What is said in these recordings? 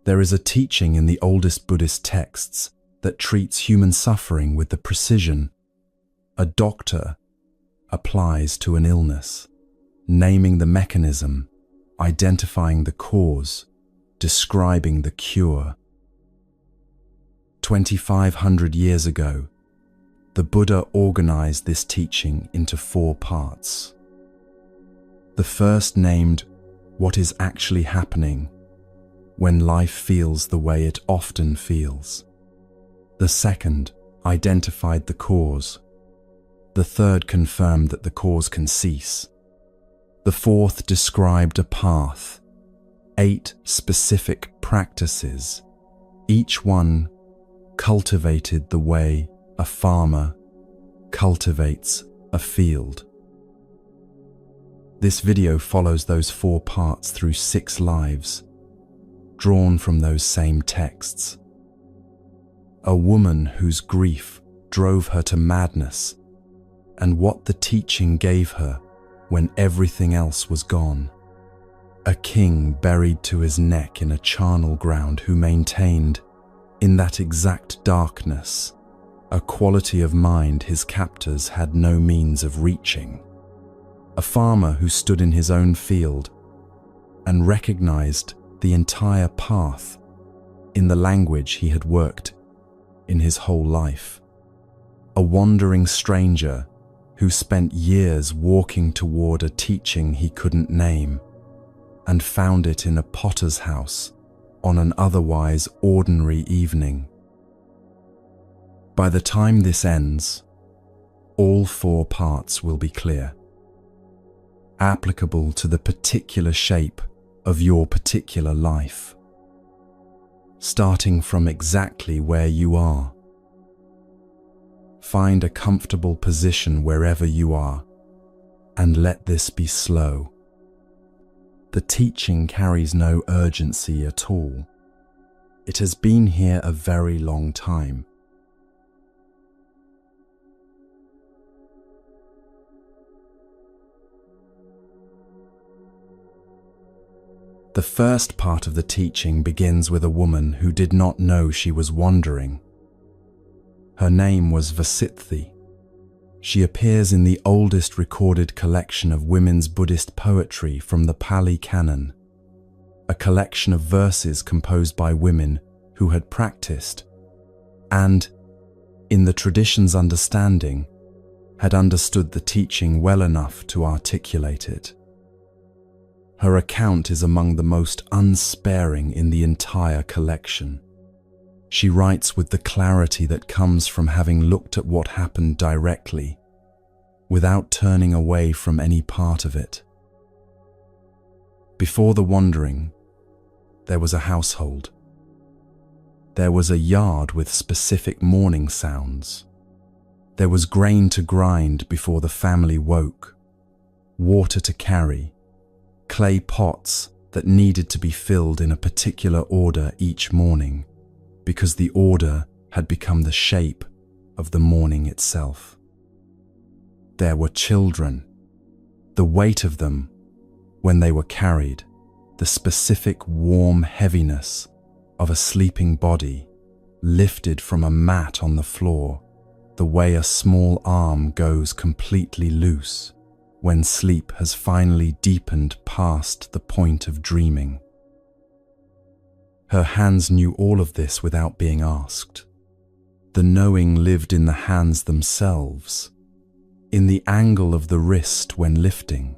There is a teaching in the oldest Buddhist texts that treats human suffering with the precision a doctor applies to an illness, naming the mechanism, identifying the cause, describing the cure. 2,500 years ago, the Buddha organized this teaching into 4 parts. The first named what is actually happening when life feels the way it often feels. The second identified the cause. The third confirmed that the cause can cease. The fourth described a path, 8 specific practices, each one cultivated the way a farmer cultivates a field. This video follows those 4 parts through 6 lives, drawn from those same texts. A woman whose grief drove her to madness, and what the teaching gave her when everything else was gone. A king buried to his neck in a charnel ground who maintained, in that exact darkness, a quality of mind his captors had no means of reaching. A farmer who stood in his own field and recognized the entire path in the language he had worked in his whole life. A wandering stranger who spent years walking toward a teaching he couldn't name and found it in a potter's house on an otherwise ordinary evening. By the time this ends, all 4 parts will be clear, applicable to the particular shape of your particular life, starting from exactly where you are. Find a comfortable position wherever you are, and let this be slow. The teaching carries no urgency at all. It has been here a very long time. The first part of the teaching begins with a woman who did not know she was wandering. Her name was Vasithi. She appears in the oldest recorded collection of women's Buddhist poetry from the Pali Canon, a collection of verses composed by women who had practiced and, in the tradition's understanding, had understood the teaching well enough to articulate it. Her account is among the most unsparing in the entire collection. She writes with the clarity that comes from having looked at what happened directly, without turning away from any part of it. Before the wandering, there was a household. There was a yard with specific morning sounds. There was grain to grind before the family woke, water to carry, clay pots that needed to be filled in a particular order each morning, because the order had become the shape of the morning itself. There were children, the weight of them when they were carried, the specific warm heaviness of a sleeping body lifted from a mat on the floor, the way a small arm goes completely loose when sleep has finally deepened past the point of dreaming. Her hands knew all of this without being asked. The knowing lived in the hands themselves, in the angle of the wrist when lifting,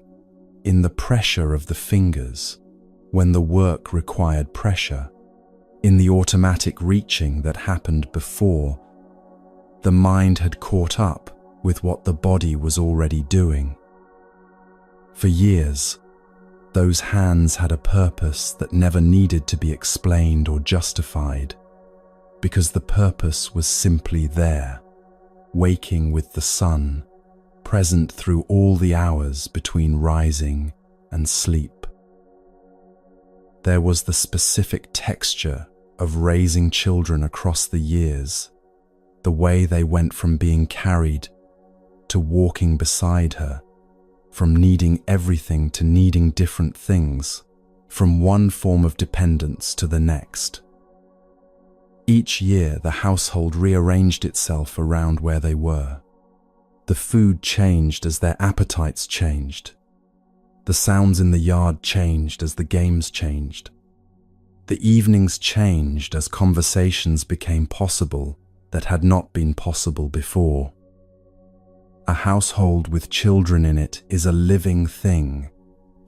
in the pressure of the fingers when the work required pressure, in the automatic reaching that happened before the mind had caught up with what the body was already doing. For years, those hands had a purpose that never needed to be explained or justified, because the purpose was simply there, waking with the sun, present through all the hours between rising and sleep. There was the specific texture of raising children across the years, the way they went from being carried to walking beside her, from needing everything to needing different things, from one form of dependence to the next. Each year, the household rearranged itself around where they were. The food changed as their appetites changed. The sounds in the yard changed as the games changed. The evenings changed as conversations became possible that had not been possible before. A household with children in it is a living thing,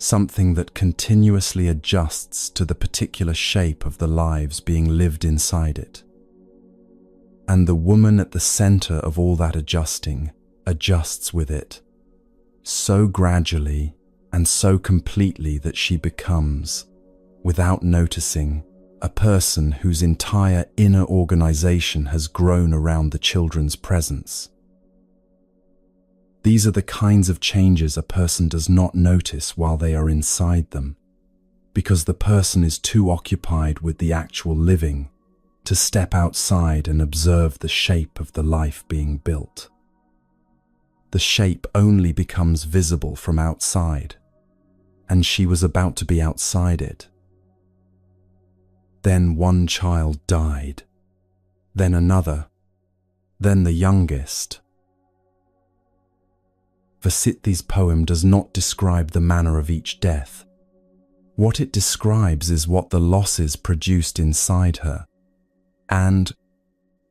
something that continuously adjusts to the particular shape of the lives being lived inside it. And the woman at the center of all that adjusting adjusts with it, so gradually and so completely that she becomes, without noticing, a person whose entire inner organization has grown around the children's presence. These are the kinds of changes a person does not notice while they are inside them, because the person is too occupied with the actual living to step outside and observe the shape of the life being built. The shape only becomes visible from outside, and she was about to be outside it. Then one child died, then another, then the youngest. Vasithi's poem does not describe the manner of each death. What it describes is what the losses produced inside her, and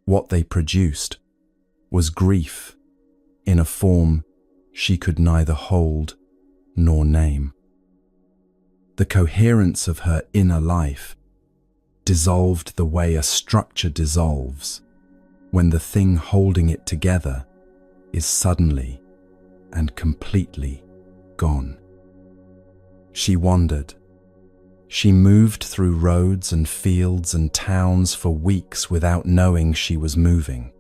what they produced was grief in a form she could neither hold nor name. The coherence of her inner life dissolved the way a structure dissolves when the thing holding it together is suddenly and completely gone. She wandered. She moved through roads and fields and towns for weeks without knowing she was moving.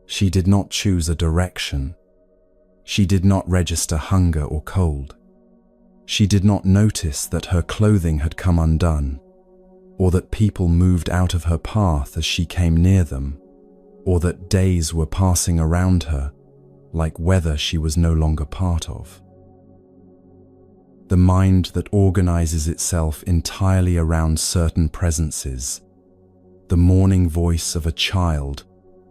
She did not choose a direction. She did not register hunger or cold. She did not notice that her clothing had come undone, or that people moved out of her path as she came near them, or that days were passing around her like weather she was no longer part of. The mind that organizes itself entirely around certain presences, the morning voice of a child,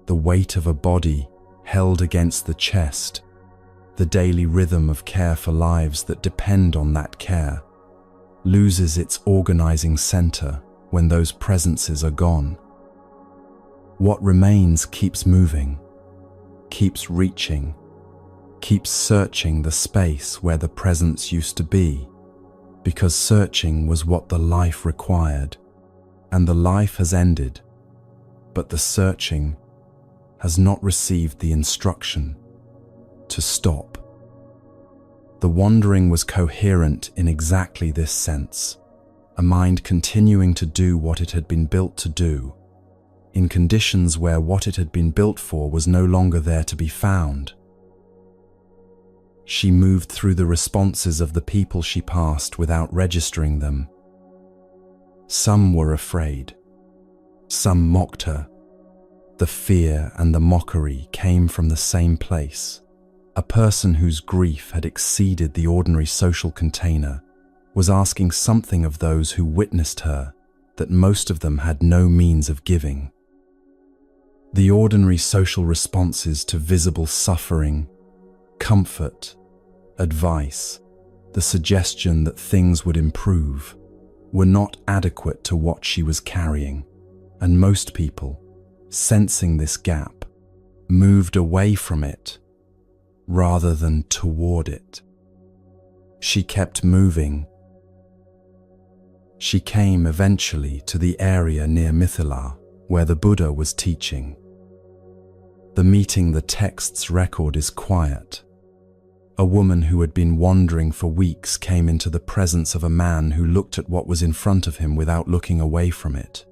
the weight of a body held against the chest, the daily rhythm of care for lives that depend on that care, loses its organizing center when those presences are gone. What remains keeps moving, keeps reaching, keeps searching the space where the presence used to be, because searching was what the life required, and the life has ended, but the searching has not received the instruction to stop. The wandering was coherent in exactly this sense, a mind continuing to do what it had been built to do, in conditions where what it had been built for was no longer there to be found. She moved through the responses of the people she passed without registering them. Some were afraid. Some mocked her. The fear and the mockery came from the same place. A person whose grief had exceeded the ordinary social container was asking something of those who witnessed her that most of them had no means of giving. The ordinary social responses to visible suffering, comfort, advice, the suggestion that things would improve, were not adequate to what she was carrying, and most people, sensing this gap, moved away from it rather than toward it. She kept moving. She came eventually to the area near Mithila where the Buddha was teaching. The meeting the text's record is quiet. A woman who had been wandering for weeks came into the presence of a man who looked at what was in front of him without looking away from it.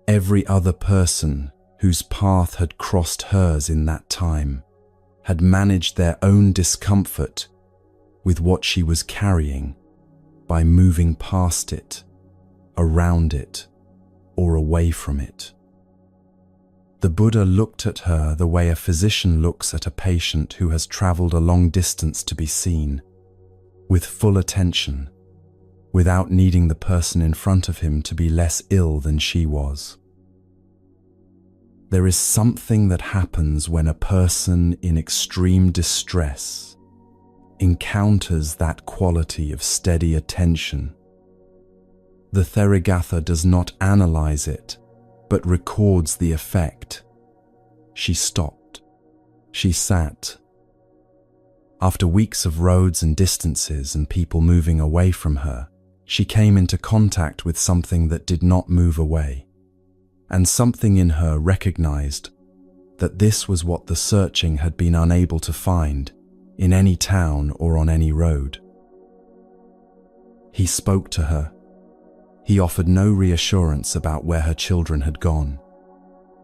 Every other person whose path had crossed hers in that time had managed their own discomfort with what she was carrying by moving past it, around it, or away from it. The Buddha looked at her the way a physician looks at a patient who has traveled a long distance to be seen, with full attention, without needing the person in front of him to be less ill than she was. There is something that happens when a person in extreme distress encounters that quality of steady attention. The Therigatha does not analyze it, but records the effect. She stopped. She sat. After weeks of roads and distances and people moving away from her, she came into contact with something that did not move away, and something in her recognized that this was what the searching had been unable to find in any town or on any road. He spoke to her. He offered no reassurance about where her children had gone.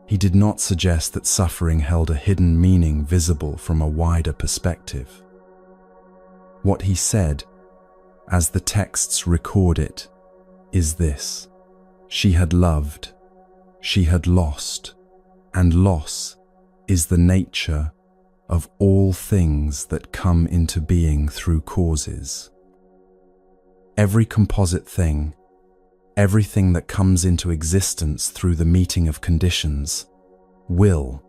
He did not suggest that suffering held a hidden meaning visible from a wider perspective. What he said, as the texts record it, is this: she had loved, she had lost, and loss is the nature of all things that come into being through causes. Every composite thing, everything that comes into existence through the meeting of conditions, will,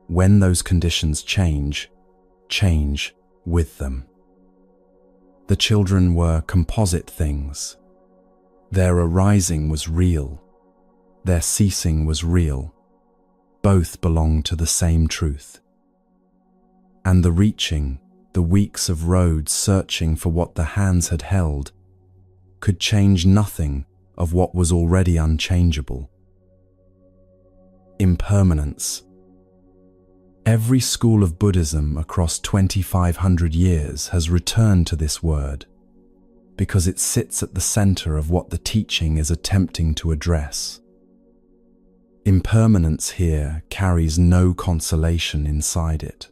when those conditions change with them. The children were composite things. Their arising was real. Their ceasing was real. Both belonged to the same truth. And the reaching, the weeks of road searching for what the hands had held, could change nothing of what was already unchangeable. Impermanence. Every school of Buddhism across 2,500 years has returned to this word because it sits at the center of what the teaching is attempting to address. Impermanence here carries no consolation inside it.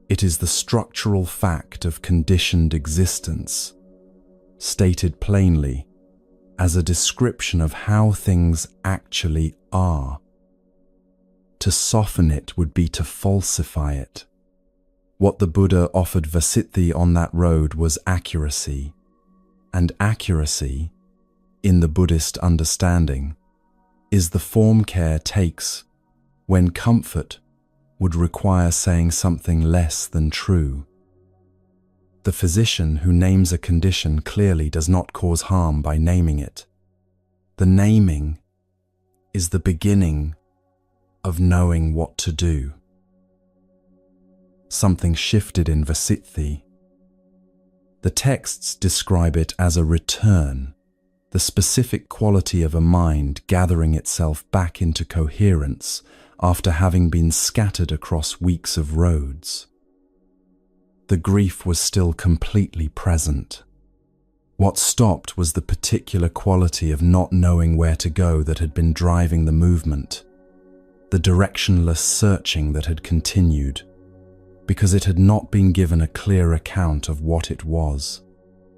It is the structural fact of conditioned existence, stated plainly as a description of how things actually are. To soften it would be to falsify it. What the Buddha offered Vasiddhi on that road was accuracy, and accuracy, in the Buddhist understanding, is the form care takes when comfort would require saying something less than true. The physician who names a condition clearly does not cause harm by naming it. The naming is the beginning of knowing what to do. Something shifted in Vasiddhi. The texts describe it as a return, the specific quality of a mind gathering itself back into coherence after having been scattered across weeks of roads. The grief was still completely present. What stopped was the particular quality of not knowing where to go that had been driving the movement, the directionless searching that had continued, because it had not been given a clear account of what it was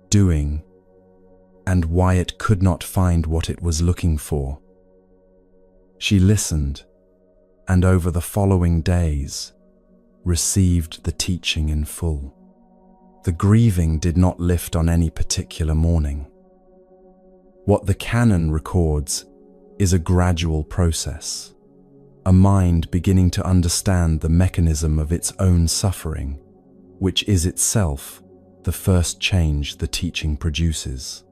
doing and why it could not find what it was looking for. She listened, and over the following days, received the teaching in full. The grieving did not lift on any particular morning. What the canon records is a gradual process, a mind beginning to understand the mechanism of its own suffering, which is itself the first change the teaching produces.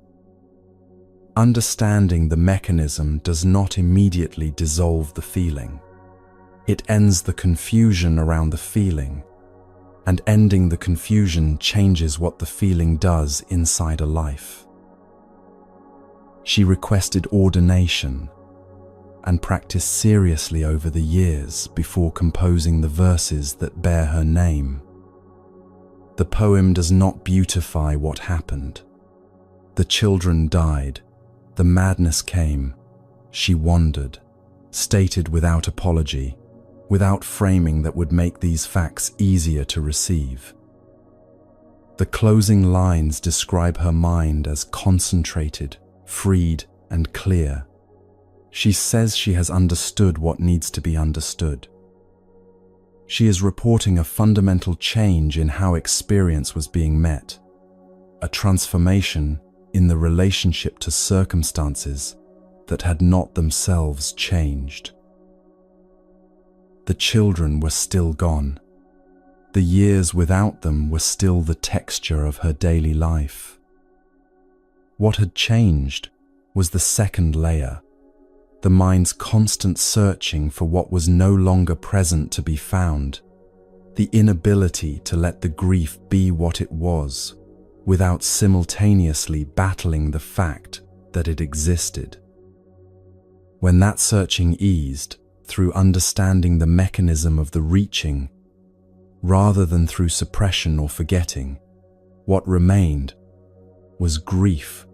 Understanding the mechanism does not immediately dissolve the feeling. It ends the confusion around the feeling, and ending the confusion changes what the feeling does inside a life. She requested ordination and practiced seriously over the years before composing the verses that bear her name. The poem does not beautify what happened. The children died, the madness came, she wandered, stated without apology, without framing that would make these facts easier to receive. The closing lines describe her mind as concentrated, freed, and clear. She says she has understood what needs to be understood. She is reporting a fundamental change in how experience was being met, a transformation in the relationship to circumstances that had not themselves changed. The children were still gone. The years without them were still the texture of her daily life. What had changed was the second layer, the mind's constant searching for what was no longer present to be found, the inability to let the grief be what it was, without simultaneously battling the fact that it existed. When that searching eased through understanding the mechanism of the reaching, rather than through suppression or forgetting, what remained was grief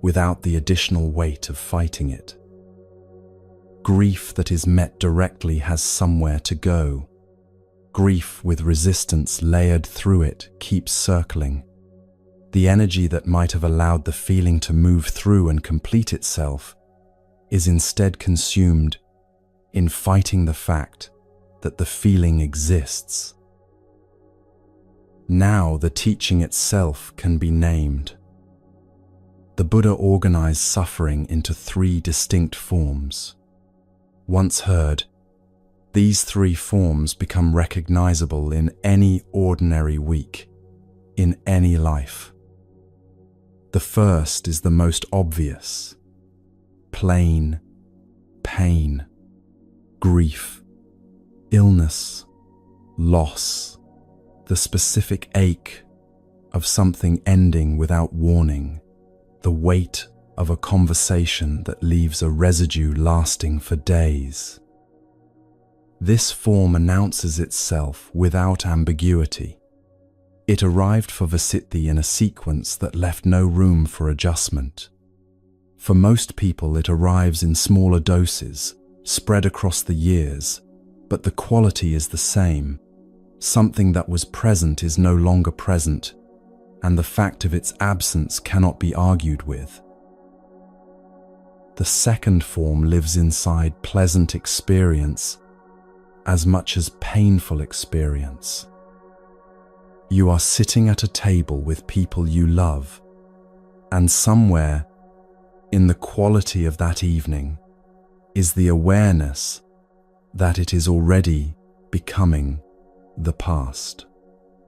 without the additional weight of fighting it. Grief that is met directly has somewhere to go. Grief with resistance layered through it keeps circling. The energy that might have allowed the feeling to move through and complete itself is instead consumed in fighting the fact that the feeling exists. Now the teaching itself can be named. The Buddha organized suffering into 3 distinct forms. Once heard, these 3 forms become recognizable in any ordinary week, in any life. The first is the most obvious: plain pain, grief, illness, loss, the specific ache of something ending without warning, the weight of a conversation that leaves a residue lasting for days. This form announces itself without ambiguity. It arrived for Vasiti in a sequence that left no room for adjustment. For most people, it arrives in smaller doses, spread across the years, but the quality is the same. Something that was present is no longer present, and the fact of its absence cannot be argued with. The second form lives inside pleasant experience as much as painful experience. You are sitting at a table with people you love, and somewhere in the quality of that evening is the awareness that it is already becoming the past,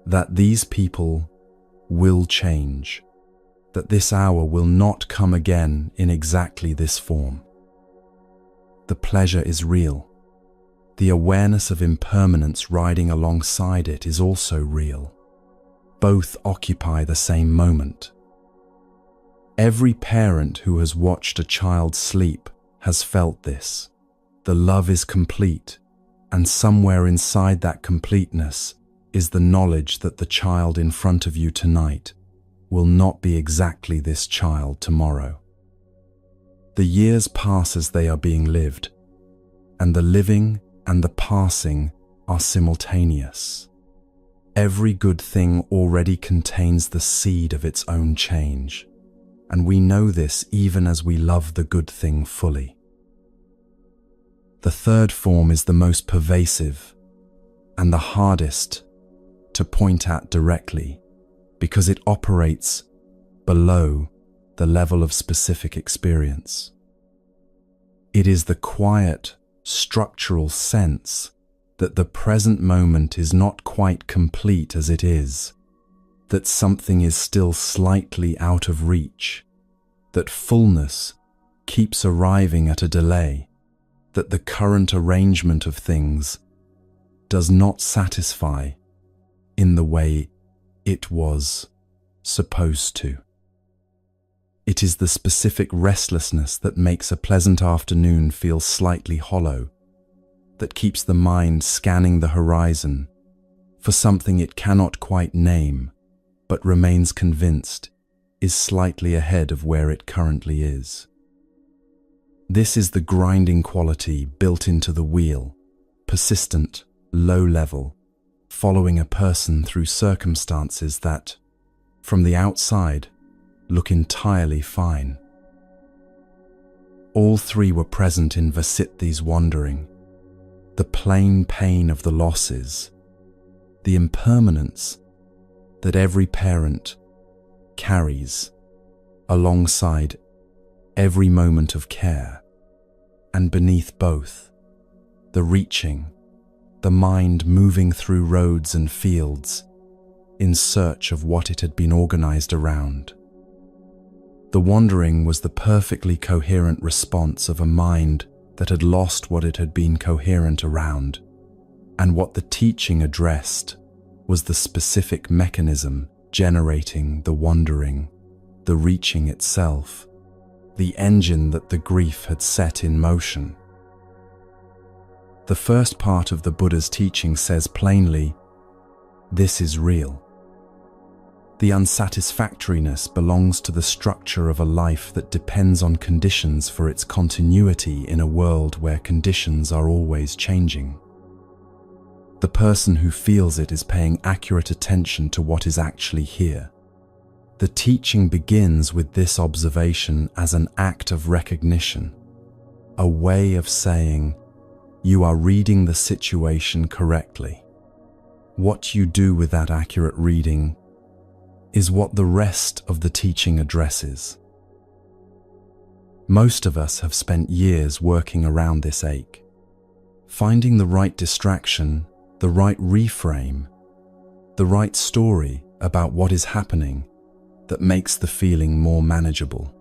that these people will change, that this hour will not come again in exactly this form. The pleasure is real. The awareness of impermanence riding alongside it is also real. Both occupy the same moment. Every parent who has watched a child sleep has felt this. The love is complete, and somewhere inside that completeness is the knowledge that the child in front of you tonight will not be exactly this child tomorrow. The years pass as they are being lived, and the living and the passing are simultaneous. Every good thing already contains the seed of its own change, and we know this even as we love the good thing fully. The third form is the most pervasive and the hardest to point at directly because it operates below the level of specific experience. It is the quiet, structural sense that the present moment is not quite complete as it is, that something is still slightly out of reach, that fullness keeps arriving at a delay, that the current arrangement of things does not satisfy in the way it was supposed to. It is the specific restlessness that makes a pleasant afternoon feel slightly hollow, that keeps the mind scanning the horizon for something it cannot quite name, but remains convinced is slightly ahead of where it currently is. This is the grinding quality built into the wheel, persistent, low level, following a person through circumstances that, from the outside, look entirely fine. All 3 were present in Vasiti's wandering: the plain pain of the losses, the impermanence that every parent carries alongside every moment of care, and beneath both, the reaching, the mind moving through roads and fields in search of what it had been organized around. The wandering was the perfectly coherent response of a mind that had lost what it had been coherent around, and what the teaching addressed was the specific mechanism generating the wandering, the reaching itself, the engine that the grief had set in motion. The first part of the Buddha's teaching says plainly, "This is real." The unsatisfactoriness belongs to the structure of a life that depends on conditions for its continuity in a world where conditions are always changing. The person who feels it is paying accurate attention to what is actually here. The teaching begins with this observation as an act of recognition, a way of saying, you are reading the situation correctly. What you do with that accurate reading is what the rest of the teaching addresses. Most of us have spent years working around this ache, finding the right distraction, the right reframe, the right story about what is happening that makes the feeling more manageable.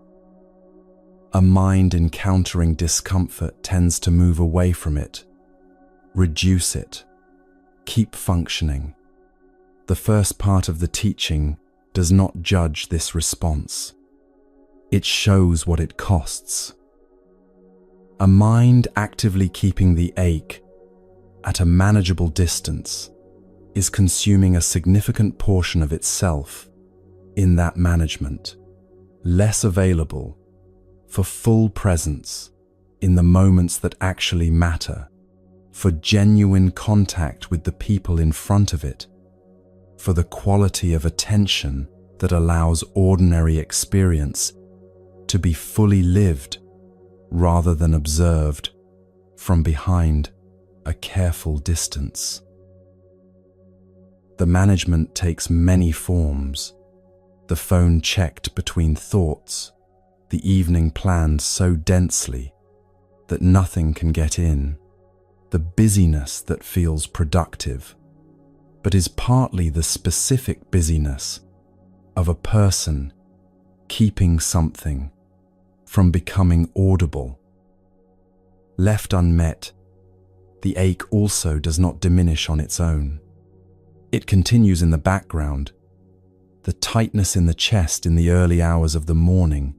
A mind encountering discomfort tends to move away from it, reduce it, keep functioning. The first part of the teaching does not judge this response. It shows what it costs. A mind actively keeping the ache at a manageable distance is consuming a significant portion of itself in that management, less available for full presence in the moments that actually matter, for genuine contact with the people in front of it, for the quality of attention that allows ordinary experience to be fully lived rather than observed from behind a careful distance. The management takes many forms. The phone checked between thoughts, the evening planned so densely that nothing can get in, the busyness that feels productive, but is partly the specific busyness of a person keeping something from becoming audible. Left unmet, the ache also does not diminish on its own. It continues in the background, the tightness in the chest in the early hours of the morning,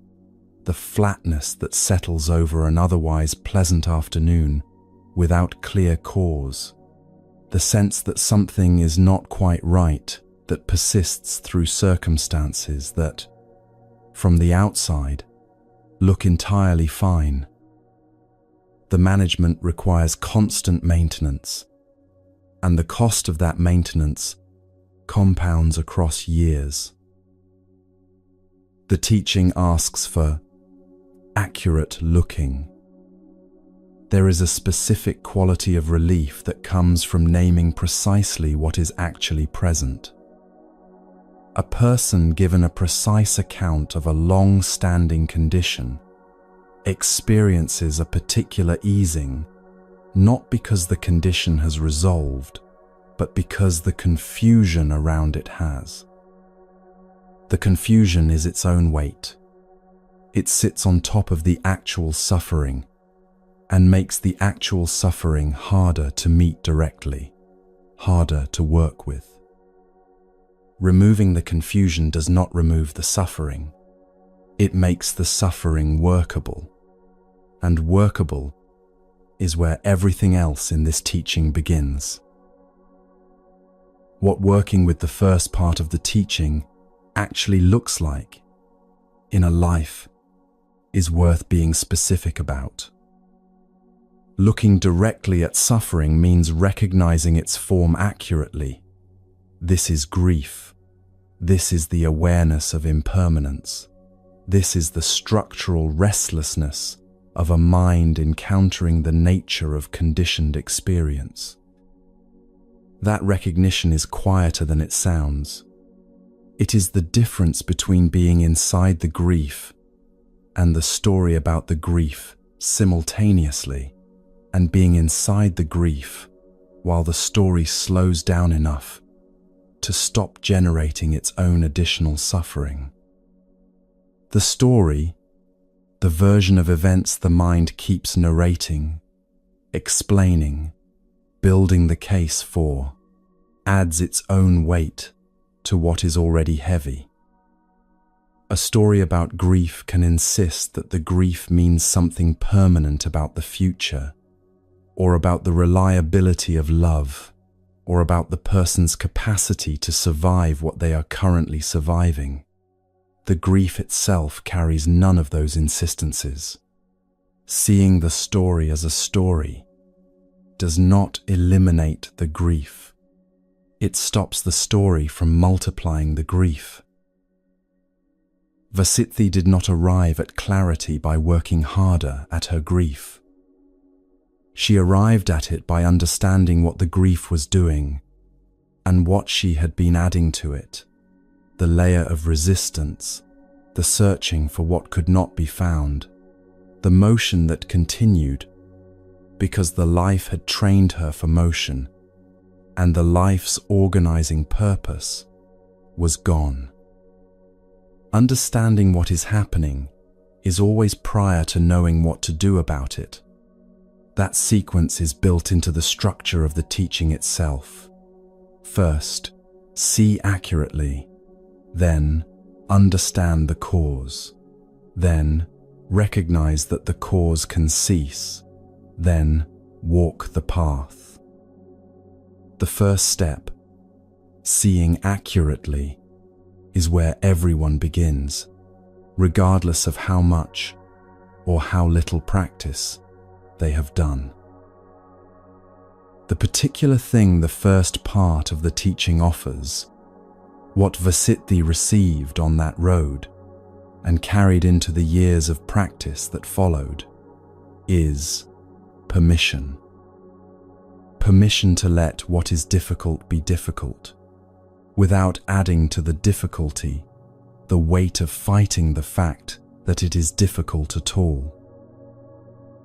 the flatness that settles over an otherwise pleasant afternoon without clear cause, the sense that something is not quite right that persists through circumstances that, from the outside, look entirely fine. The management requires constant maintenance, and the cost of that maintenance compounds across years. The teaching asks for accurate looking. There is a specific quality of relief that comes from naming precisely what is actually present. A person given a precise account of a long-standing condition experiences a particular easing, not because the condition has resolved, but because the confusion around it has. The confusion is its own weight. It sits on top of the actual suffering and makes the actual suffering harder to meet directly, harder to work with. Removing the confusion does not remove the suffering. It makes the suffering workable. And workable is where everything else in this teaching begins. What working with the first part of the teaching actually looks like in a life is worth being specific about. Looking directly at suffering means recognizing its form accurately. This is grief. This is the awareness of impermanence. This is the structural restlessness of a mind encountering the nature of conditioned experience. That recognition is quieter than it sounds. It is the difference between being inside the grief and the story about the grief simultaneously, and being inside the grief while the story slows down enough to stop generating its own additional suffering. The story, the version of events the mind keeps narrating, explaining, building the case for, adds its own weight to what is already heavy. A story about grief can insist that the grief means something permanent about the future, or about the reliability of love, or about the person's capacity to survive what they are currently surviving. The grief itself carries none of those insistences. Seeing the story as a story does not eliminate the grief. It stops the story from multiplying the grief. Vasithi did not arrive at clarity by working harder at her grief. She arrived at it by understanding what the grief was doing and what she had been adding to it, the layer of resistance, the searching for what could not be found, the motion that continued because the life had trained her for motion, and the life's organizing purpose was gone. Understanding what is happening is always prior to knowing what to do about it. That sequence is built into the structure of the teaching itself. First, see accurately, then understand the cause, then recognize that the cause can cease, then walk the path. The first step, seeing accurately, is where everyone begins, regardless of how much or how little practice they have done. The particular thing the first part of the teaching offers, what Vasithi received on that road and carried into the years of practice that followed, is permission. Permission to let what is difficult be difficult, without adding to the difficulty the weight of fighting the fact that it is difficult at all.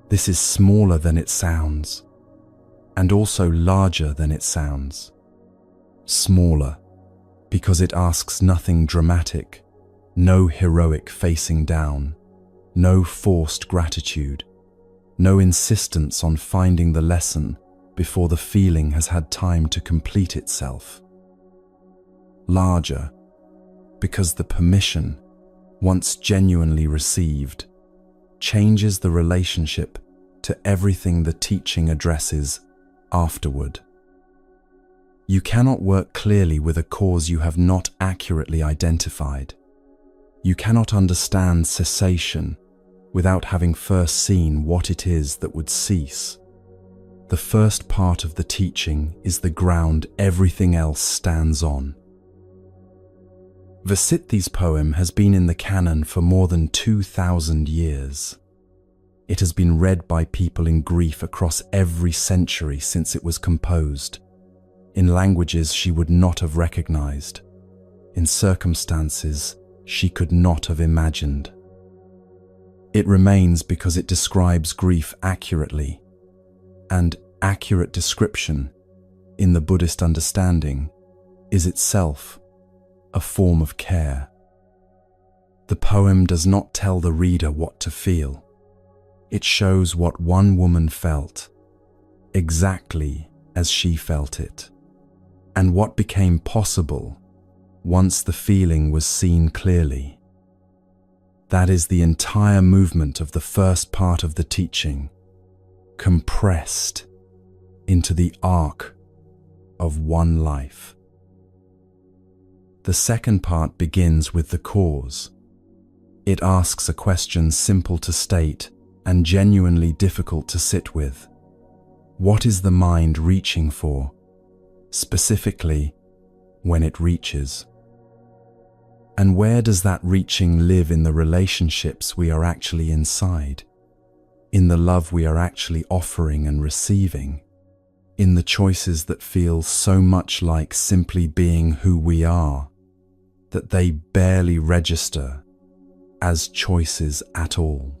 This is smaller than it sounds, and also larger than it sounds. Smaller, because it asks nothing dramatic, no heroic facing down, no forced gratitude, no insistence on finding the lesson before the feeling has had time to complete itself. Larger, because the permission, once genuinely received, changes the relationship to everything the teaching addresses afterward. You cannot work clearly with a cause you have not accurately identified. You cannot understand cessation without having first seen what it is that would cease. The first part of the teaching is the ground everything else stands on. Vasithi's poem has been in the canon for more than 2,000 years. It has been read by people in grief across every century since it was composed, in languages she would not have recognized, in circumstances she could not have imagined. It remains because it describes grief accurately, and accurate description, in the Buddhist understanding, is itself a form of care. The poem does not tell the reader what to feel. It shows what one woman felt, exactly as she felt it, and what became possible once the feeling was seen clearly. That is the entire movement of the first part of the teaching, compressed into the arc of one life. The second part begins with the cause. It asks a question simple to state and genuinely difficult to sit with. What is the mind reaching for, specifically when it reaches? And where does that reaching live in the relationships we are actually inside, in the love we are actually offering and receiving, in the choices that feel so much like simply being who we are, that they barely register as choices at all.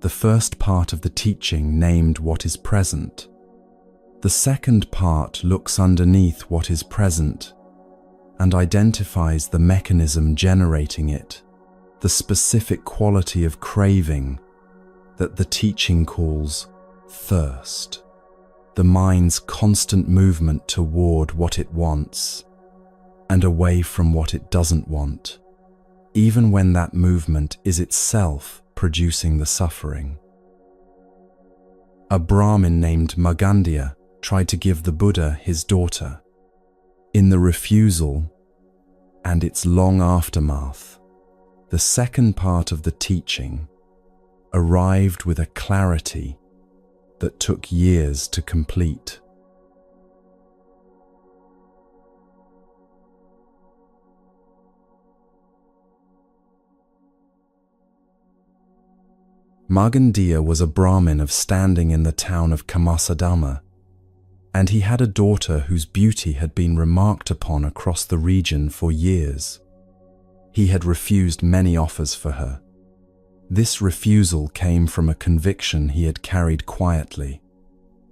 The first part of the teaching named what is present. The second part looks underneath what is present and identifies the mechanism generating it, the specific quality of craving that the teaching calls thirst, the mind's constant movement toward what it wants and away from what it doesn't want, even when that movement is itself producing the suffering. A Brahmin named Magandia tried to give the Buddha his daughter. In the refusal and its long aftermath, the second part of the teaching arrived with a clarity that took years to complete. Magandia was a Brahmin of standing in the town of Kamasadama, and he had a daughter whose beauty had been remarked upon across the region for years. He had refused many offers for her. This refusal came from a conviction he had carried quietly.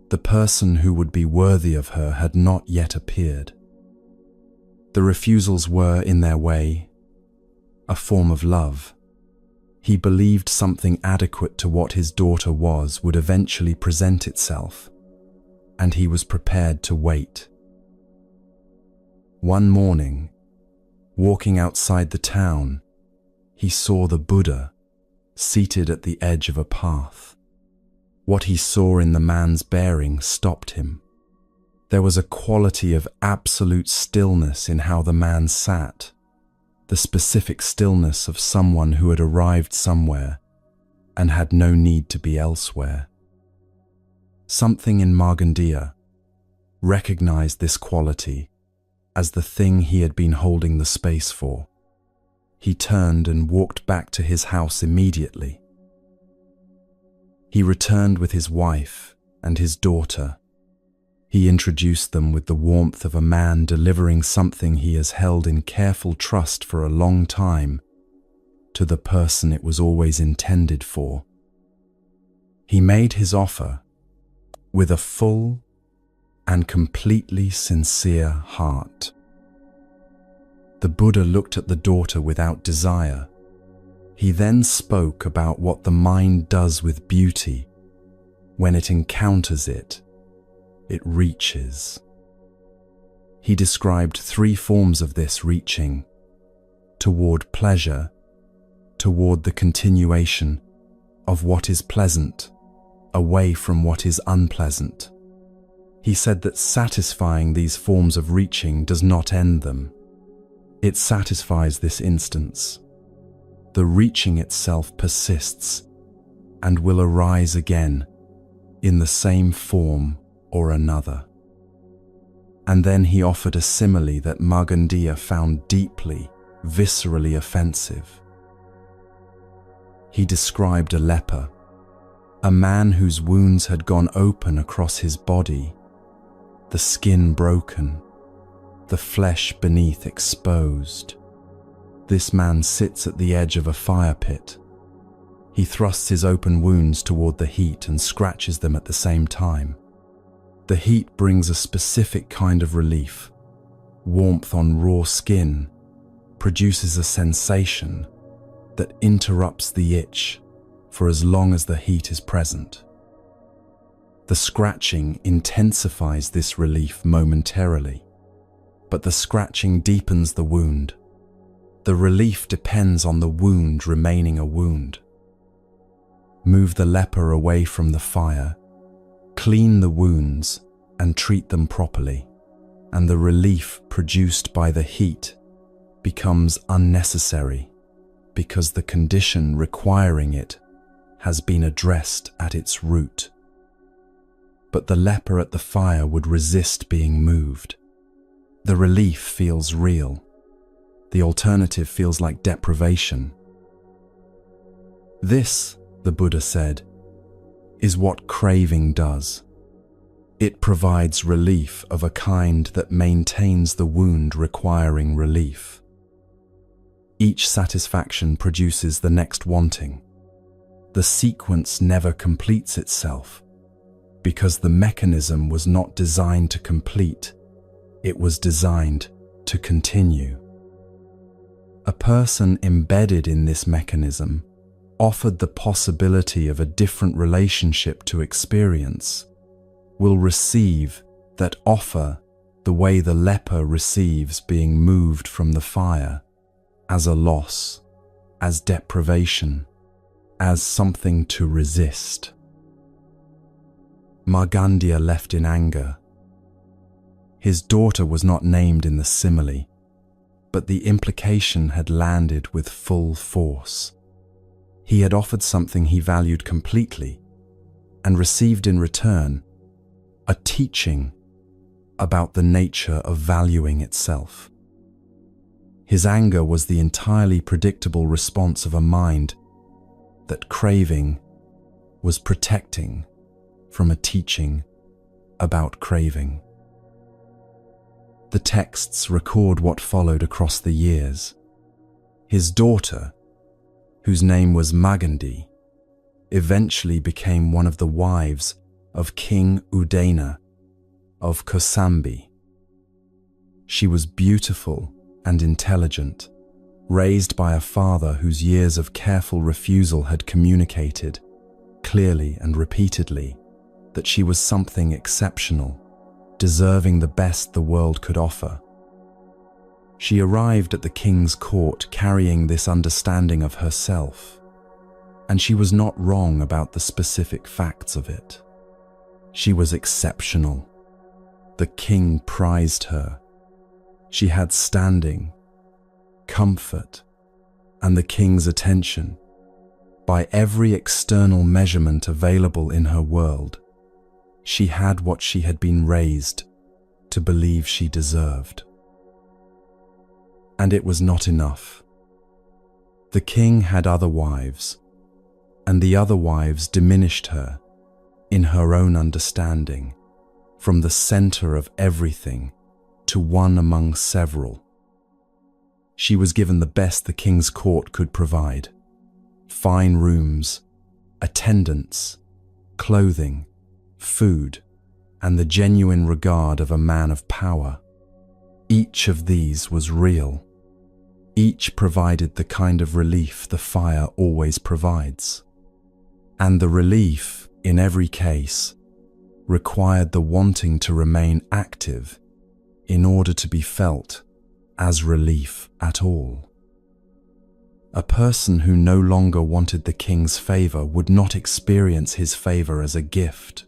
The person who would be worthy of her had not yet appeared. The refusals were, in their way, a form of love. He believed something adequate to what his daughter was would eventually present itself, and he was prepared to wait. One morning, walking outside the town, he saw the Buddha seated at the edge of a path. What he saw in the man's bearing stopped him. There was a quality of absolute stillness in how the man sat, the specific stillness of someone who had arrived somewhere and had no need to be elsewhere. Something in Magandia recognized this quality as the thing he had been holding the space for. He turned and walked back to his house immediately. He returned with his wife and his daughter. He introduced them with the warmth of a man delivering something he has held in careful trust for a long time to the person it was always intended for. He made his offer with a full and completely sincere heart. The Buddha looked at the daughter without desire. He then spoke about what the mind does with beauty. When it encounters it, it reaches. He described 3 forms of this reaching: toward pleasure, toward the continuation of what is pleasant, away from what is unpleasant. He said that satisfying these forms of reaching does not end them. It satisfies this instance. The reaching itself persists and will arise again in the same form or another. And then he offered a simile that Magandia found deeply, viscerally offensive. He described a leper, a man whose wounds had gone open across his body, the skin broken, the flesh beneath exposed. This man sits at the edge of a fire pit. He thrusts his open wounds toward the heat and scratches them at the same time. The heat brings a specific kind of relief. Warmth on raw skin produces a sensation that interrupts the itch for as long as the heat is present. The scratching intensifies this relief momentarily, but the scratching deepens the wound. The relief depends on the wound remaining a wound. Move the leper away from the fire, clean the wounds and treat them properly, and the relief produced by the heat becomes unnecessary because the condition requiring it has been addressed at its root. But the leper at the fire would resist being moved. The relief feels real. The alternative feels like deprivation. This, the Buddha said, is what craving does. It provides relief of a kind that maintains the wound requiring relief. Each satisfaction produces the next wanting. The sequence never completes itself, because the mechanism was not designed to complete, it was designed to continue. A person embedded in this mechanism offered the possibility of a different relationship to experience, will receive that offer the way the leper receives being moved from the fire, as a loss, as deprivation, as something to resist. Margandia left in anger. His daughter was not named in the simile, but the implication had landed with full force. He had offered something he valued completely and received in return a teaching about the nature of valuing itself. His anger was the entirely predictable response of a mind that craving was protecting from a teaching about craving. The texts record what followed across the years. His daughter, whose name was Magandi, eventually became one of the wives of King Udena of Kosambi. She was beautiful and intelligent, raised by a father whose years of careful refusal had communicated, clearly and repeatedly, that she was something exceptional, deserving the best the world could offer. She arrived at the king's court carrying this understanding of herself, and she was not wrong about the specific facts of it. She was exceptional. The king prized her. She had standing, comfort, and the king's attention. By every external measurement available in her world, she had what she had been raised to believe she deserved. And it was not enough. The king had other wives, and the other wives diminished her in her own understanding, from the center of everything to one among several. She was given the best the king's court could provide: fine rooms, attendants, clothing, food, and the genuine regard of a man of power. Each of these was real. Each provided the kind of relief the fire always provides. And the relief, in every case, required the wanting to remain active in order to be felt as relief at all. A person who no longer wanted the king's favor would not experience his favor as a gift.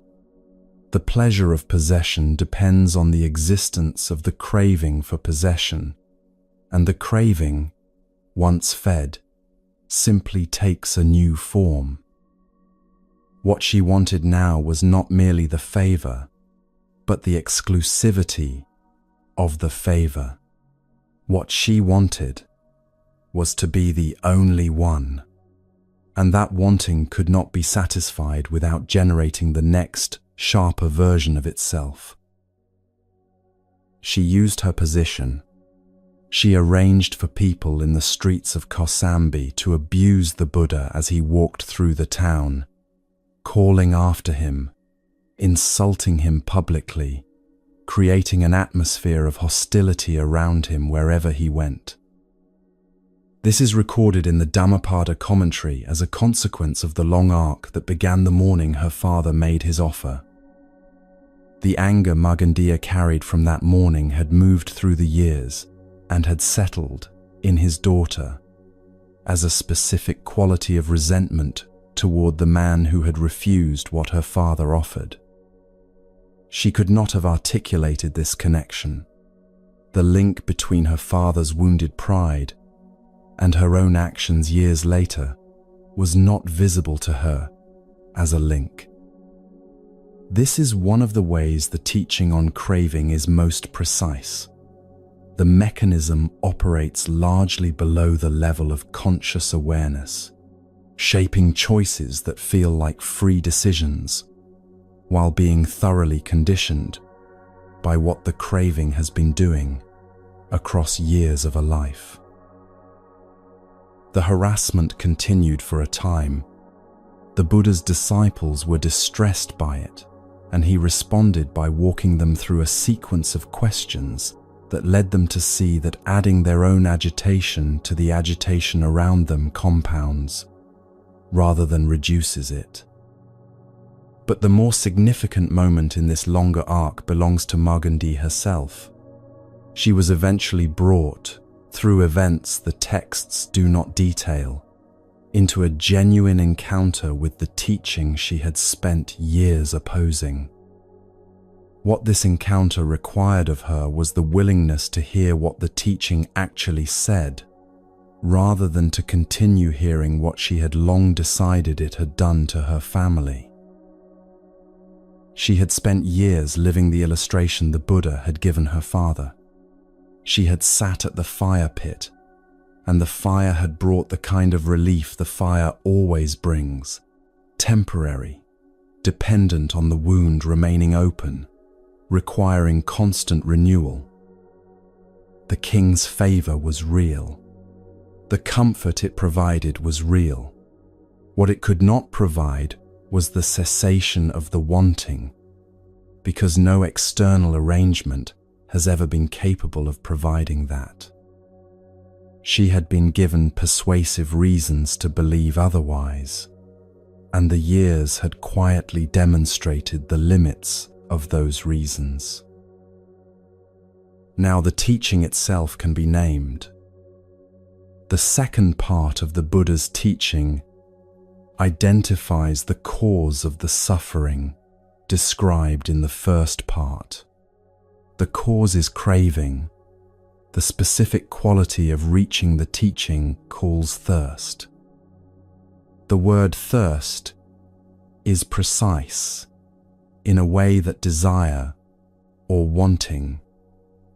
The pleasure of possession depends on the existence of the craving for possession, and the craving, once fed, simply takes a new form. What she wanted now was not merely the favor, but the exclusivity of the favor. What she wanted was to be the only one, and that wanting could not be satisfied without generating the next, sharper version of itself. She used her position. She arranged for people in the streets of Kosambi to abuse the Buddha as he walked through the town, calling after him, insulting him publicly, creating an atmosphere of hostility around him wherever he went. This is recorded in the Dhammapada commentary as a consequence of the long arc that began the morning her father made his offer. The anger Margandia carried from that morning had moved through the years and had settled in his daughter as a specific quality of resentment toward the man who had refused what her father offered. She could not have articulated this connection. The link between her father's wounded pride and her own actions years later was not visible to her as a link. This is one of the ways the teaching on craving is most precise. The mechanism operates largely below the level of conscious awareness, shaping choices that feel like free decisions, while being thoroughly conditioned by what the craving has been doing across years of a life. The harassment continued for a time. The Buddha's disciples were distressed by it, and he responded by walking them through a sequence of questions that led them to see that adding their own agitation to the agitation around them compounds, rather than reduces it. But the more significant moment in this longer arc belongs to Margandi herself. She was eventually brought, through events the texts do not detail, into a genuine encounter with the teaching she had spent years opposing. What this encounter required of her was the willingness to hear what the teaching actually said, rather than to continue hearing what she had long decided it had done to her family. She had spent years living the illustration the Buddha had given her father. She had sat at the fire pit, and the fire had brought the kind of relief the fire always brings, temporary, dependent on the wound remaining open, requiring constant renewal. The king's favor was real. The comfort it provided was real. What it could not provide was the cessation of the wanting, because no external arrangement has ever been capable of providing that. She had been given persuasive reasons to believe otherwise, and the years had quietly demonstrated the limits of those reasons. Now the teaching itself can be named. The second part of the Buddha's teaching identifies the cause of the suffering described in the first part. The cause is craving. The specific quality of reaching the teaching calls thirst. The word thirst is precise in a way that desire or wanting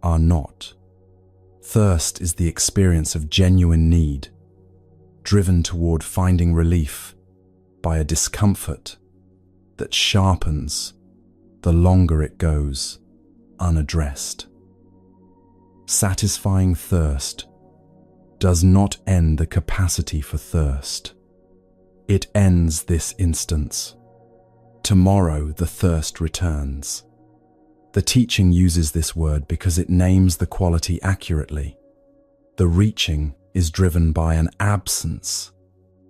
are not. Thirst is the experience of genuine need, driven toward finding relief by a discomfort that sharpens the longer it goes unaddressed. Satisfying thirst does not end the capacity for thirst. It ends this instance. Tomorrow the thirst returns. The teaching uses this word because it names the quality accurately. The reaching is driven by an absence,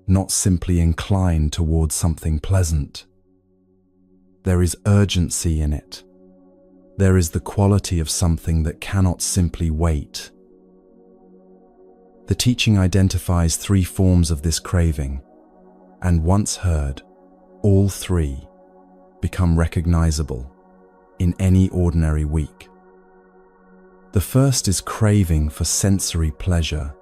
not simply inclined towards something pleasant. There is urgency in it. There is the quality of something that cannot simply wait. The teaching identifies three forms of this craving, and once heard, all three become recognizable in any ordinary week. The first is craving for sensory pleasure,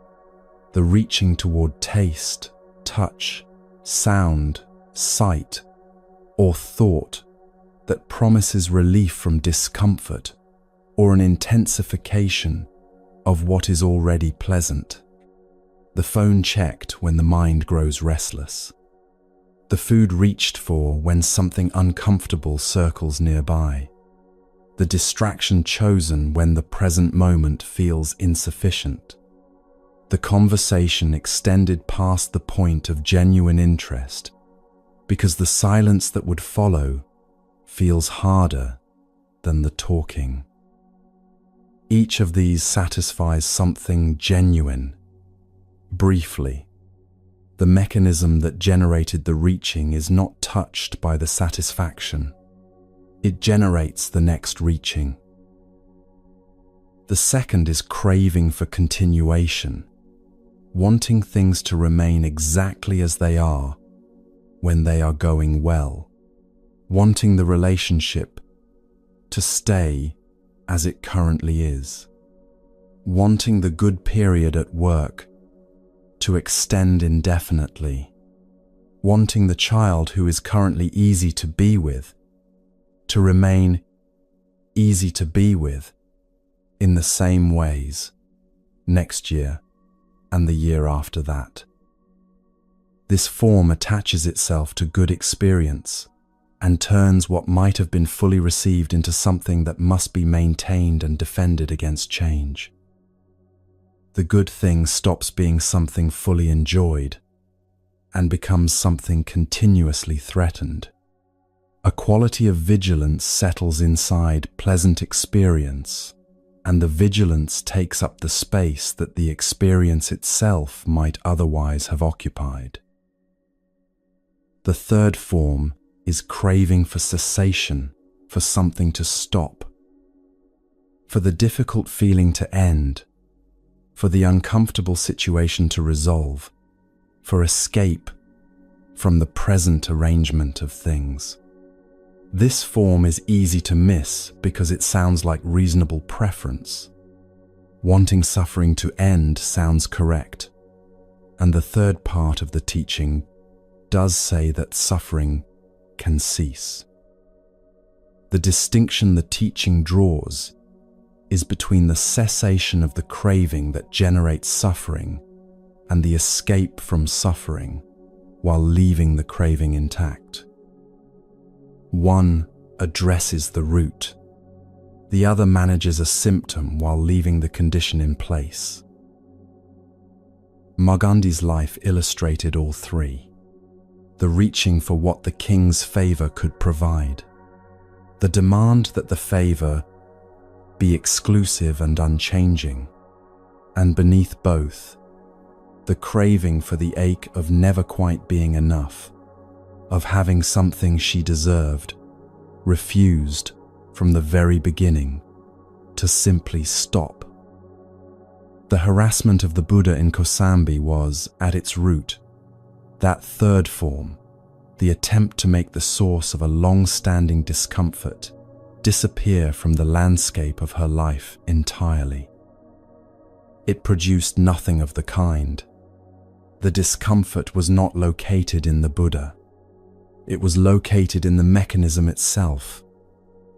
the reaching toward taste, touch, sound, sight, or thought that promises relief from discomfort or an intensification of what is already pleasant. The phone checked when the mind grows restless. The food reached for when something uncomfortable circles nearby. The distraction chosen when the present moment feels insufficient. The conversation extended past the point of genuine interest because the silence that would follow feels harder than the talking. Each of these satisfies something genuine. Briefly, the mechanism that generated the reaching is not touched by the satisfaction. It generates the next reaching. The second is craving for continuation, wanting things to remain exactly as they are when they are going well, wanting the relationship to stay as it currently is, wanting the good period at work to extend indefinitely, wanting the child who is currently easy to be with to remain easy to be with in the same ways next year and the year after that. This form attaches itself to good experience and turns what might have been fully received into something that must be maintained and defended against change. the good thing stops being something fully enjoyed and becomes something continuously threatened. A quality of vigilance settles inside pleasant experience, and the vigilance takes up the space that the experience itself might otherwise have occupied. The third form is craving for cessation, for something to stop, for the difficult feeling to end, for the uncomfortable situation to resolve, for escape from the present arrangement of things. This form is easy to miss because it sounds like reasonable preference. Wanting suffering to end sounds correct, and the third part of the teaching does say that suffering can cease. The distinction the teaching draws is between the cessation of the craving that generates suffering and the escape from suffering while leaving the craving intact. One addresses the root, the other manages a symptom while leaving the condition in place. Gandhi's life illustrated all three: the reaching for what the king's favor could provide, the demand that the favor be exclusive and unchanging, and beneath both, the craving for the ache of never quite being enough, of having something she deserved, refused from the very beginning, to simply stop. The harassment of the Buddha in Kosambi was, at its root, that third form, the attempt to make the source of a long-standing discomfort disappear from the landscape of her life entirely. It produced nothing of the kind. The discomfort was not located in the Buddha. It was located in the mechanism itself,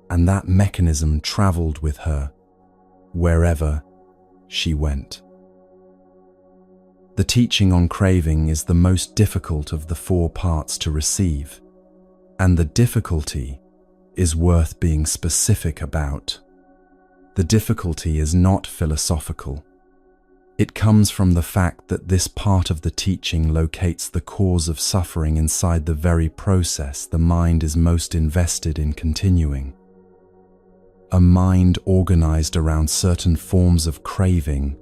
and that mechanism traveled with her wherever she went. The teaching on craving is the most difficult of the four parts to receive, and the difficulty is worth being specific about. The difficulty is not philosophical. It comes from the fact that this part of the teaching locates the cause of suffering inside the very process the mind is most invested in continuing. A mind organized around certain forms of craving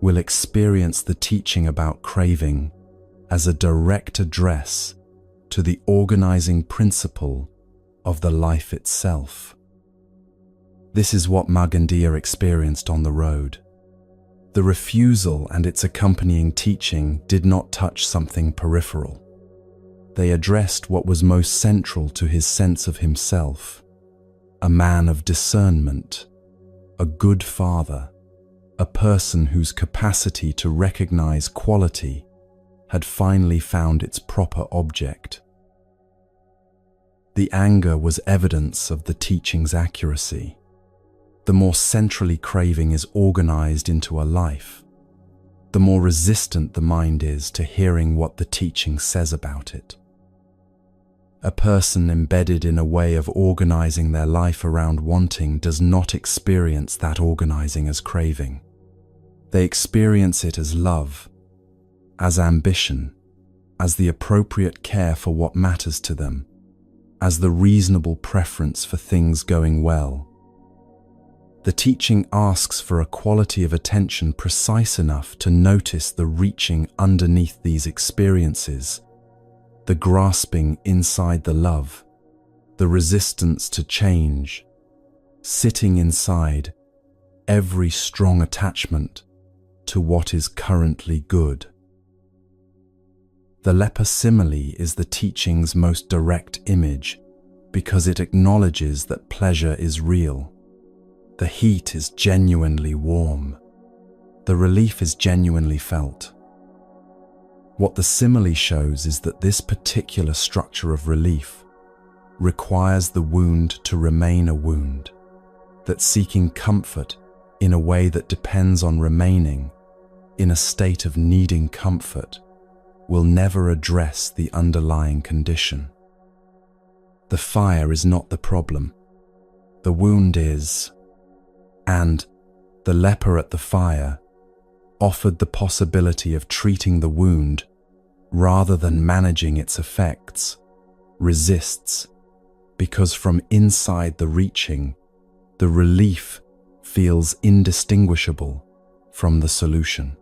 will experience the teaching about craving as a direct address to the organizing principle of the life itself. This is what Magandia experienced on the road. The refusal and its accompanying teaching did not touch something peripheral. They addressed what was most central to his sense of himself: a man of discernment, a good father, a person whose capacity to recognize quality had finally found its proper object. The anger was evidence of the teaching's accuracy. The more centrally craving is organized into a life, the more resistant the mind is to hearing what the teaching says about it. A person embedded in a way of organizing their life around wanting does not experience that organizing as craving. They experience it as love, as ambition, as the appropriate care for what matters to them, as the reasonable preference for things going well. The teaching asks for a quality of attention precise enough to notice the reaching underneath these experiences, the grasping inside the love, the resistance to change, sitting inside every strong attachment to what is currently good. The leper simile is the teaching's most direct image because it acknowledges that pleasure is real. The heat is genuinely warm. The relief is genuinely felt. What the simile shows is that this particular structure of relief requires the wound to remain a wound, that seeking comfort in a way that depends on remaining in a state of needing comfort will never address the underlying condition. The fire is not the problem. The wound is, and the leper at the fire offered the possibility of treating the wound rather than managing its effects, resists, because from inside the reaching, the relief feels indistinguishable from the solution.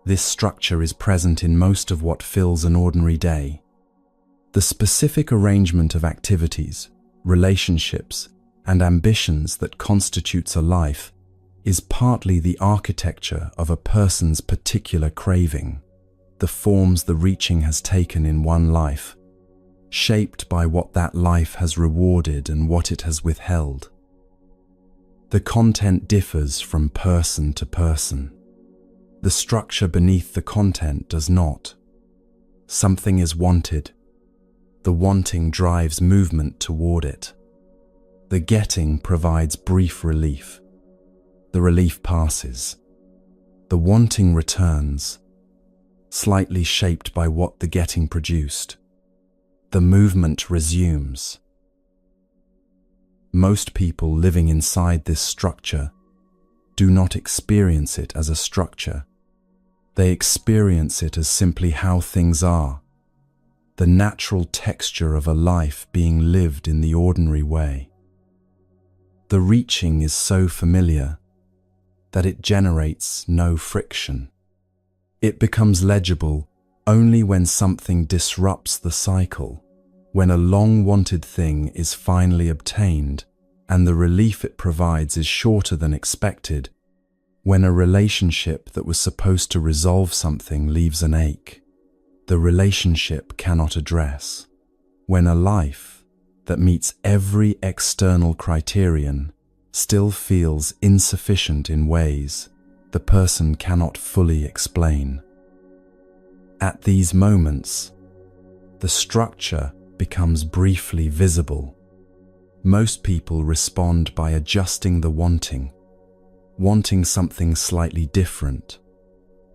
This structure is present in most of what fills an ordinary day. The specific arrangement of activities, relationships, and ambitions that constitutes a life is partly the architecture of a person's particular craving, the forms the reaching has taken in one life, shaped by what that life has rewarded and what it has withheld. The content differs from person to person. The structure beneath the content does not. Something is wanted. The wanting drives movement toward it. The getting provides brief relief. The relief passes. The wanting returns, slightly shaped by what the getting produced. The movement resumes. Most people living inside this structure do not experience it as a structure. They experience it as simply how things are, the natural texture of a life being lived in the ordinary way. The reaching is so familiar that it generates no friction. It becomes legible only when something disrupts the cycle, when a long-wanted thing is finally obtained and the relief it provides is shorter than expected, when a relationship that was supposed to resolve something leaves an ache the relationship cannot address, when a life that meets every external criterion still feels insufficient in ways the person cannot fully explain. At these moments, the structure becomes briefly visible. Most people respond by adjusting the wanting something slightly different,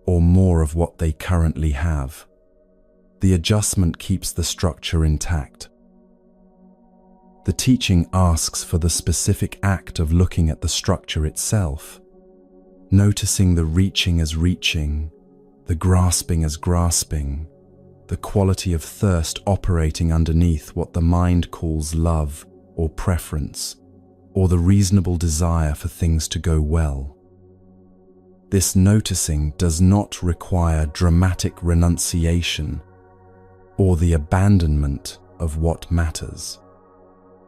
or more of what they currently have. The adjustment keeps the structure intact. The teaching asks for the specific act of looking at the structure itself, noticing the reaching as reaching, the grasping as grasping, the quality of thirst operating underneath what the mind calls love or preference, or the reasonable desire for things to go well. This noticing does not require dramatic renunciation or the abandonment of what matters.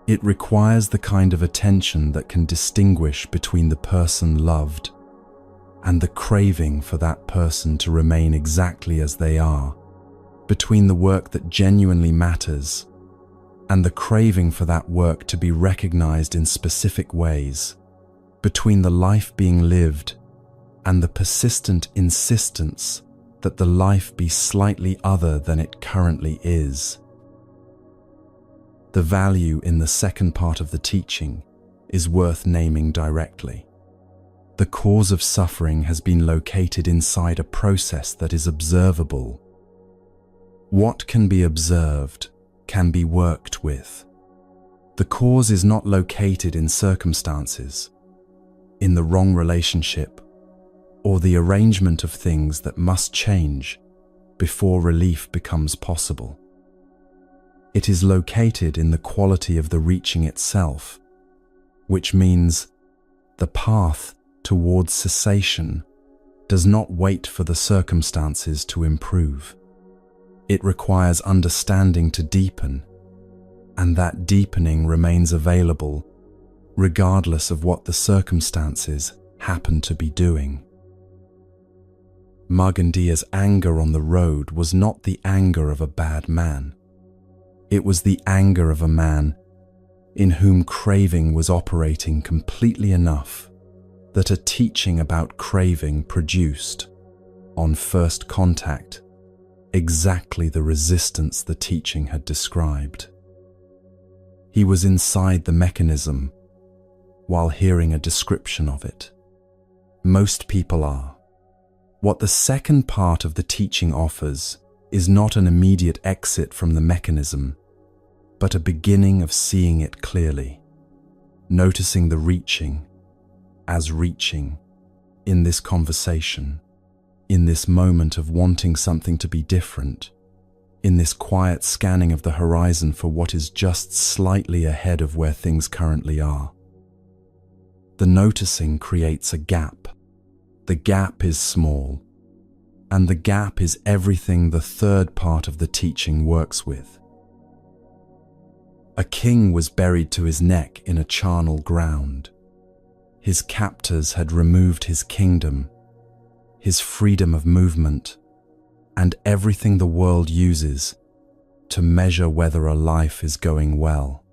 It requires the kind of attention that can distinguish between the person loved and the craving for that person to remain exactly as they are, between the work that genuinely matters and the craving for that work to be recognized in specific ways, between the life being lived and the persistent insistence that the life be slightly other than it currently is. The value in the second part of the teaching is worth naming directly. The cause of suffering has been located inside a process that is observable. What can be observed can be worked with. The cause is not located in circumstances, in the wrong relationship, or the arrangement of things that must change before relief becomes possible. It is located in the quality of the reaching itself, which means the path towards cessation does not wait for the circumstances to improve. It requires understanding to deepen, and that deepening remains available regardless of what the circumstances happen to be doing. Magandia's anger on the road was not the anger of a bad man. It was the anger of a man in whom craving was operating completely enough that a teaching about craving produced, on first contact, exactly the resistance the teaching had described. He was inside the mechanism while hearing a description of it. Most people are. What the second part of the teaching offers is not an immediate exit from the mechanism, but a beginning of seeing it clearly, noticing the reaching as reaching, in this conversation, in this moment of wanting something to be different, in this quiet scanning of the horizon for what is just slightly ahead of where things currently are. The noticing creates a gap. The gap is small, and the gap is everything the third part of the teaching works with. A king was buried to his neck in a charnel ground. His captors had removed his kingdom, his freedom of movement, and everything the world uses to measure whether a life is going well.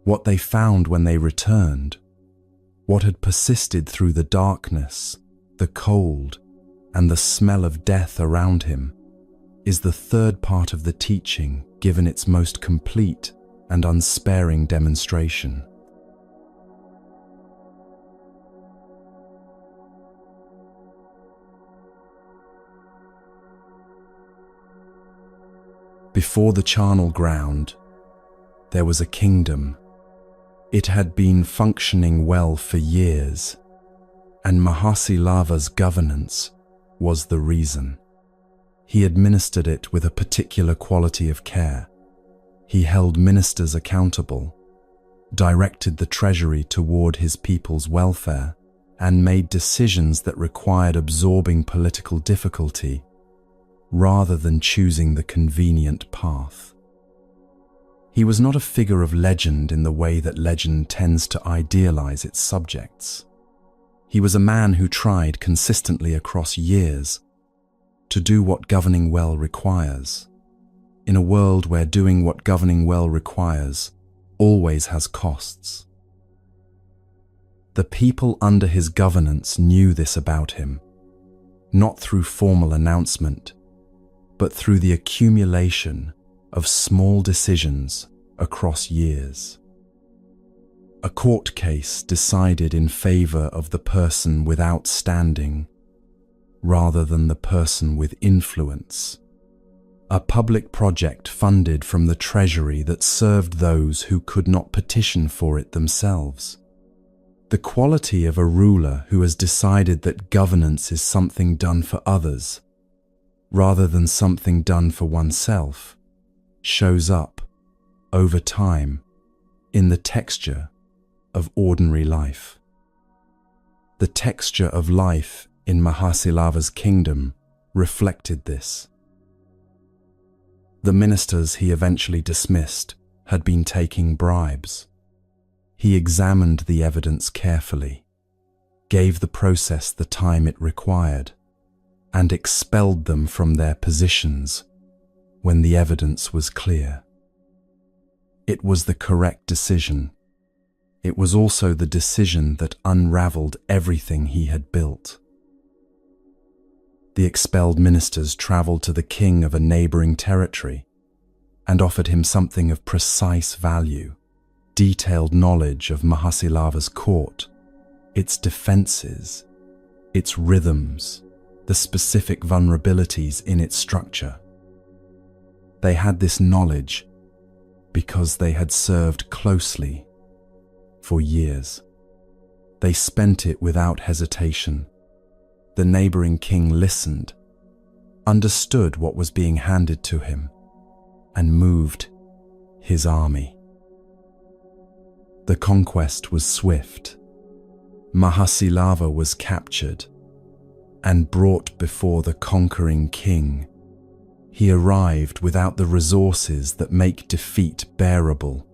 What they found when they returned, what had persisted through the darkness, the cold, and the smell of death around him, is the third part of the teaching given its most complete and unsparing demonstration. Before the charnel ground, there was a kingdom. It had been functioning well for years, and Mahasilava's governance was the reason. He administered it with a particular quality of care. He held ministers accountable, directed the treasury toward his people's welfare, and made decisions that required absorbing political difficulty rather than choosing the convenient path. He was not a figure of legend in the way that legend tends to idealize its subjects. He was a man who tried consistently across years to do what governing well requires, in a world where doing what governing well requires always has costs. The people under his governance knew this about him, not through formal announcement, but through the accumulation of small decisions across years. A court case decided in favor of the person without standing rather than the person with influence. A public project funded from the treasury that served those who could not petition for it themselves. The quality of a ruler who has decided that governance is something done for others rather than something done for oneself shows up, over time, in the texture of ordinary life. The texture of life in Mahasilava's kingdom reflected this. The ministers he eventually dismissed had been taking bribes. He examined the evidence carefully, gave the process the time it required, and expelled them from their positions when the evidence was clear. It was the correct decision. It was also the decision that unraveled everything he had built. The expelled ministers traveled to the king of a neighboring territory and offered him something of precise value, detailed knowledge of Mahasilava's court, its defenses, its rhythms, the specific vulnerabilities in its structure. They had this knowledge because they had served closely for years. They spent it without hesitation. The neighboring king listened, understood what was being handed to him, and moved his army. The conquest was swift. Mahasilava was captured and brought before the conquering king. He arrived without the resources that make defeat bearable.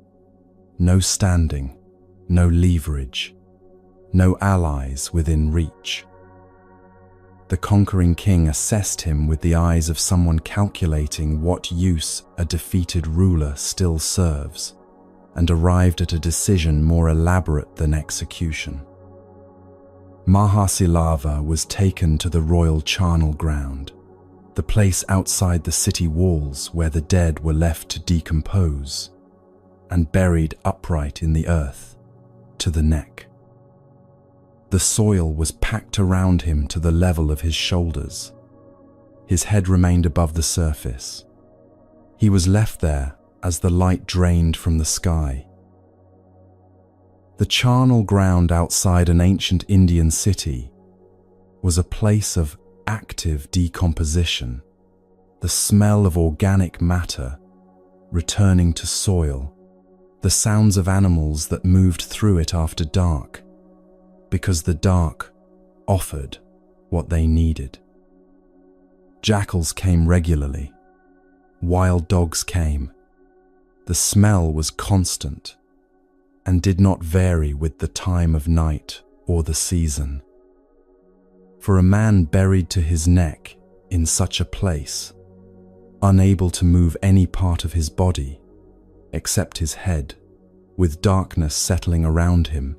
No standing, no leverage, no allies within reach. The conquering king assessed him with the eyes of someone calculating what use a defeated ruler still serves, and arrived at a decision more elaborate than execution. Mahasilava was taken to the royal charnel ground, the place outside the city walls where the dead were left to decompose, and buried upright in the earth, to the neck. The soil was packed around him to the level of his shoulders. His head remained above the surface. He was left there as the light drained from the sky. The charnel ground outside an ancient Indian city was a place of active decomposition, the smell of organic matter returning to soil, the sounds of animals that moved through it after dark, because the dark offered what they needed. Jackals came regularly. Wild dogs came. The smell was constant and did not vary with the time of night or the season. For a man buried to his neck in such a place, unable to move any part of his body except his head, with darkness settling around him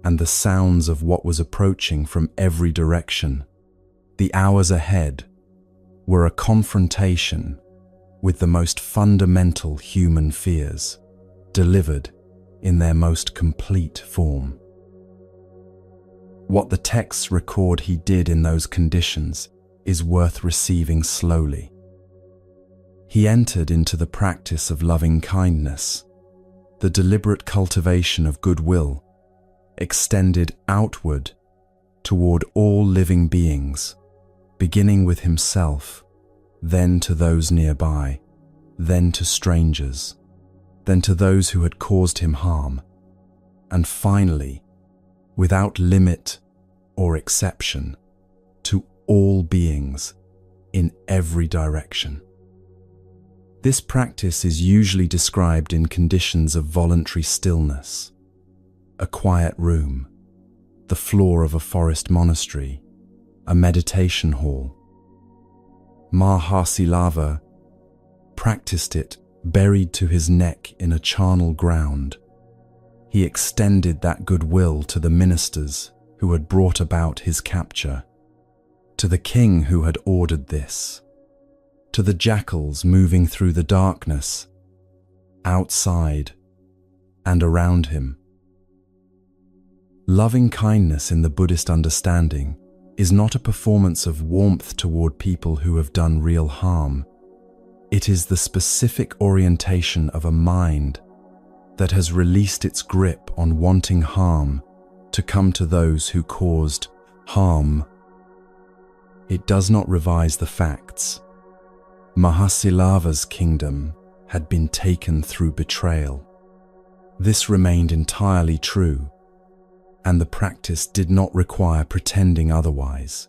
and the sounds of what was approaching from every direction, the hours ahead were a confrontation with the most fundamental human fears, delivered in their most complete form. What the texts record he did in those conditions is worth receiving slowly. He entered into the practice of loving kindness, the deliberate cultivation of goodwill, extended outward toward all living beings, beginning with himself, then to those nearby, then to strangers, then to those who had caused him harm, and finally, without limit or exception, to all beings in every direction. This practice is usually described in conditions of voluntary stillness, a quiet room, the floor of a forest monastery, a meditation hall. Mahasilava practiced it buried to his neck in a charnel ground. He extended that goodwill to the ministers who had brought about his capture, to the king who had ordered this, to the jackals moving through the darkness, outside and around him. Loving kindness in the Buddhist understanding is not a performance of warmth toward people who have done real harm. It is the specific orientation of a mind that has released its grip on wanting harm to come to those who caused harm. It does not revise the facts. Mahasilava's kingdom had been taken through betrayal. This remained entirely true, and the practice did not require pretending otherwise.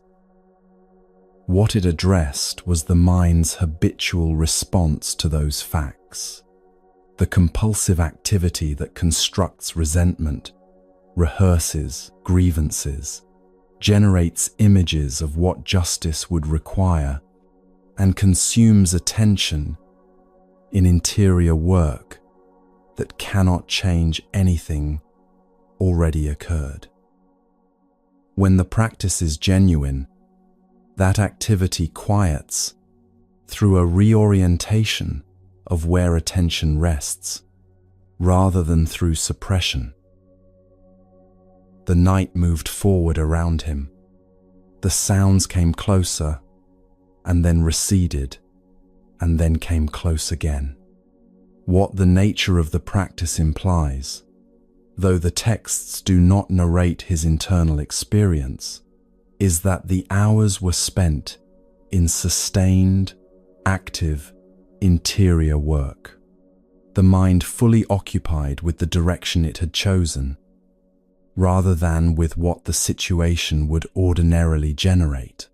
What it addressed was the mind's habitual response to those facts, the compulsive activity that constructs resentment, rehearses grievances, generates images of what justice would require, and consumes attention in interior work that cannot change anything already occurred. When the practice is genuine, that activity quiets through a reorientation of where attention rests, rather than through suppression. The night moved forward around him. The sounds came closer, and then receded, and then came close again. What the nature of the practice implies, though the texts do not narrate his internal experience, is that the hours were spent in sustained, active, interior work, the mind fully occupied with the direction it had chosen, rather than with what the situation would ordinarily generate.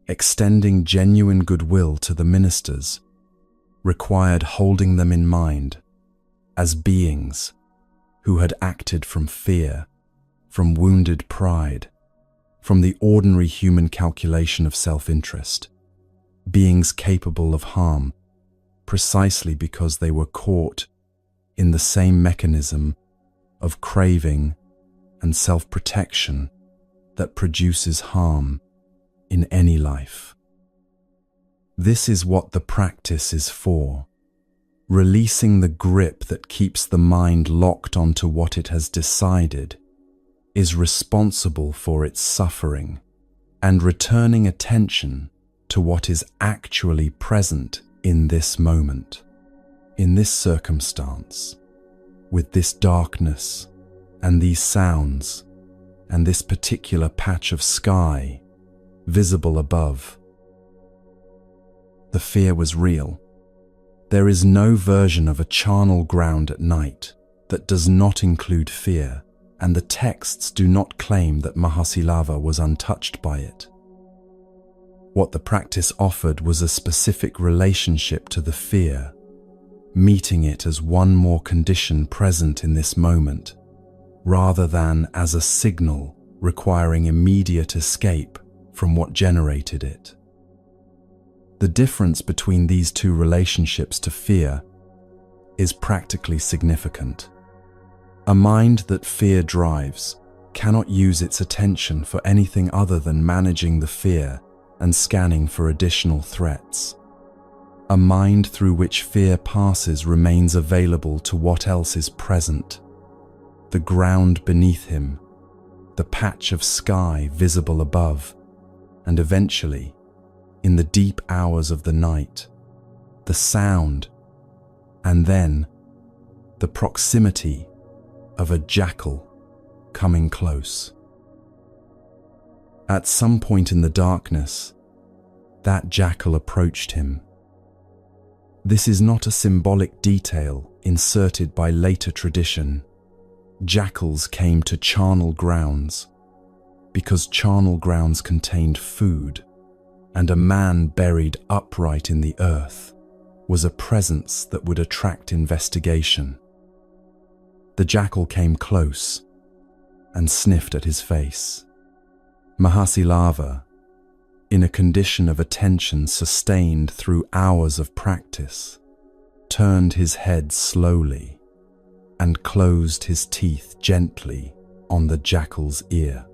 Extending genuine goodwill to the ministers required holding them in mind as beings who had acted from fear, from wounded pride, from the ordinary human calculation of self-interest, beings capable of harm precisely because they were caught in the same mechanism of craving and self-protection that produces harm in any life. This is what the practice is for. Releasing the grip that keeps the mind locked onto what it has decided is responsible for its suffering, and returning attention to what is actually present in this moment, in this circumstance, with this darkness and these sounds and this particular patch of sky visible above. The fear was real. There is no version of a charnel ground at night that does not include fear, and the texts do not claim that Mahasilava was untouched by it. What the practice offered was a specific relationship to the fear, meeting it as one more condition present in this moment, rather than as a signal requiring immediate escape from what generated it. The difference between these two relationships to fear is practically significant. A mind that fear drives cannot use its attention for anything other than managing the fear and scanning for additional threats. A mind through which fear passes remains available to what else is present: the ground beneath him, the patch of sky visible above, and eventually, in the deep hours of the night, the sound, and then the proximity of a jackal coming close. At some point in the darkness, that jackal approached him. This is not a symbolic detail inserted by later tradition. Jackals came to charnel grounds because charnel grounds contained food, and a man buried upright in the earth was a presence that would attract investigation. The jackal came close and sniffed at his face. Mahasilava, in a condition of attention sustained through hours of practice, turned his head slowly and closed his teeth gently on the jackal's ear.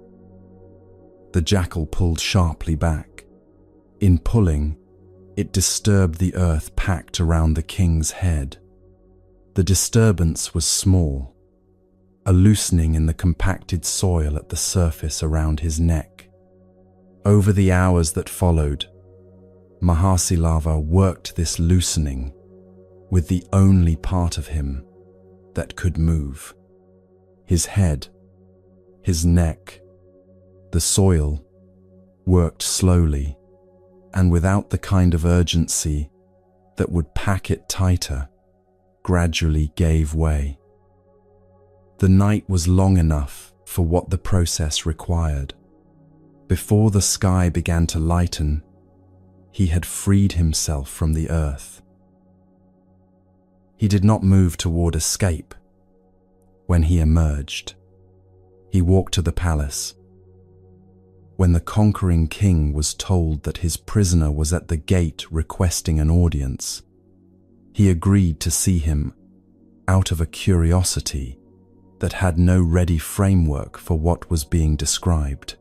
The jackal pulled sharply back. In pulling, it disturbed the earth packed around the king's head. The disturbance was small, a loosening in the compacted soil at the surface around his neck. Over the hours that followed, Mahasilava worked this loosening with the only part of him that could move: his head, his neck. The soil worked slowly and without the kind of urgency that would pack it tighter, gradually gave way. The night was long enough for what the process required. Before the sky began to lighten, he had freed himself from the earth. He did not move toward escape. When he emerged, he walked to the palace. When the conquering king was told that his prisoner was at the gate requesting an audience, he agreed to see him out of a curiosity that had no ready framework for what was being described.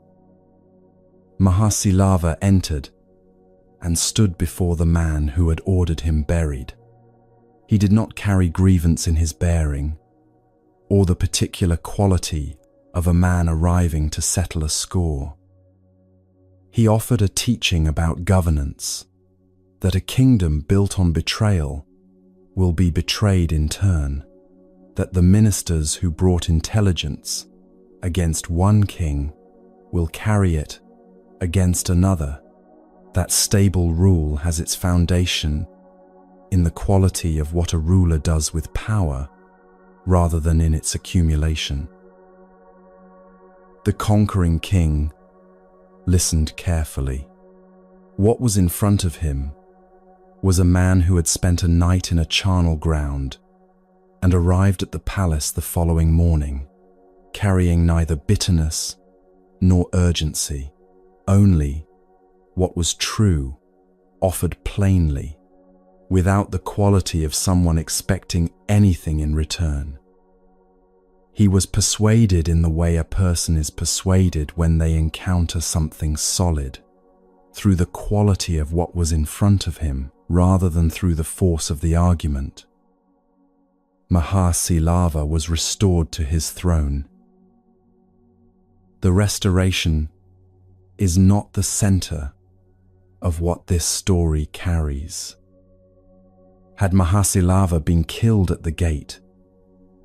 Mahasilava entered and stood before the man who had ordered him buried. He did not carry grievance in his bearing, or the particular quality of a man arriving to settle a score. He offered a teaching about governance, that a kingdom built on betrayal will be betrayed in turn, that the ministers who brought intelligence against one king will carry it against another, that stable rule has its foundation in the quality of what a ruler does with power rather than in its accumulation. The conquering king listened carefully. What was in front of him was a man who had spent a night in a charnel ground and arrived at the palace the following morning, carrying neither bitterness nor urgency, only what was true, offered plainly, without the quality of someone expecting anything in return. He was persuaded in the way a person is persuaded when they encounter something solid, through the quality of what was in front of him rather than through the force of the argument. Mahasilava was restored to his throne. The restoration is not the center of what this story carries. Had Mahasilava been killed at the gate,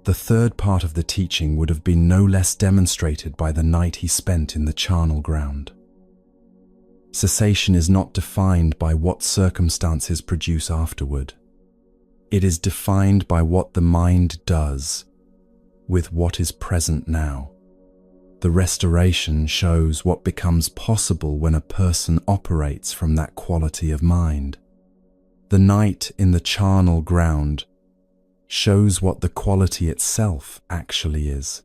The third part of the teaching would have been no less demonstrated by the night he spent in the charnel ground. Cessation is not defined by what circumstances produce afterward. It is defined by what the mind does with what is present now. The restoration shows what becomes possible when a person operates from that quality of mind. The night in the charnel ground shows what the quality itself actually is.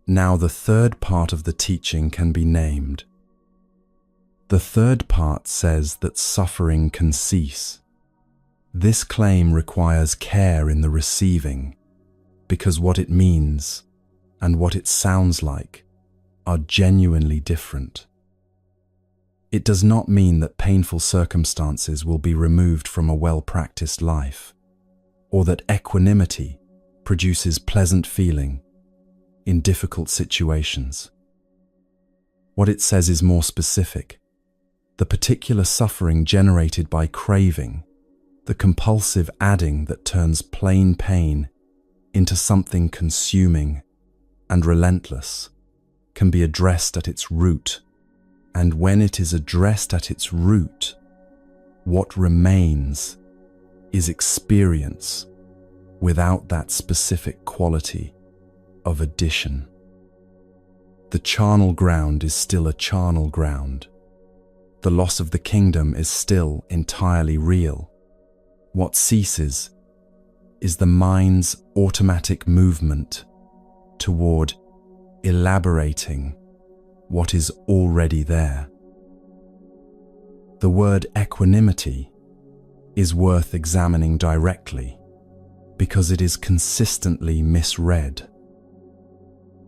Now the third part of the teaching can be named. The third part says that suffering can cease. This claim requires care in the receiving, because what it means and what it sounds like are genuinely different. It does not mean that painful circumstances will be removed from a well-practiced life, or that equanimity produces pleasant feeling in difficult situations. What it says is more specific. The particular suffering generated by craving, the compulsive adding that turns plain pain into something consuming and relentless, can be addressed at its root. And when it is addressed at its root, what remains is experience without that specific quality of addition. The charnel ground is still a charnel ground. The loss of the kingdom is still entirely real. What ceases is the mind's automatic movement toward elaborating what is already there. The word equanimity is worth examining directly because it is consistently misread.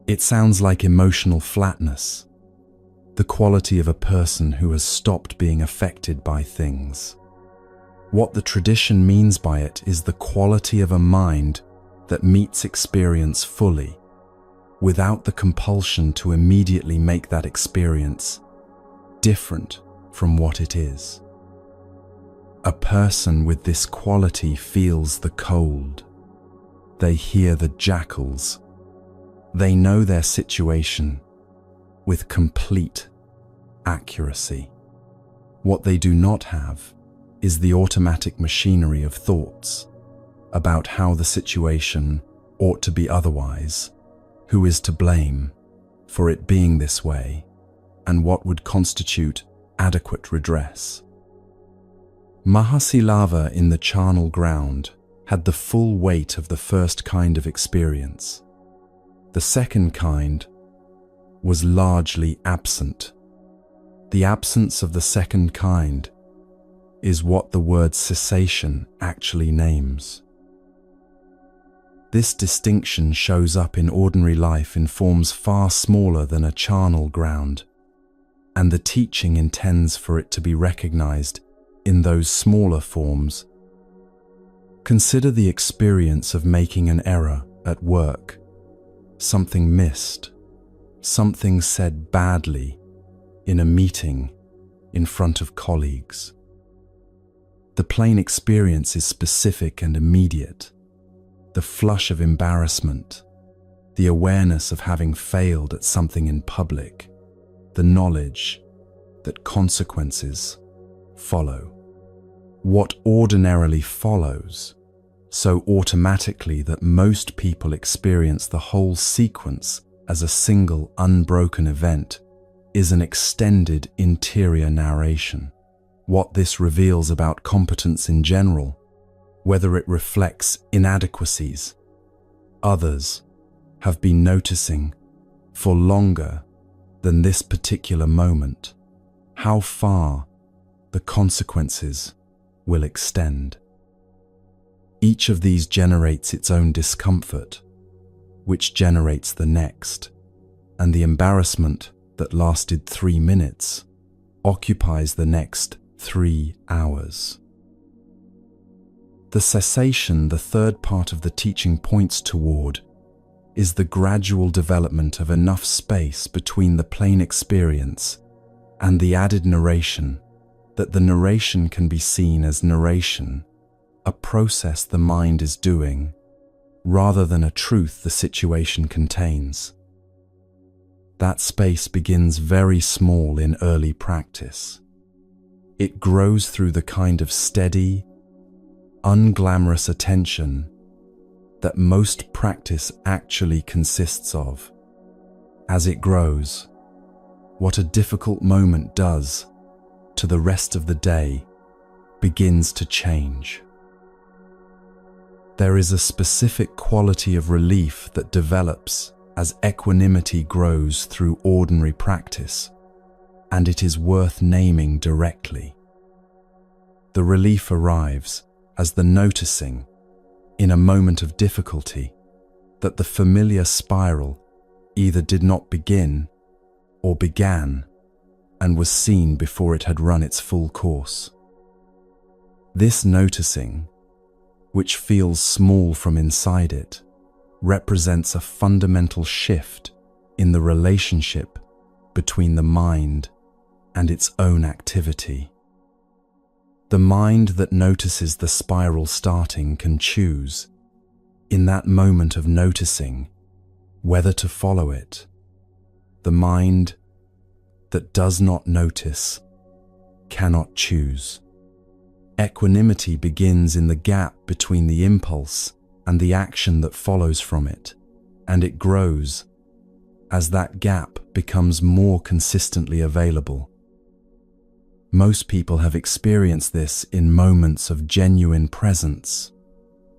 It sounds like emotional flatness, the quality of a person who has stopped being affected by things. What the tradition means by it is the quality of a mind that meets experience fully, without the compulsion to immediately make that experience different from what it is. A person with this quality feels the cold. They hear the jackals. They know their situation with complete accuracy. What they do not have is the automatic machinery of thoughts about how the situation ought to be otherwise, who is to blame for it being this way, and what would constitute adequate redress. Mahasilava in the charnel ground had the full weight of the first kind of experience. The second kind was largely absent. The absence of the second kind is what the word cessation actually names. This distinction shows up in ordinary life in forms far smaller than a charnel ground, and the teaching intends for it to be recognized in those smaller forms. Consider the experience of making an error at work, something missed, something said badly in a meeting in front of colleagues. The plain experience is specific and immediate. The flush of embarrassment, the awareness of having failed at something in public, the knowledge that consequences follow. What ordinarily follows, so automatically that most people experience the whole sequence as a single unbroken event, is an extended interior narration. What this reveals about competence in general, whether it reflects inadequacies others have been noticing for longer than this particular moment, how far the consequences will extend. Each of these generates its own discomfort, which generates the next, and the embarrassment that lasted 3 minutes occupies the next 3 hours. The cessation the third part of the teaching points toward is the gradual development of enough space between the plain experience and the added narration that the narration can be seen as narration, a process the mind is doing rather than a truth the situation contains. That space begins very small in early practice. It grows through the kind of steady, unglamorous attention that most practice actually consists of. As it grows, what a difficult moment does to the rest of the day begins to change. There is a specific quality of relief that develops as equanimity grows through ordinary practice, and it is worth naming directly. The relief arrives as the noticing, in a moment of difficulty, that the familiar spiral either did not begin or began and was seen before it had run its full course. This noticing, which feels small from inside it, represents a fundamental shift in the relationship between the mind and its own activity. The mind that notices the spiral starting can choose, in that moment of noticing, whether to follow it. The mind that does not notice cannot choose. Equanimity begins in the gap between the impulse and the action that follows from it, and it grows as that gap becomes more consistently available. Most people have experienced this in moments of genuine presence,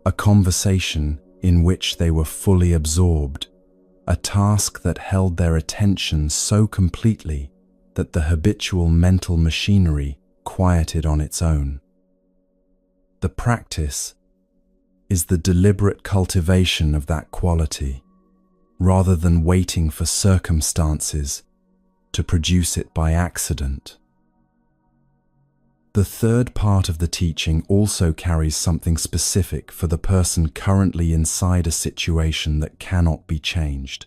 a conversation in which they were fully absorbed, a task that held their attention so completely that the habitual mental machinery quieted on its own. The practice is the deliberate cultivation of that quality, rather than waiting for circumstances to produce it by accident. The third part of the teaching also carries something specific for the person currently inside a situation that cannot be changed.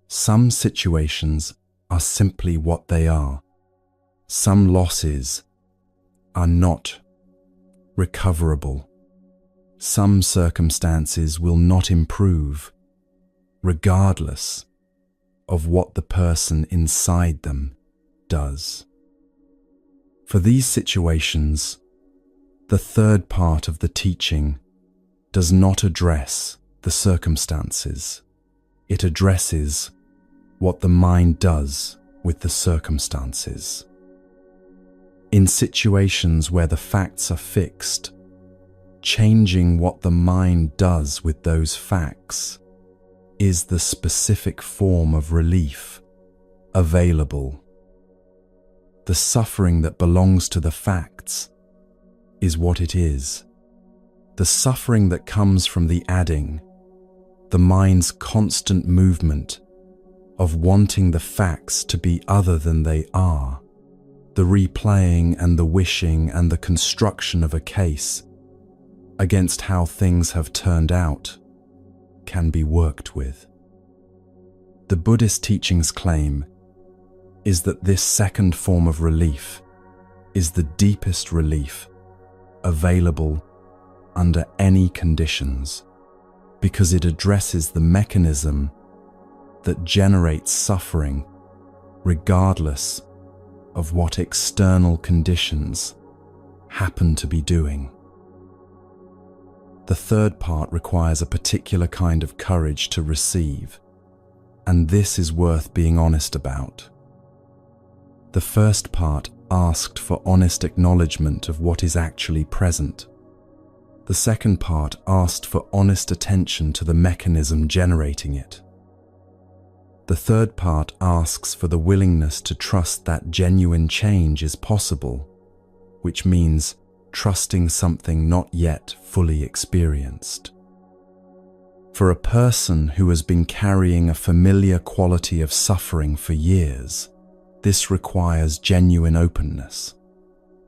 Some situations are simply what they are. Some losses are not recoverable. Some circumstances will not improve, regardless of what the person inside them does. For these situations, the third part of the teaching does not address the circumstances. It addresses what the mind does with the circumstances. In situations where the facts are fixed, changing what the mind does with those facts is the specific form of relief available. The suffering that belongs to the facts is what it is. The suffering that comes from the adding, the mind's constant movement of wanting the facts to be other than they are, the replaying and the wishing and the construction of a case against how things have turned out, can be worked with. The Buddhist teachings claim is that this second form of relief is the deepest relief available under any conditions, because it addresses the mechanism that generates suffering regardless of what external conditions happen to be doing. The third part requires a particular kind of courage to receive, and this is worth being honest about. The first part asked for honest acknowledgement of what is actually present. The second part asked for honest attention to the mechanism generating it. The third part asks for the willingness to trust that genuine change is possible, which means trusting something not yet fully experienced. For a person who has been carrying a familiar quality of suffering for years, this requires genuine openness,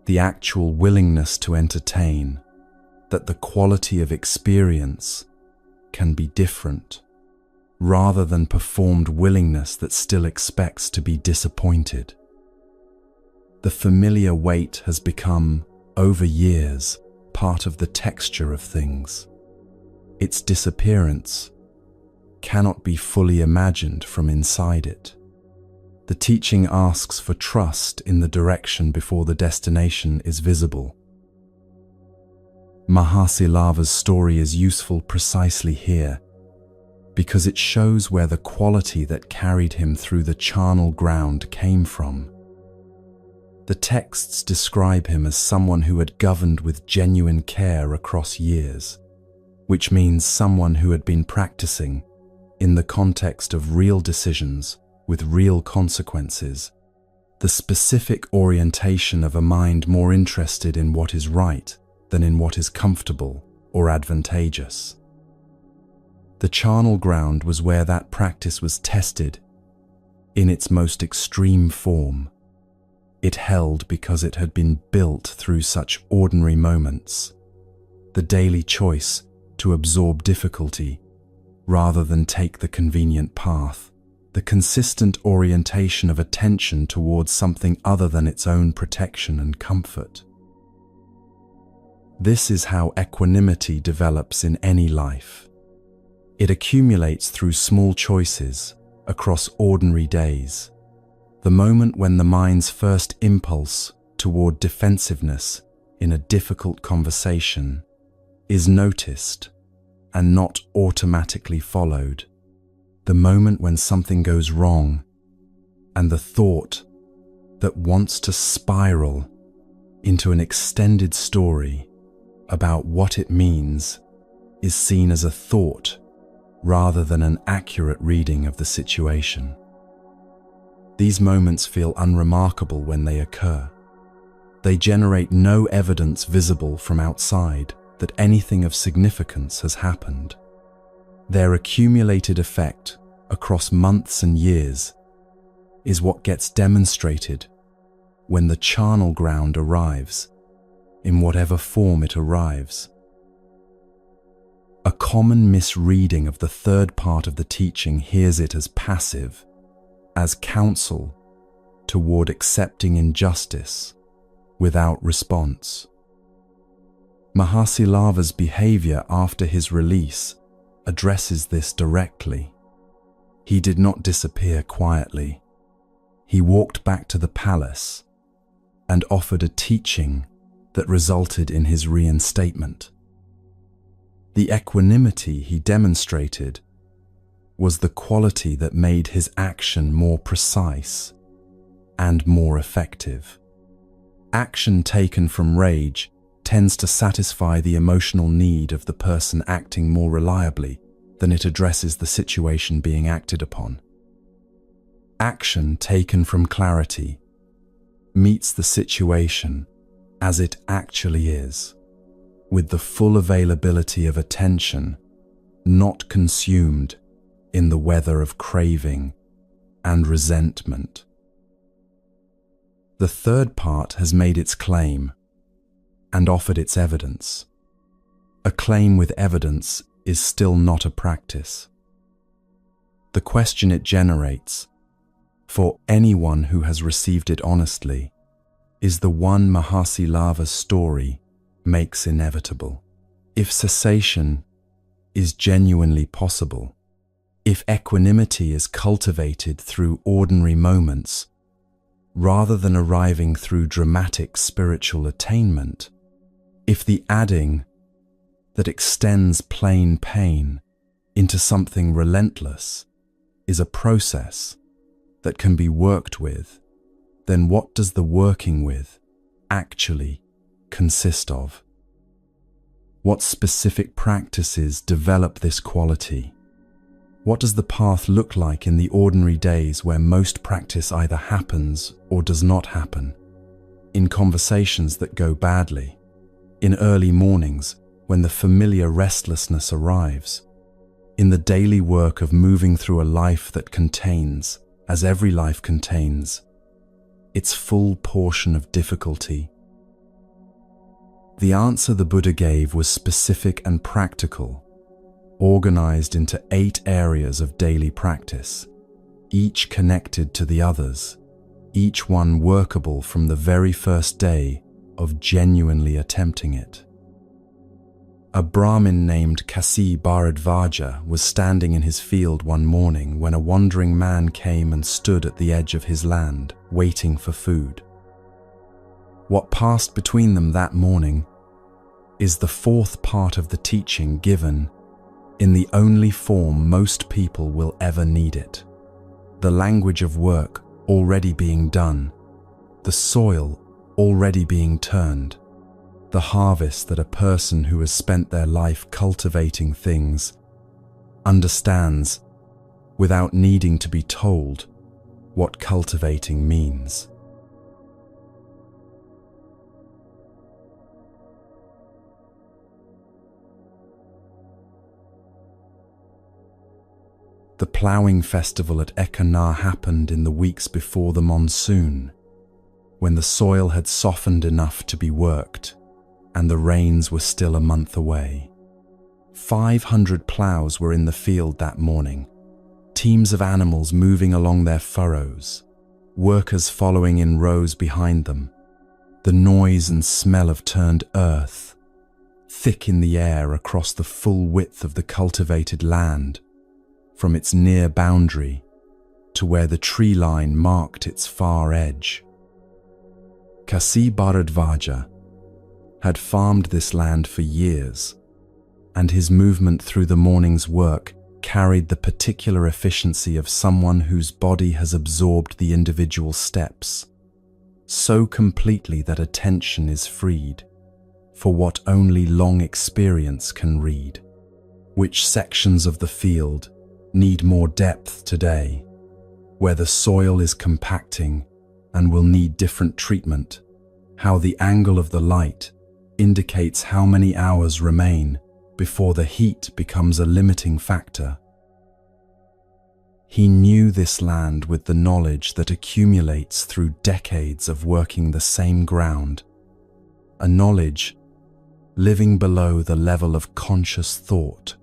the actual willingness to entertain that the quality of experience can be different, rather than performed willingness that still expects to be disappointed. The familiar weight has become, over years, part of the texture of things. its disappearance cannot be fully imagined from inside it. The teaching asks for trust in the direction before the destination is visible. Mahasi Lava's story is useful precisely here because it shows where the quality that carried him through the charnel ground came from. The texts describe him as someone who had governed with genuine care across years, which means someone who had been practicing in the context of real decisions with real consequences, the specific orientation of a mind more interested in what is right than in what is comfortable or advantageous. The charnel ground was where that practice was tested in its most extreme form. It held because it had been built through such ordinary moments, the daily choice to absorb difficulty rather than take the convenient path, the consistent orientation of attention towards something other than its own protection and comfort. This is how equanimity develops in any life. It accumulates through small choices across ordinary days. The moment when the mind's first impulse toward defensiveness in a difficult conversation is noticed and not automatically followed. The moment when something goes wrong and the thought that wants to spiral into an extended story about what it means is seen as a thought rather than an accurate reading of the situation. These moments feel unremarkable when they occur. They generate no evidence visible from outside that anything of significance has happened. Their accumulated effect across months and years is what gets demonstrated when the charnel ground arrives, in whatever form it arrives. A common misreading of the third part of the teaching hears it as passive, as counsel toward accepting injustice without response. Mahasi Lava's behavior after his release addresses this directly. He did not disappear quietly. He walked back to the palace and offered a teaching that resulted in his reinstatement. The equanimity he demonstrated was the quality that made his action more precise and more effective. Action taken from rage tends to satisfy the emotional need of the person acting more reliably than it addresses the situation being acted upon. Action taken from clarity meets the situation as it actually is, with the full availability of attention, not consumed in the weather of craving and resentment. The third part has made its claim and offered its evidence. A claim with evidence is still not a practice. The question it generates, for anyone who has received it honestly, is the one Mahasi Lava's story makes inevitable. If cessation is genuinely possible, if equanimity is cultivated through ordinary moments, rather than arriving through dramatic spiritual attainment, if the adding that extends plain pain into something relentless is a process that can be worked with, then what does the working with actually consist of? What specific practices develop this quality? What does the path look like in the ordinary days where most practice either happens or does not happen? In conversations that go badly, in early mornings when the familiar restlessness arrives, in the daily work of moving through a life that contains, as every life contains, its full portion of difficulty. The answer the Buddha gave was specific and practical, organized into 8 areas of daily practice, each connected to the others, each one workable from the very first day of genuinely attempting it. A Brahmin named Kasi Bharadvaja was standing in his field one morning when a wandering man came and stood at the edge of his land, waiting for food. What passed between them that morning is the fourth part of the teaching given in the only form most people will ever need it. The language of work already being done, the soil already being turned, the harvest that a person who has spent their life cultivating things understands without needing to be told what cultivating means. The ploughing festival at Ekana happened in the weeks before the monsoon, when the soil had softened enough to be worked and the rains were still a month away. 500 ploughs were in the field that morning, teams of animals moving along their furrows, workers following in rows behind them, the noise and smell of turned earth, thick in the air across the full width of the cultivated land, from its near boundary to where the tree line marked its far edge. Kasi Bharadvaja had farmed this land for years, and his movement through the morning's work carried the particular efficiency of someone whose body has absorbed the individual steps so completely that attention is freed for what only long experience can read. Which sections of the field need more depth today, where the soil is compacting and will need different treatment, how the angle of the light indicates how many hours remain before the heat becomes a limiting factor. He knew this land with the knowledge that accumulates through decades of working the same ground, a knowledge living below the level of conscious thought,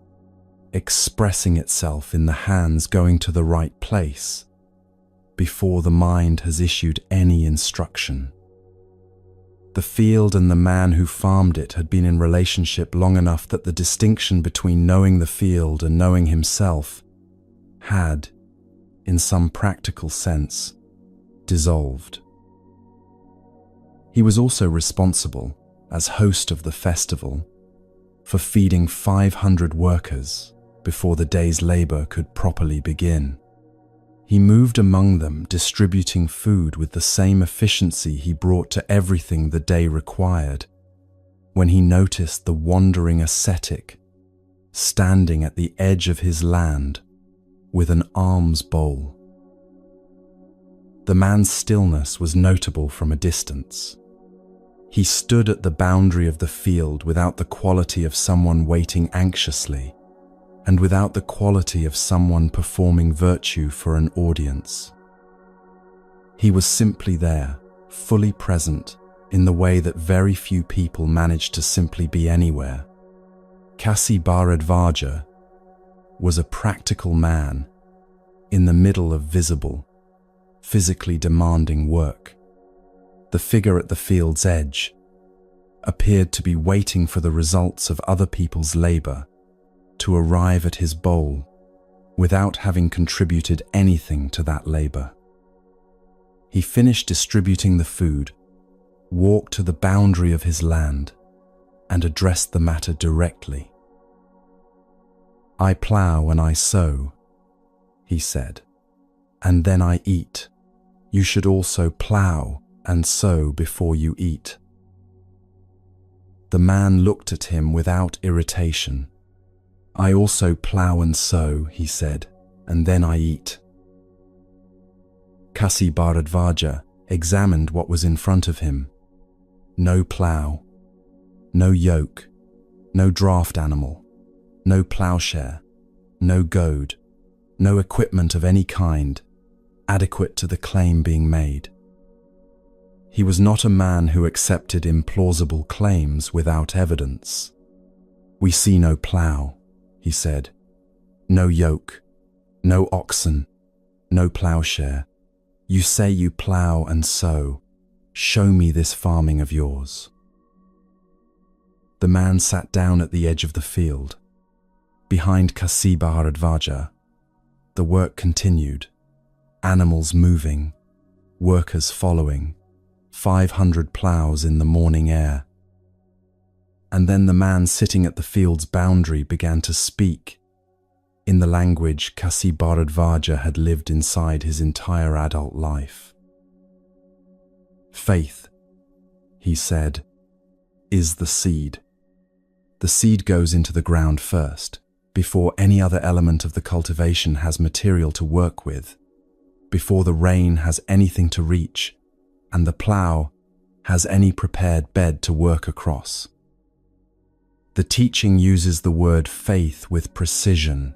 expressing itself in the hands going to the right place before the mind has issued any instruction. The field and the man who farmed it had been in relationship long enough that the distinction between knowing the field and knowing himself had, in some practical sense, dissolved. He was also responsible, as host of the festival, for feeding 500 workers before the day's labor could properly begin. He moved among them, distributing food with the same efficiency he brought to everything the day required, when he noticed the wandering ascetic standing at the edge of his land with an alms bowl. The man's stillness was notable from a distance. He stood at the boundary of the field without the quality of someone waiting anxiously, and without the quality of someone performing virtue for an audience. He was simply there, fully present, in the way that very few people manage to simply be anywhere. Kasi Bharadvaja was a practical man in the middle of visible, physically demanding work. The figure at the field's edge appeared to be waiting for the results of other people's labor to arrive at his bowl without having contributed anything to that labor. He finished distributing the food, walked to the boundary of his land, and addressed the matter directly. "I plow and I sow," he said, "and then I eat. You should also plow and sow before you eat." The man looked at him without irritation. "I also plow and sow," he said, "and then I eat." Kasi Bharadvaja examined what was in front of him. No plow, no yoke, no draft animal, no plowshare, no goad, no equipment of any kind adequate to the claim being made. He was not a man who accepted implausible claims without evidence. "We see no plow," he said, "no yoke, no oxen, no plowshare. You say you plow and sow. Show me this farming of yours." the man sat down at the edge of the field. Behind Kasi Bharadvaja, the work continued, animals moving, workers following, 500 ploughs in the morning air. And then the man sitting at the field's boundary began to speak in the language Kasi Bharadvaja had lived inside his entire adult life. Faith, he said, is the seed. The seed goes into the ground first, before any other element of the cultivation has material to work with, before the rain has anything to reach, and the plough has any prepared bed to work across. The teaching uses the word faith with precision.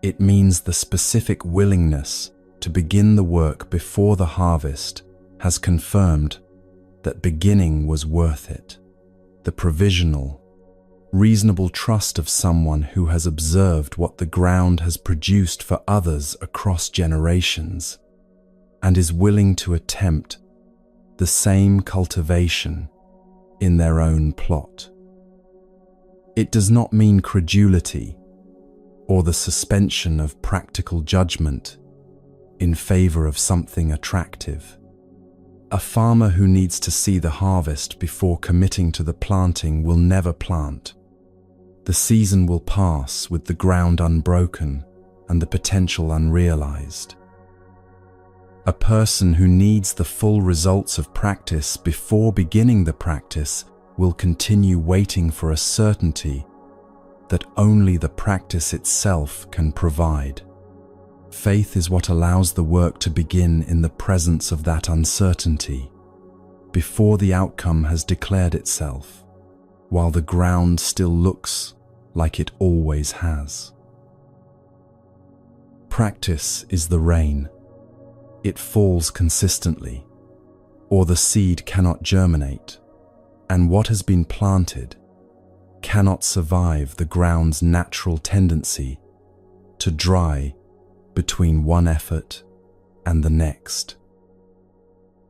It means the specific willingness to begin the work before the harvest has confirmed that beginning was worth it. The provisional, reasonable trust of someone who has observed what the ground has produced for others across generations and is willing to attempt the same cultivation in their own plot. It does not mean credulity or the suspension of practical judgment in favor of something attractive. A farmer who needs to see the harvest before committing to the planting will never plant. The season will pass with the ground unbroken and the potential unrealized. A person who needs the full results of practice before beginning the practice will continue waiting for a certainty that only the practice itself can provide. Faith is what allows the work to begin in the presence of that uncertainty, before the outcome has declared itself, while the ground still looks like it always has. Practice is the rain. It falls consistently, or the seed cannot germinate, and what has been planted cannot survive the ground's natural tendency to dry between one effort and the next.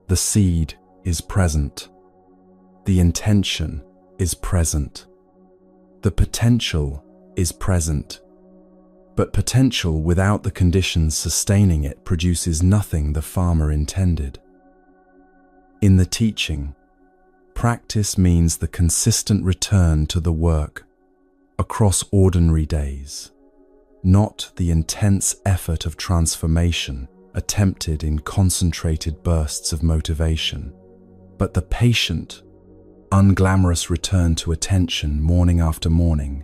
The seed is present. The intention is present. The potential is present. But potential without the conditions sustaining it produces nothing the farmer intended. In the teaching, practice means the consistent return to the work across ordinary days, not the intense effort of transformation attempted in concentrated bursts of motivation, but the patient, unglamorous return to attention morning after morning,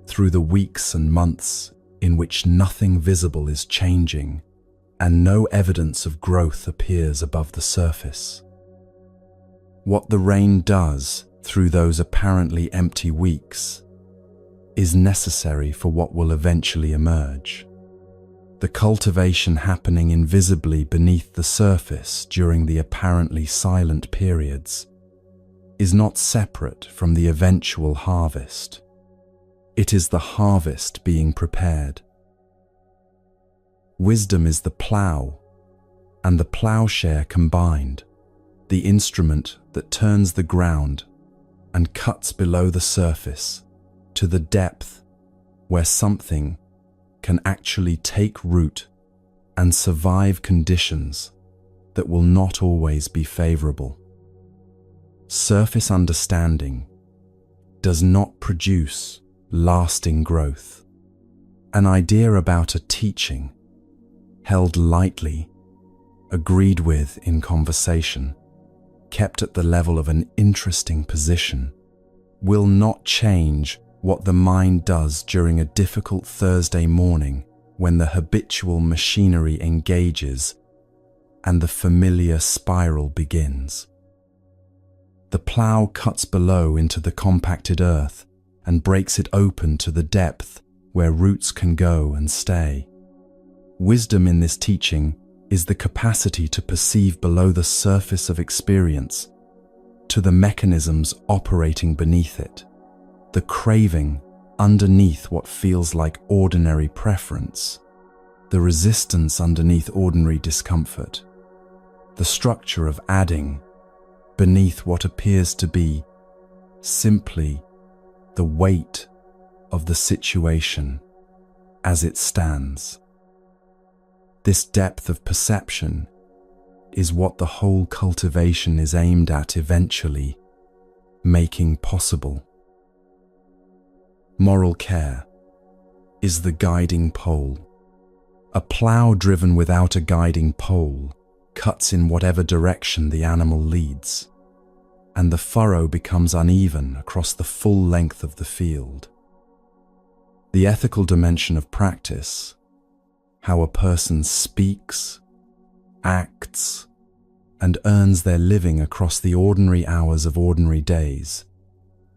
through the weeks and months in which nothing visible is changing and no evidence of growth appears above the surface. What the rain does through those apparently empty weeks is necessary for what will eventually emerge. The cultivation happening invisibly beneath the surface during the apparently silent periods is not separate from the eventual harvest. It is the harvest being prepared. Wisdom is the plough and the ploughshare combined, the instrument that turns the ground and cuts below the surface to the depth where something can actually take root and survive conditions that will not always be favorable. Surface understanding does not produce lasting growth. An idea about a teaching, held lightly, agreed with in conversation, kept at the level of an interesting position, will not change what the mind does during a difficult Thursday morning when the habitual machinery engages and the familiar spiral begins. The plough cuts below into the compacted earth and breaks it open to the depth where roots can go and stay. Wisdom in this teaching is the capacity to perceive below the surface of experience, to the mechanisms operating beneath it, the craving underneath what feels like ordinary preference, the resistance underneath ordinary discomfort, the structure of adding beneath what appears to be simply the weight of the situation as it stands. This depth of perception is what the whole cultivation is aimed at eventually making possible. Moral care is the guiding pole. A plough driven without a guiding pole cuts in whatever direction the animal leads, and the furrow becomes uneven across the full length of the field. The ethical dimension of practice, how a person speaks, acts, and earns their living across the ordinary hours of ordinary days,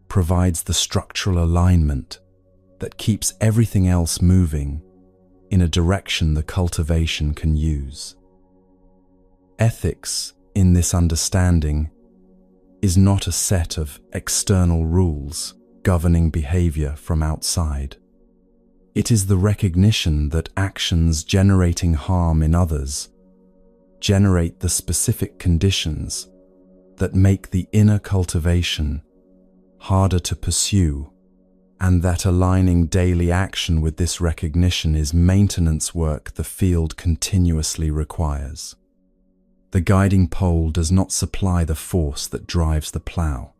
provides the structural alignment that keeps everything else moving in a direction the cultivation can use. Ethics, in this understanding, is not a set of external rules governing behavior from outside. It is the recognition that actions generating harm in others generate the specific conditions that make the inner cultivation harder to pursue, and that aligning daily action with this recognition is maintenance work the field continuously requires. The guiding pole does not supply the force that drives the plough.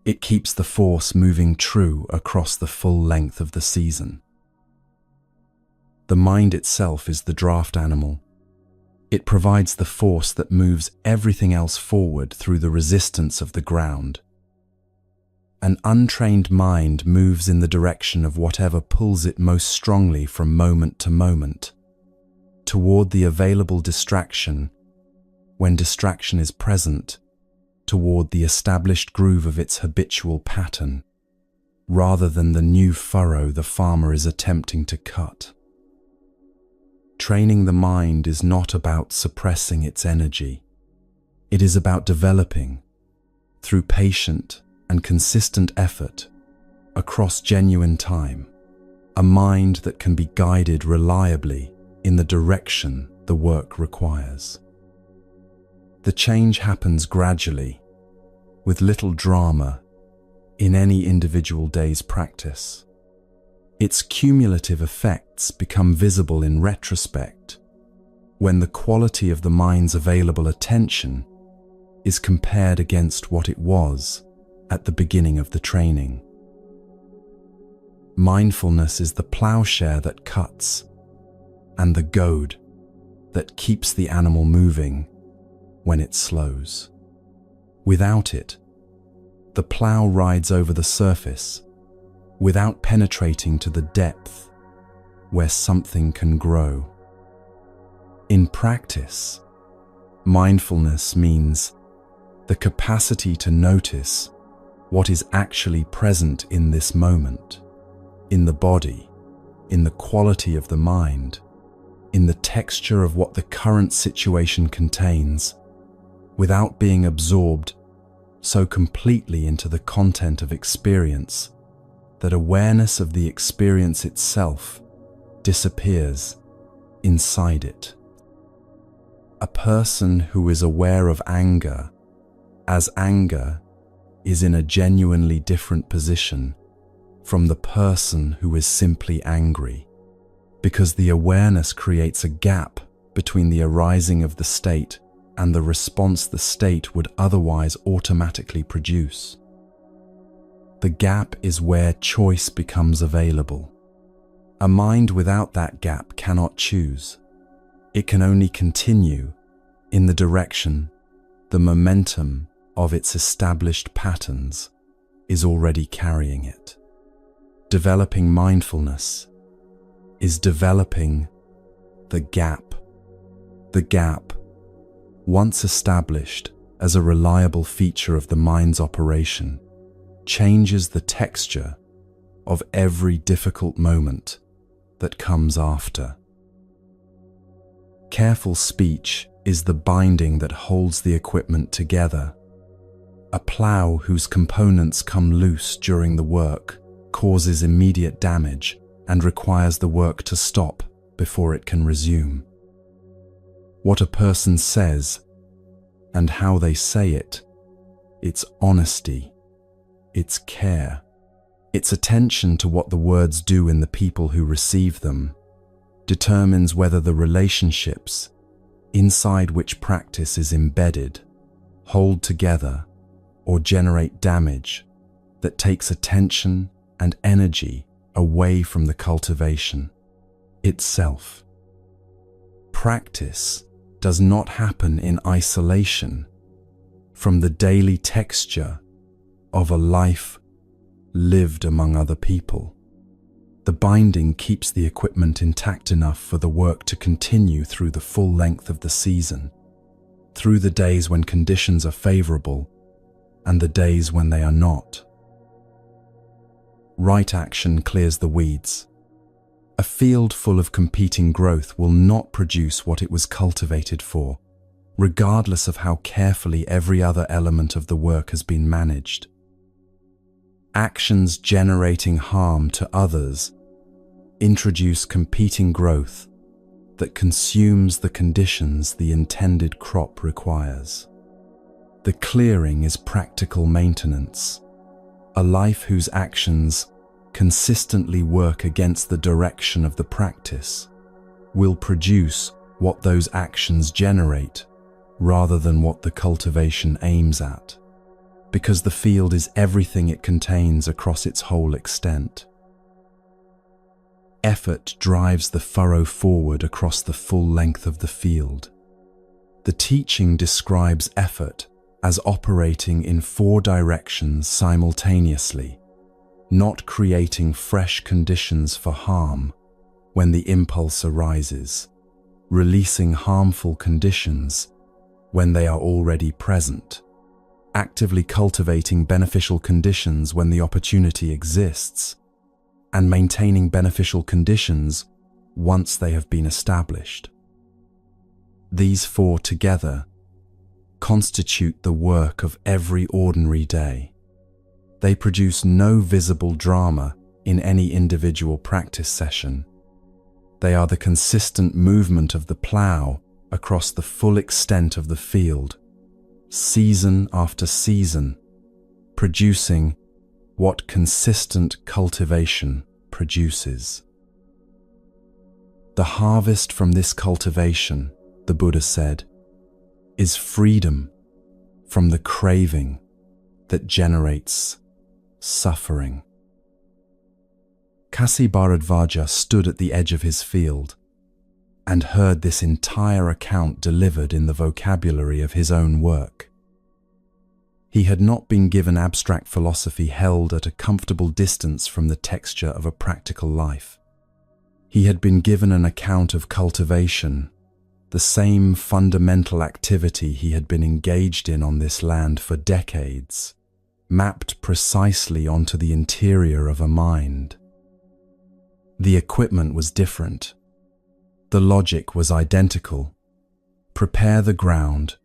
It keeps the force moving true across the full length of the season. The mind itself is the draft animal. It provides the force that moves everything else forward through the resistance of the ground. An untrained mind moves in the direction of whatever pulls it most strongly from moment to moment, toward the available distraction when distraction is present, toward the established groove of its habitual pattern, rather than the new furrow the farmer is attempting to cut. Training the mind is not about suppressing its energy. It is about developing, through patient and consistent effort, across genuine time, a mind that can be guided reliably in the direction the work requires. The change happens gradually, with little drama, in any individual day's practice. Its cumulative effects become visible in retrospect, when the quality of the mind's available attention is compared against what it was at the beginning of the training. Mindfulness is the plowshare that cuts, and the goad that keeps the animal moving when it slows. Without it, the plow rides over the surface without penetrating to the depth where something can grow. In practice, mindfulness means the capacity to notice what is actually present in this moment, in the body, in the quality of the mind, in the texture of what the current situation contains, without being absorbed so completely into the content of experience that awareness of the experience itself disappears inside it. A person who is aware of anger, as anger, is in a genuinely different position from the person who is simply angry, because the awareness creates a gap between the arising of the state and the response the state would otherwise automatically produce. The gap is where choice becomes available. A mind without that gap cannot choose. It can only continue in the direction the momentum of its established patterns is already carrying it. Developing mindfulness is developing the gap. The gap, once established as a reliable feature of the mind's operation, changes the texture of every difficult moment that comes after. Careful speech is the binding that holds the equipment together. A plough whose components come loose during the work causes immediate damage and requires the work to stop before it can resume. What a person says and how they say it, its honesty, its care, Its attention to what the words do in the people who receive them determines whether the relationships inside which practice is embedded hold together or generate damage that takes attention and energy away from the cultivation itself. Practice does not happen in isolation from the daily texture of a life lived among other people. The binding keeps the equipment intact enough for the work to continue through the full length of the season, through the days when conditions are favorable and the days when they are not. Right action clears the weeds. A field full of competing growth will not produce what it was cultivated for, regardless of how carefully every other element of the work has been managed. Actions generating harm to others introduce competing growth that consumes the conditions the intended crop requires. The clearing is practical maintenance, a life whose actions consistently work against the direction of the practice will produce what those actions generate rather than what the cultivation aims at, because the field is everything it contains across its whole extent. Effort drives the furrow forward across the full length of the field. The teaching describes effort as operating in 4 directions simultaneously, not creating fresh conditions for harm when the impulse arises, releasing harmful conditions when they are already present, actively cultivating beneficial conditions when the opportunity exists, and maintaining beneficial conditions once they have been established. These 4 together constitute the work of every ordinary day. They produce no visible drama in any individual practice session. They are the consistent movement of the plough across the full extent of the field, season after season, producing what consistent cultivation produces. The harvest from this cultivation, the Buddha said, is freedom from the craving that generates suffering. Kasi Bharadvaja stood at the edge of his field and heard this entire account delivered in the vocabulary of his own work. He had not been given abstract philosophy held at a comfortable distance from the texture of a practical life. He had been given an account of cultivation, the same fundamental activity he had been engaged in on this land for decades, mapped precisely onto the interior of a mind. The equipment was different. The logic was identical. Prepare the ground,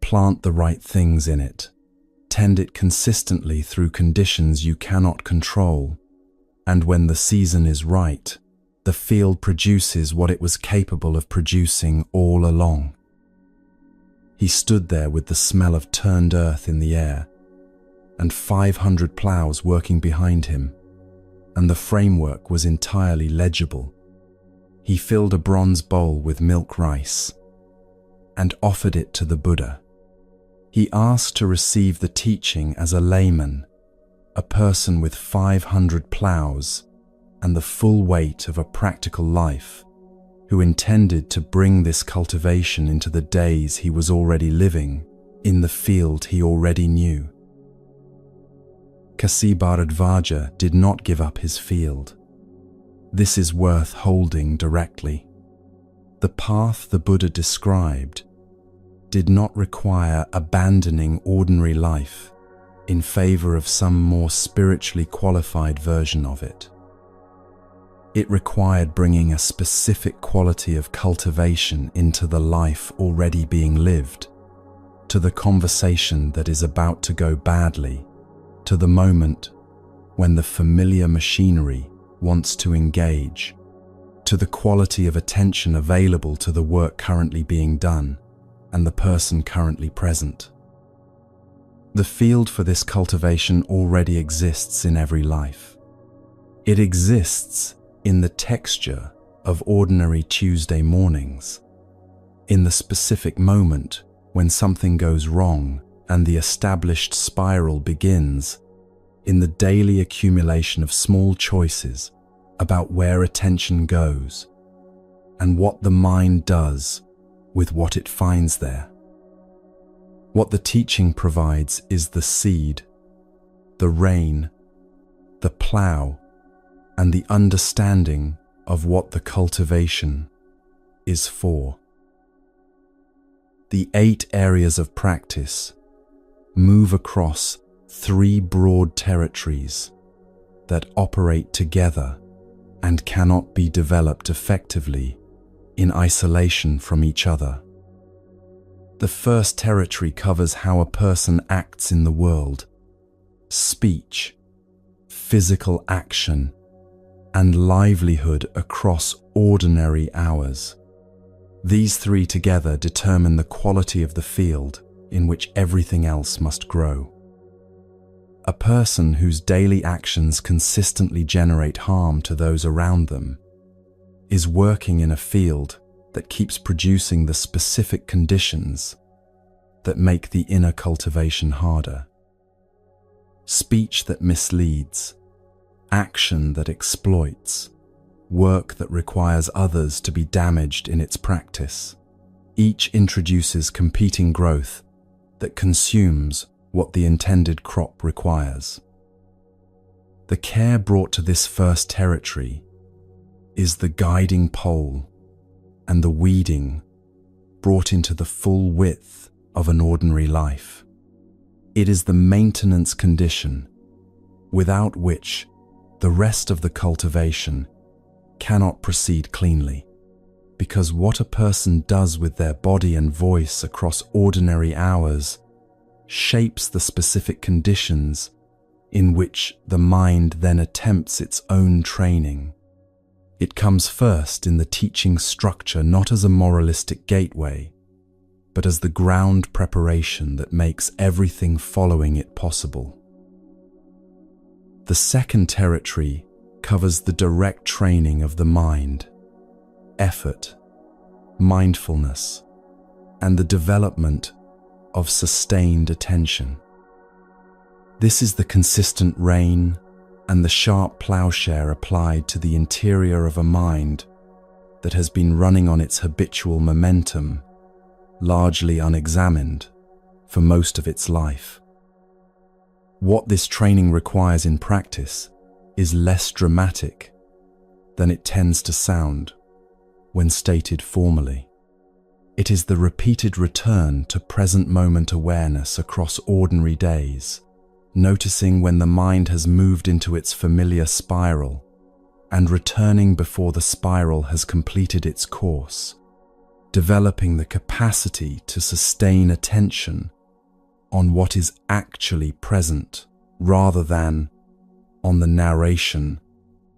plant the right things in it, tend it consistently through conditions you cannot control, and when the season is right, the field produces what it was capable of producing all along. He stood there with the smell of turned earth in the air, and 500 ploughs working behind him, and the framework was entirely legible. He filled a bronze bowl with milk rice and offered it to the Buddha. He asked to receive the teaching as a layman, a person with 500 ploughs and the full weight of a practical life, who intended to bring this cultivation into the days he was already living in the field he already knew. Kasi Bharadvaja did not give up his field. This is worth holding directly. The path the Buddha described did not require abandoning ordinary life in favor of some more spiritually qualified version of it. It required bringing a specific quality of cultivation into the life already being lived, to the conversation that is about to go badly, to the moment when the familiar machinery wants to engage, to the quality of attention available to the work currently being done and the person currently present. The field for this cultivation already exists in every life. It exists in the texture of ordinary Tuesday mornings, in the specific moment when something goes wrong and the established spiral begins, in the daily accumulation of small choices about where attention goes and what the mind does with what it finds there. What the teaching provides is the seed, the rain, the plow, and the understanding of what the cultivation is for. The 8 areas of practice move across 3 broad territories that operate together and cannot be developed effectively in isolation from each other. The first territory covers how a person acts in the world: speech, physical action, and livelihood across ordinary hours. These 3 together determine the quality of the field in which everything else must grow. A person whose daily actions consistently generate harm to those around them is working in a field that keeps producing the specific conditions that make the inner cultivation harder. Speech that misleads, action that exploits, work that requires others to be damaged in its practice. Each introduces competing growth that consumes what the intended crop requires. The care brought to this first territory is the guiding pole, and the weeding brought into the full width of an ordinary life. It is the maintenance condition without which the rest of the cultivation cannot proceed cleanly, because what a person does with their body and voice across ordinary hours shapes the specific conditions in which the mind then attempts its own training. It comes first in the teaching structure, not as a moralistic gateway, but as the ground preparation that makes everything following it possible. The second territory covers the direct training of the mind, effort, mindfulness, and the development of sustained attention. This is the consistent rain and the sharp plowshare applied to the interior of a mind that has been running on its habitual momentum, largely unexamined, for most of its life. What this training requires in practice is less dramatic than it tends to sound when stated formally. It is the repeated return to present moment awareness across ordinary days, noticing when the mind has moved into its familiar spiral and returning before the spiral has completed its course, developing the capacity to sustain attention on what is actually present rather than on the narration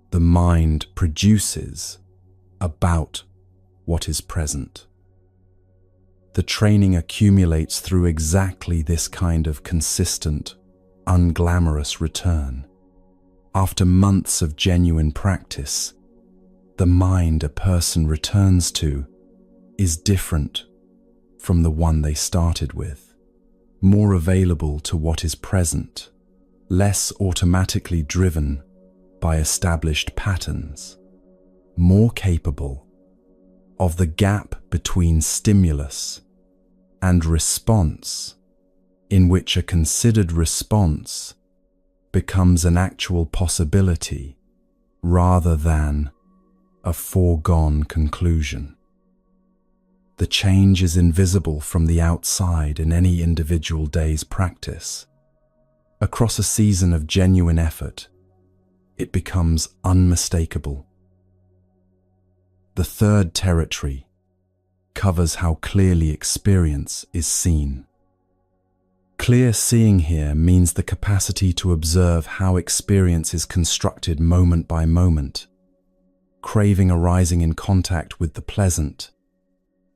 the mind produces about what is present. The training accumulates through exactly this kind of consistent, unglamorous return. After months of genuine practice, the mind a person returns to is different from the one they started with, more available to what is present, less automatically driven by established patterns, more capable of the gap between stimulus and response, in which a considered response becomes an actual possibility rather than a foregone conclusion. The change is invisible from the outside in any individual day's practice. Across a season of genuine effort, it becomes unmistakable. The third territory covers how clearly experience is seen. Clear seeing here means the capacity to observe how experience is constructed moment by moment, craving arising in contact with the pleasant,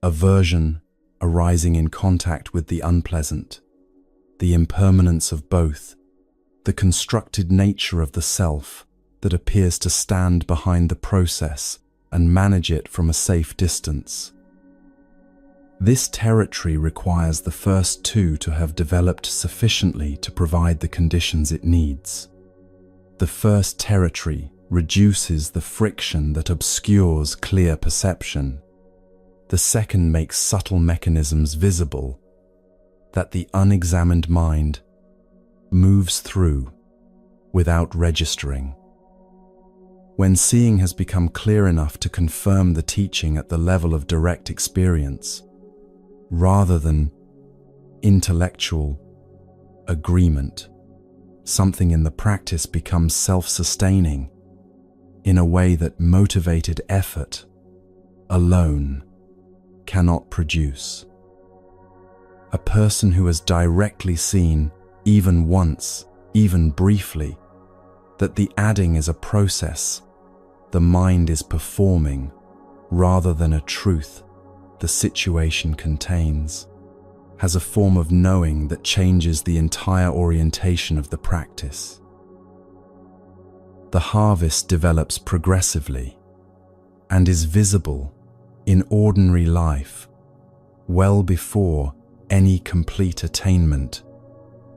aversion arising in contact with the unpleasant, the impermanence of both, the constructed nature of the self that appears to stand behind the process and manage it from a safe distance. This territory requires the first two to have developed sufficiently to provide the conditions it needs. The first territory reduces the friction that obscures clear perception. The second makes subtle mechanisms visible that the unexamined mind moves through without registering. When seeing has become clear enough to confirm the teaching at the level of direct experience, rather than intellectual agreement, something in the practice becomes self-sustaining in a way that motivated effort alone cannot produce. A person who has directly seen, even once, even briefly, that the adding is a process, the mind is performing, rather than a truth the situation contains, has a form of knowing that changes the entire orientation of the practice. The harvest develops progressively and is visible in ordinary life well before any complete attainment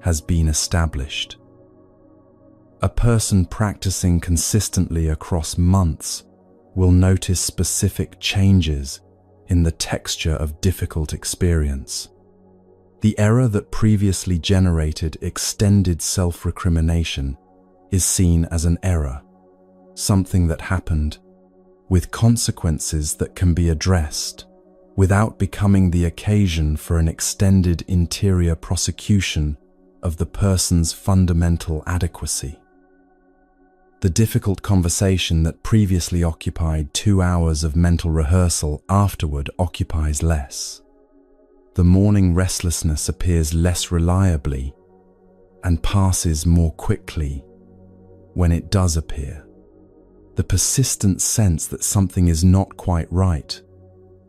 has been established. A person practicing consistently across months will notice specific changes in the texture of difficult experience. The error that previously generated extended self-recrimination is seen as an error, something that happened, with consequences that can be addressed, without becoming the occasion for an extended interior prosecution of the person's fundamental adequacy. The difficult conversation that previously occupied 2 hours of mental rehearsal afterward occupies less. The morning restlessness appears less reliably and passes more quickly when it does appear. The persistent sense that something is not quite right,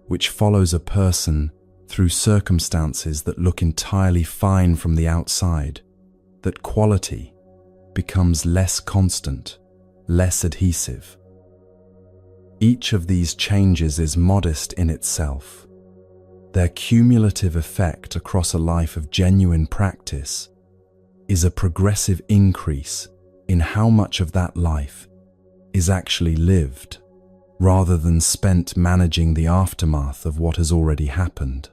which follows a person through circumstances that look entirely fine from the outside, that quality becomes less constant, less adhesive. Each of these changes is modest in itself. Their cumulative effect across a life of genuine practice is a progressive increase in how much of that life is actually lived, rather than spent managing the aftermath of what has already happened.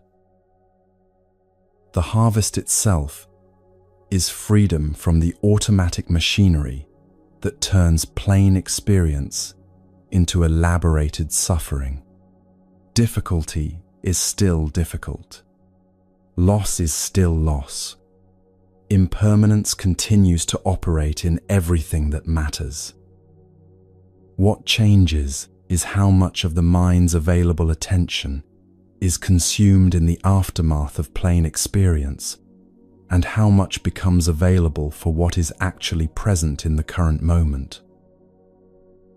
The harvest itself is freedom from the automatic machinery that turns plain experience into elaborated suffering. Difficulty is still difficult. Loss is still loss. Impermanence continues to operate in everything that matters. What changes is how much of the mind's available attention is consumed in the aftermath of plain experience, and how much becomes available for what is actually present in the current moment.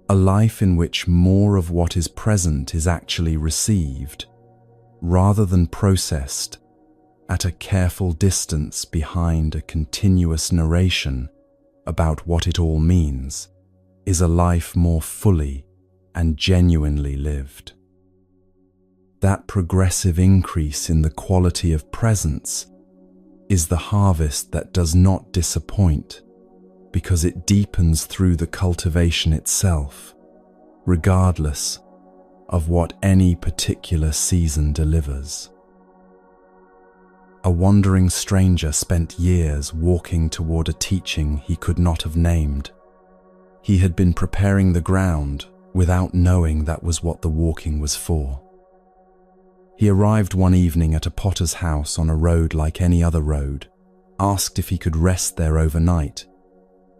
A life in which more of what is present is actually received, rather than processed at a careful distance behind a continuous narration about what it all means, is a life more fully and genuinely lived. That progressive increase in the quality of presence is the harvest that does not disappoint, because it deepens through the cultivation itself, regardless of what any particular season delivers. A wandering stranger spent years walking toward a teaching he could not have named. He had been preparing the ground without knowing that was what the walking was for. He arrived one evening at a potter's house on a road like any other road, asked if he could rest there overnight,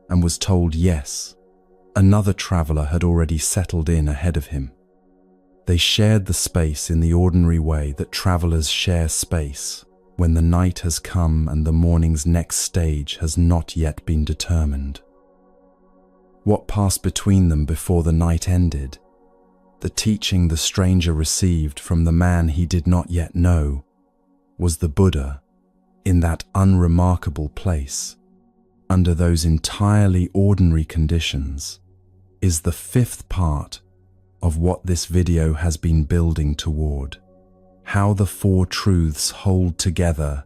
and was told yes. Another traveler had already settled in ahead of him. They shared the space in the ordinary way that travelers share space when the night has come and the morning's next stage has not yet been determined. What passed between them before the night ended, the teaching the stranger received from the man he did not yet know, was the Buddha in that unremarkable place, under those entirely ordinary conditions, is the fifth part of what this video has been building toward. How the four truths hold together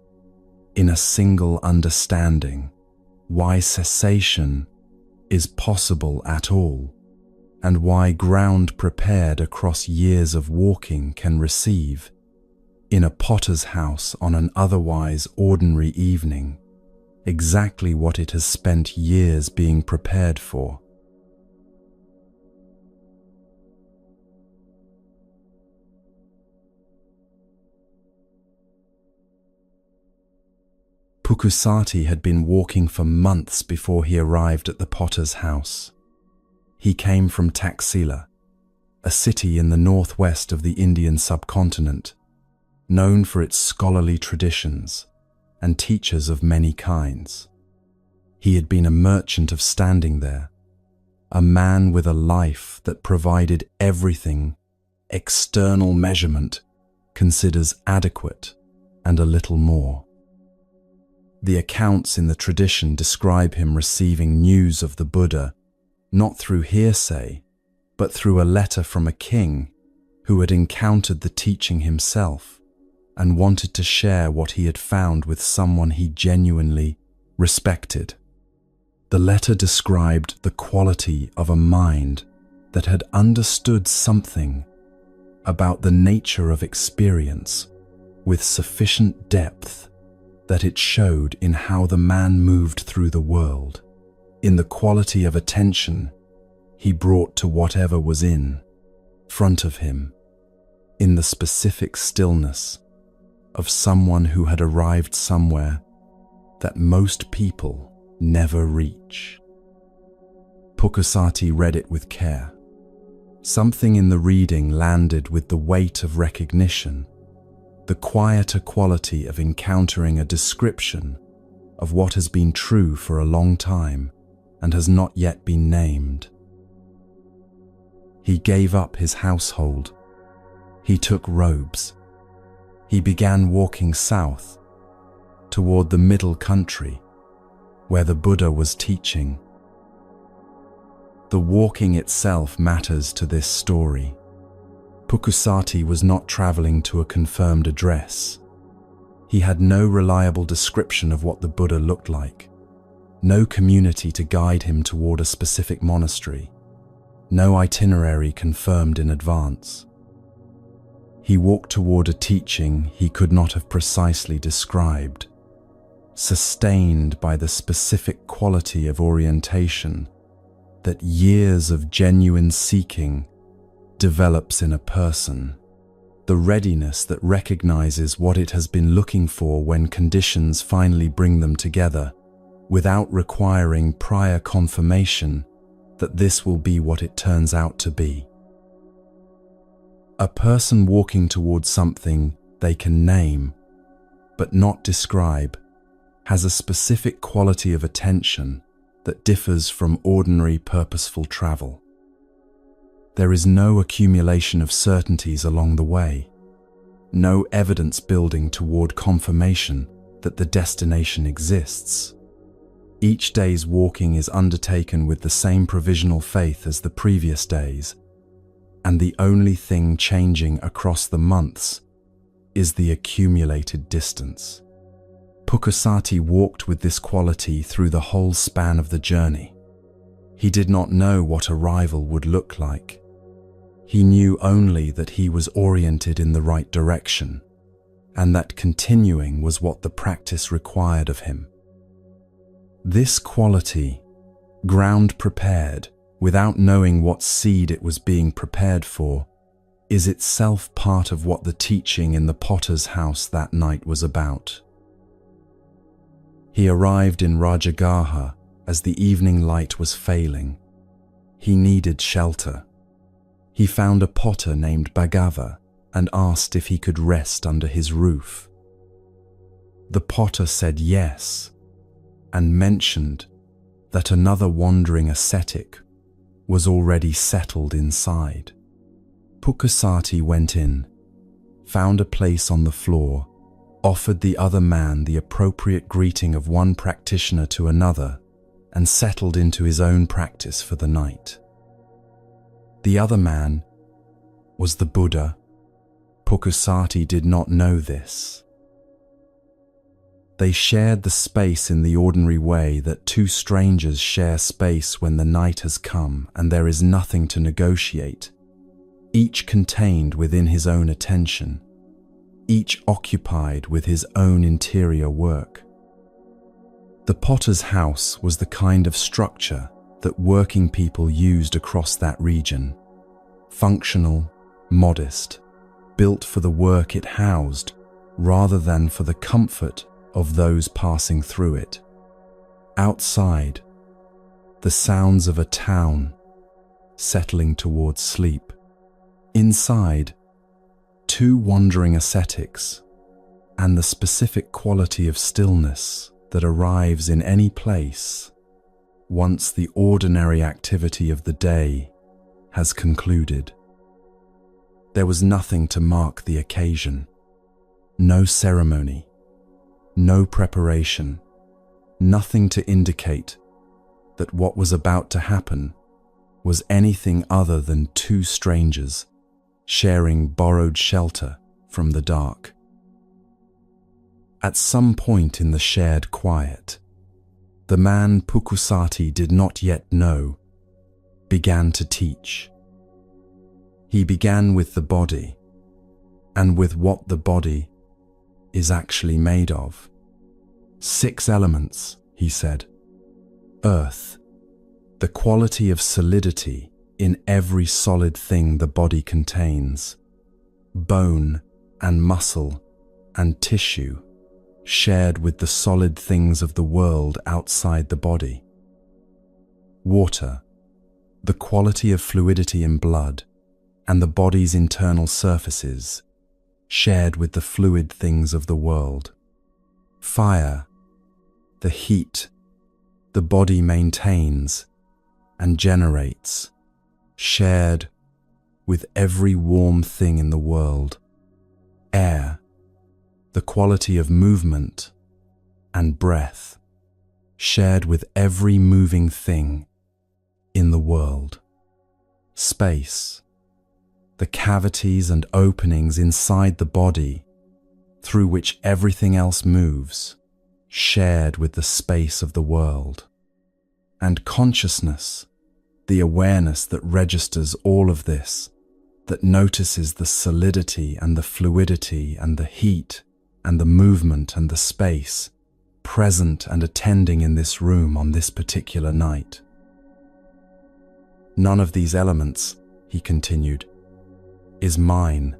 in a single understanding, why cessation is possible at all, and why ground prepared across years of walking can receive, in a potter's house on an otherwise ordinary evening, exactly what it has spent years being prepared for. Pukusati had been walking for months before he arrived at the potter's house. He came from Taxila, a city in the northwest of the Indian subcontinent, known for its scholarly traditions and teachers of many kinds. He had been a merchant of standing there, a man with a life that provided everything external measurement considers adequate and a little more. The accounts in the tradition describe him receiving news of the Buddha not through hearsay, but through a letter from a king who had encountered the teaching himself and wanted to share what he had found with someone he genuinely respected. The letter described the quality of a mind that had understood something about the nature of experience with sufficient depth that it showed in how the man moved through the world, in the quality of attention he brought to whatever was in front of him, in the specific stillness of someone who had arrived somewhere that most people never reach. Pukusati read it with care. Something in the reading landed with the weight of recognition, the quieter quality of encountering a description of what has been true for a long time and has not yet been named. He gave up his household. He took robes. He began walking south toward the middle country where the Buddha was teaching. The walking itself matters to this story. Pukusati was not traveling to a confirmed address. He had no reliable description of what the Buddha looked like, no community to guide him toward a specific monastery, no itinerary confirmed in advance. He walked toward a teaching he could not have precisely described, sustained by the specific quality of orientation that years of genuine seeking develops in a person, the readiness that recognizes what it has been looking for when conditions finally bring them together, without requiring prior confirmation that this will be what it turns out to be. A person walking towards something they can name, but not describe, has a specific quality of attention that differs from ordinary purposeful travel. There is no accumulation of certainties along the way, no evidence building toward confirmation that the destination exists. Each day's walking is undertaken with the same provisional faith as the previous days, and the only thing changing across the months is the accumulated distance. Pukusati walked with this quality through the whole span of the journey. He did not know what arrival would look like. He knew only that he was oriented in the right direction, and that continuing was what the practice required of him. This quality, ground prepared, without knowing what seed it was being prepared for, is itself part of what the teaching in the potter's house that night was about. He arrived in Rajagaha as the evening light was failing. He needed shelter. He found a potter named Bhagava and asked if he could rest under his roof. The potter said yes, and mentioned that another wandering ascetic was already settled inside. Pukusati went in, found a place on the floor, offered the other man the appropriate greeting of one practitioner to another, and settled into his own practice for the night. The other man was the Buddha. Pukusati did not know this. They shared the space in the ordinary way that two strangers share space when the night has come and there is nothing to negotiate, each contained within his own attention, each occupied with his own interior work. The potter's house was the kind of structure that working people used across that region, functional, modest, built for the work it housed rather than for the comfort of those passing through it. Outside, the sounds of a town settling towards sleep. Inside, two wandering ascetics and the specific quality of stillness that arrives in any place once the ordinary activity of the day has concluded. There was nothing to mark the occasion, no ceremony, no preparation, nothing to indicate that what was about to happen was anything other than two strangers sharing borrowed shelter from the dark. At some point in the shared quiet, the man Pukusati did not yet know began to teach. He began with the body and with what the body is actually made of. 6 elements, he said. Earth, the quality of solidity in every solid thing the body contains. Bone and muscle and tissue shared with the solid things of the world outside the body. Water, the quality of fluidity in blood and the body's internal surfaces, shared with the fluid things of the world. Fire, the heat the body maintains and generates, shared with every warm thing in the world. Air, the quality of movement and breath, shared with every moving thing in the world. Space, the cavities and openings inside the body through which everything else moves, shared with the space of the world. And consciousness, the awareness that registers all of this, that notices the solidity and the fluidity and the heat and the movement and the space present and attending in this room on this particular night. None of these elements, he continued, is mine.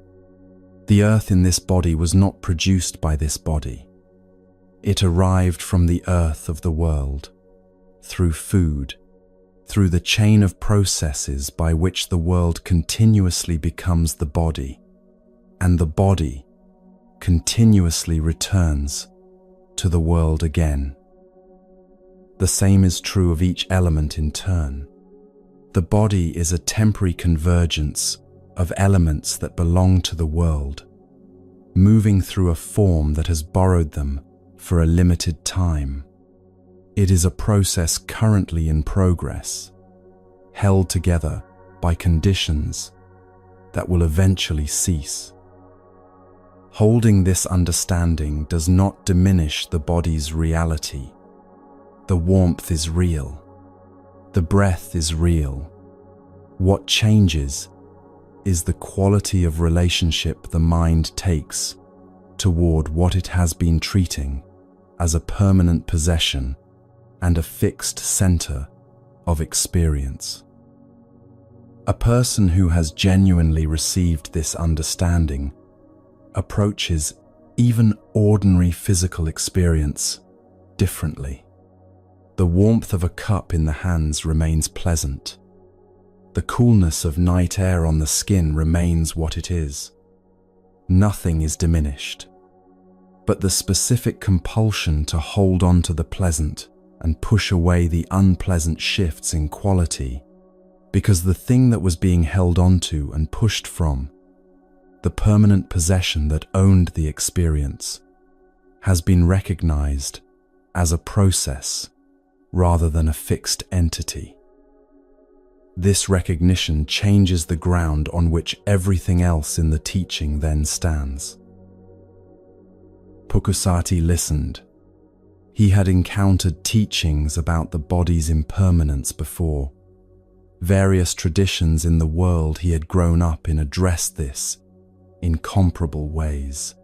The earth in this body was not produced by this body. It arrived from the earth of the world, through food, through the chain of processes by which the world continuously becomes the body, and the body continuously returns to the world again. The same is true of each element in turn. The body is a temporary convergence of elements that belong to the world, moving through a form that has borrowed them for a limited time. It is a process currently in progress, held together by conditions that will eventually cease. Holding this understanding does not diminish the body's reality. The warmth is real. The breath is real. What changes is the quality of relationship the mind takes toward what it has been treating as a permanent possession and a fixed center of experience. A person who has genuinely received this understanding approaches even ordinary physical experience differently. The warmth of a cup in the hands remains pleasant. The coolness of night air on the skin remains what it is. Nothing is diminished, but the specific compulsion to hold on to the pleasant and push away the unpleasant shifts in quality, because the thing that was being held onto and pushed from, the permanent possession that owned the experience, has been recognized as a process rather than a fixed entity. This recognition changes the ground on which everything else in the teaching then stands. Pukusati listened. He had encountered teachings about the body's impermanence before. Various traditions in the world he had grown up in addressed this in comparable ways.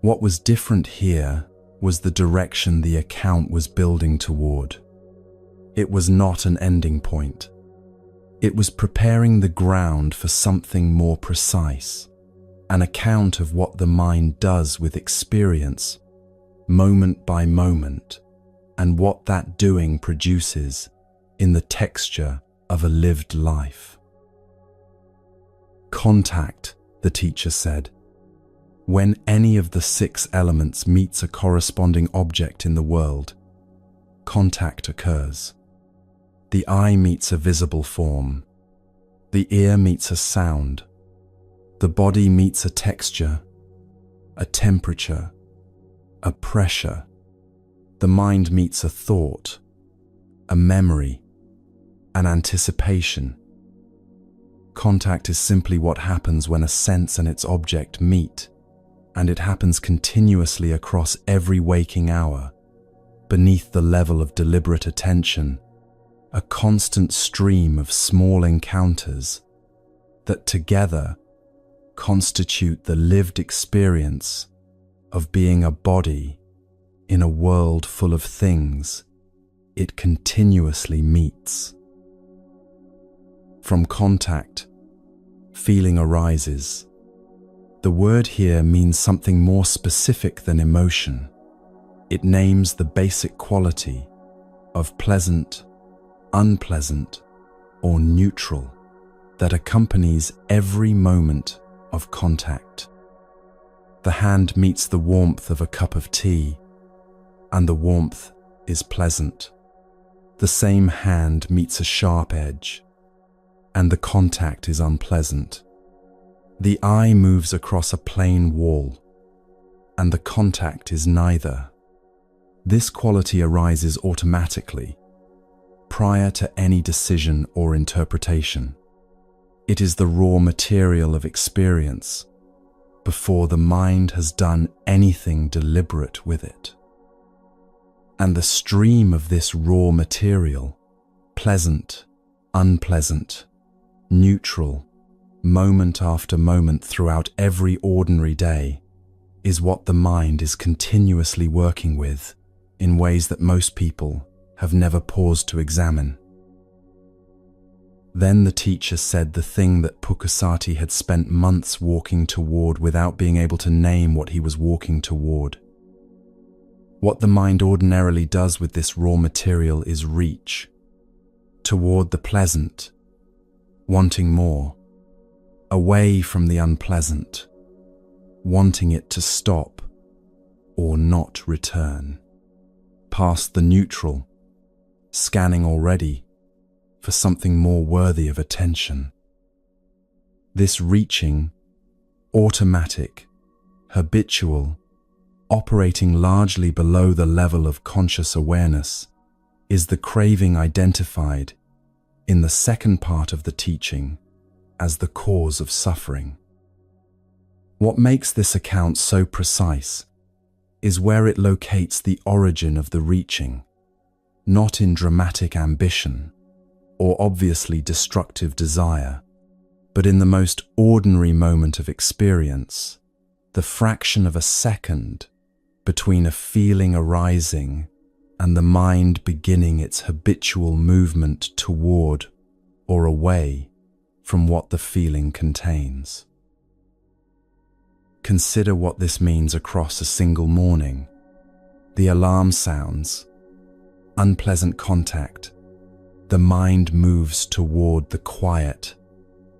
What was different here was the direction the account was building toward. It was not an ending point. It was preparing the ground for something more precise, an account of what the mind does with experience, moment by moment, and what that doing produces in the texture of a lived life. Contact, the teacher said. When any of the 6 elements meets a corresponding object in the world, contact occurs. The eye meets a visible form. The ear meets a sound. The body meets a texture, a temperature, a pressure. The mind meets a thought, a memory, an anticipation. Contact is simply what happens when a sense and its object meet, and it happens continuously across every waking hour, beneath the level of deliberate attention, a constant stream of small encounters that together constitute the lived experience of being a body in a world full of things it continuously meets. From contact, feeling arises. The word here means something more specific than emotion. It names the basic quality of pleasant, unpleasant, or neutral that accompanies every moment of contact. The hand meets the warmth of a cup of tea, and the warmth is pleasant. The same hand meets a sharp edge, and the contact is unpleasant. The eye moves across a plain wall, and the contact is neither. This quality arises automatically, prior to any decision or interpretation. It is the raw material of experience, before the mind has done anything deliberate with it. And the stream of this raw material, pleasant, unpleasant, neutral, moment after moment throughout every ordinary day, is what the mind is continuously working with in ways that most people have never paused to examine. Then the teacher said the thing that Pukusati had spent months walking toward without being able to name what he was walking toward. What the mind ordinarily does with this raw material is reach toward the pleasant, wanting more, away from the unpleasant, wanting it to stop or not return, past the neutral, scanning already for something more worthy of attention. This reaching, automatic, habitual, operating largely below the level of conscious awareness, is the craving identified in the second part of the teaching as the cause of suffering. What makes this account so precise is where it locates the origin of the reaching, not in dramatic ambition or obviously destructive desire, but in the most ordinary moment of experience, the fraction of a second between a feeling arising and the mind beginning its habitual movement toward or away from what the feeling contains. Consider what this means across a single morning. The alarm sounds, unpleasant contact, the mind moves toward the quiet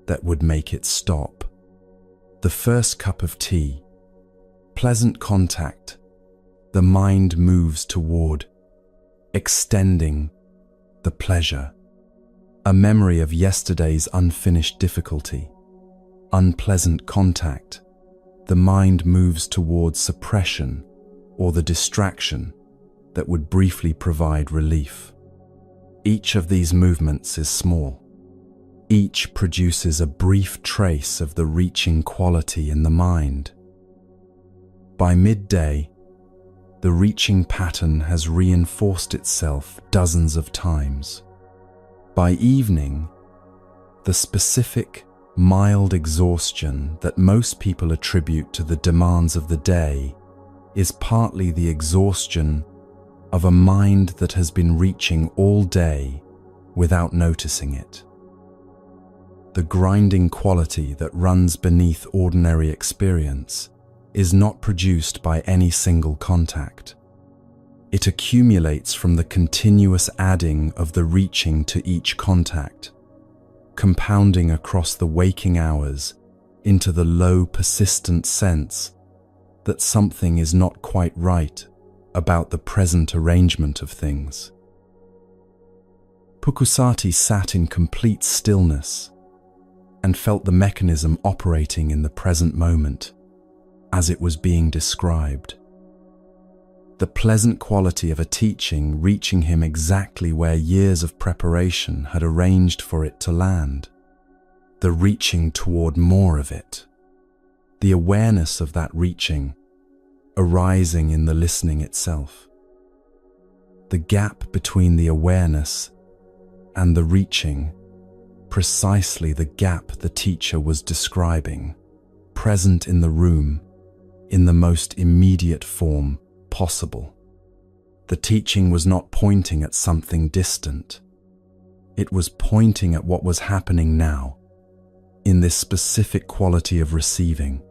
that would make it stop. The first cup of tea, pleasant contact, the mind moves toward, extending the pleasure. A memory of yesterday's unfinished difficulty, unpleasant contact, the mind moves towards suppression or the distraction that would briefly provide relief. Each of these movements is small. Each produces a brief trace of the reaching quality in the mind. By midday, the reaching pattern has reinforced itself dozens of times. By evening, the specific, mild exhaustion that most people attribute to the demands of the day is partly the exhaustion of a mind that has been reaching all day without noticing it. The grinding quality that runs beneath ordinary experience is not produced by any single contact. It accumulates from the continuous adding of the reaching to each contact, compounding across the waking hours into the low, persistent sense that something is not quite right about the present arrangement of things. Pukusati sat in complete stillness and felt the mechanism operating in the present moment as it was being described. The pleasant quality of a teaching reaching him exactly where years of preparation had arranged for it to land. The reaching toward more of it. The awareness of that reaching arising in the listening itself. The gap between the awareness and the reaching, precisely the gap the teacher was describing, present in the room in the most immediate form possible. The teaching was not pointing at something distant. It was pointing at what was happening now, in this specific quality of receiving.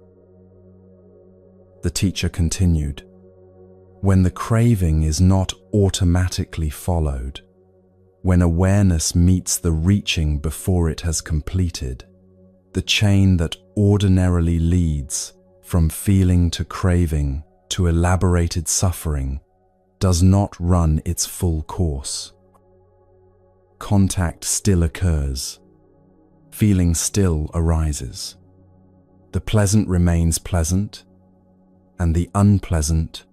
The teacher continued, when the craving is not automatically followed, when awareness meets the reaching before it has completed, the chain that ordinarily leads from feeling to craving to elaborated suffering does not run its full course. Contact still occurs. Feeling still arises. The pleasant remains pleasant, and the unpleasant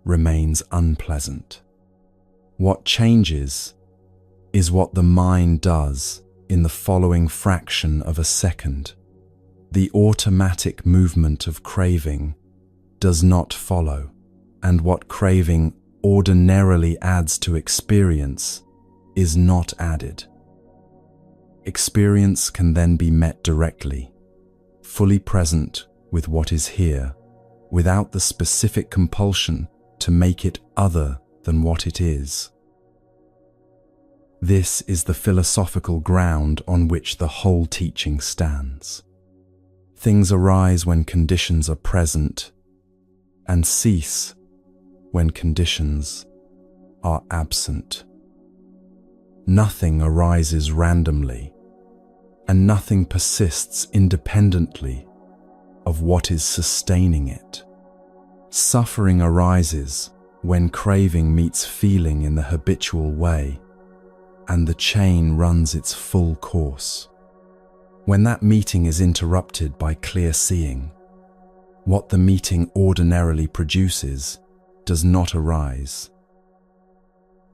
remains unpleasant. What changes is what the mind does in the following fraction of a second. The automatic movement of craving does not follow, and what craving ordinarily adds to experience is not added. Experience can then be met directly, fully present with what is here, without the specific compulsion to make it other than what it is. This is the philosophical ground on which the whole teaching stands. Things arise when conditions are present and cease when conditions are absent. Nothing arises randomly, and nothing persists independently of what is sustaining it. Suffering arises when craving meets feeling in the habitual way, and the chain runs its full course. When that meeting is interrupted by clear seeing, what the meeting ordinarily produces does not arise.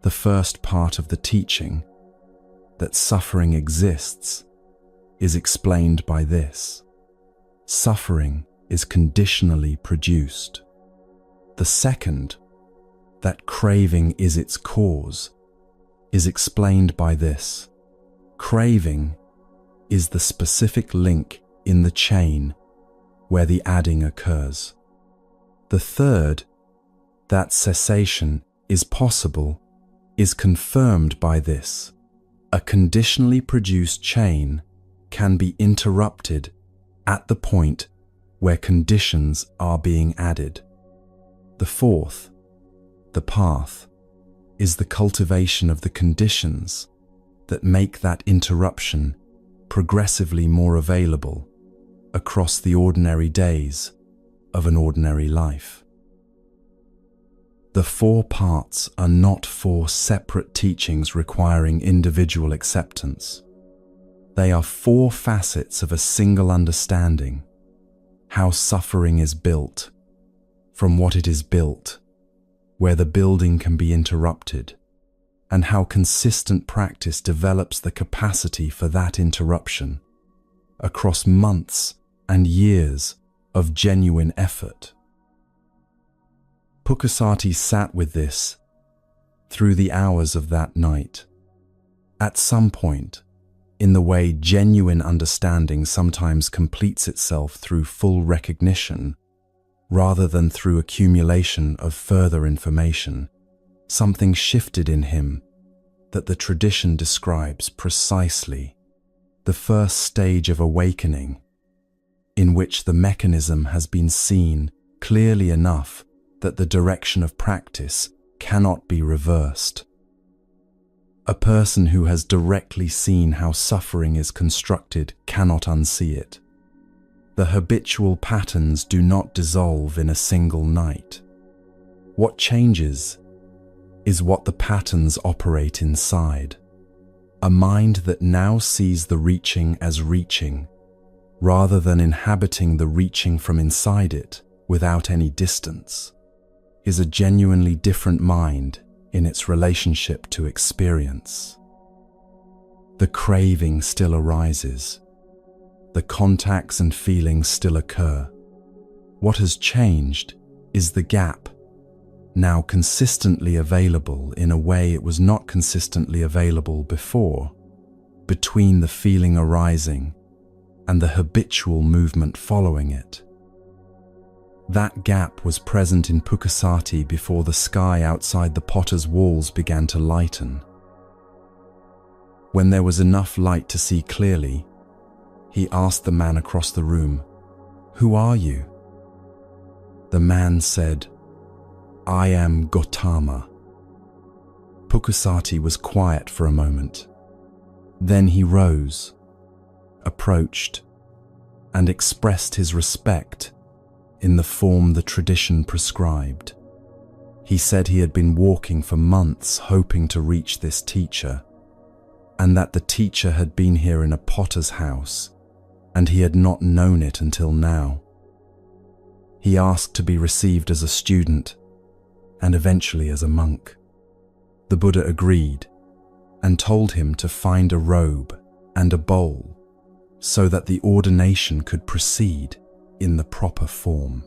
The first part of the teaching, that suffering exists, is explained by this. Suffering is conditionally produced. The second, that craving is its cause, is explained by this. Craving is the specific link in the chain where the adding occurs. The third, that cessation is possible, is confirmed by this. A conditionally produced chain can be interrupted at the point where conditions are being added. The fourth, the path, is the cultivation of the conditions that make that interruption progressively more available across the ordinary days of an ordinary life. The 4 parts are not 4 separate teachings requiring individual acceptance. They are 4 facets of a single understanding: how suffering is built, from what it is built, where the building can be interrupted, and how consistent practice develops the capacity for that interruption across months and years of genuine effort. Pukusati sat with this through the hours of that night. At some point, in the way genuine understanding sometimes completes itself through full recognition, rather than through accumulation of further information, something shifted in him that the tradition describes precisely: the first stage of awakening, in which the mechanism has been seen clearly enough that the direction of practice cannot be reversed. A person who has directly seen how suffering is constructed cannot unsee it. The habitual patterns do not dissolve in a single night. What changes is what the patterns operate inside. A mind that now sees the reaching as reaching, rather than inhabiting the reaching from inside it without any distance, is a genuinely different mind in its relationship to experience. The craving still arises. The contacts and feelings still occur. What has changed is the gap, now consistently available in a way it was not consistently available before, between the feeling arising and the habitual movement following it. That gap was present in Pukusati before the sky outside the potter's walls began to lighten. When there was enough light to see clearly, he asked the man across the room, "Who are you?" The man said, "I am Gautama." Pukusati was quiet for a moment. Then he rose, approached, and expressed his respect in the form the tradition prescribed. He said he had been walking for months hoping to reach this teacher, and that the teacher had been here in a potter's house, and he had not known it until now. He asked to be received as a student, and eventually as a monk. The Buddha agreed, and told him to find a robe and a bowl, so that the ordination could proceed in the proper form.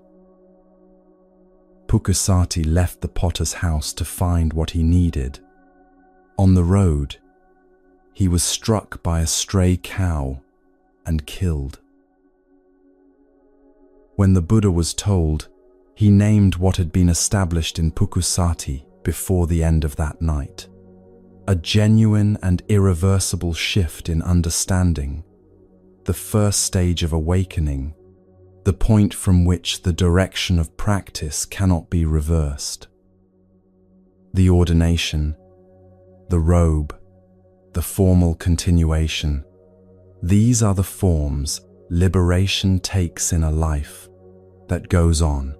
Pukusati left the potter's house to find what he needed. On the road, he was struck by a stray cow and killed. When the Buddha was told, he named what had been established in Pukusati before the end of that night: a genuine and irreversible shift in understanding, the first stage of awakening, the point from which the direction of practice cannot be reversed. The ordination, the robe, the formal continuation, these are the forms liberation takes in a life that goes on.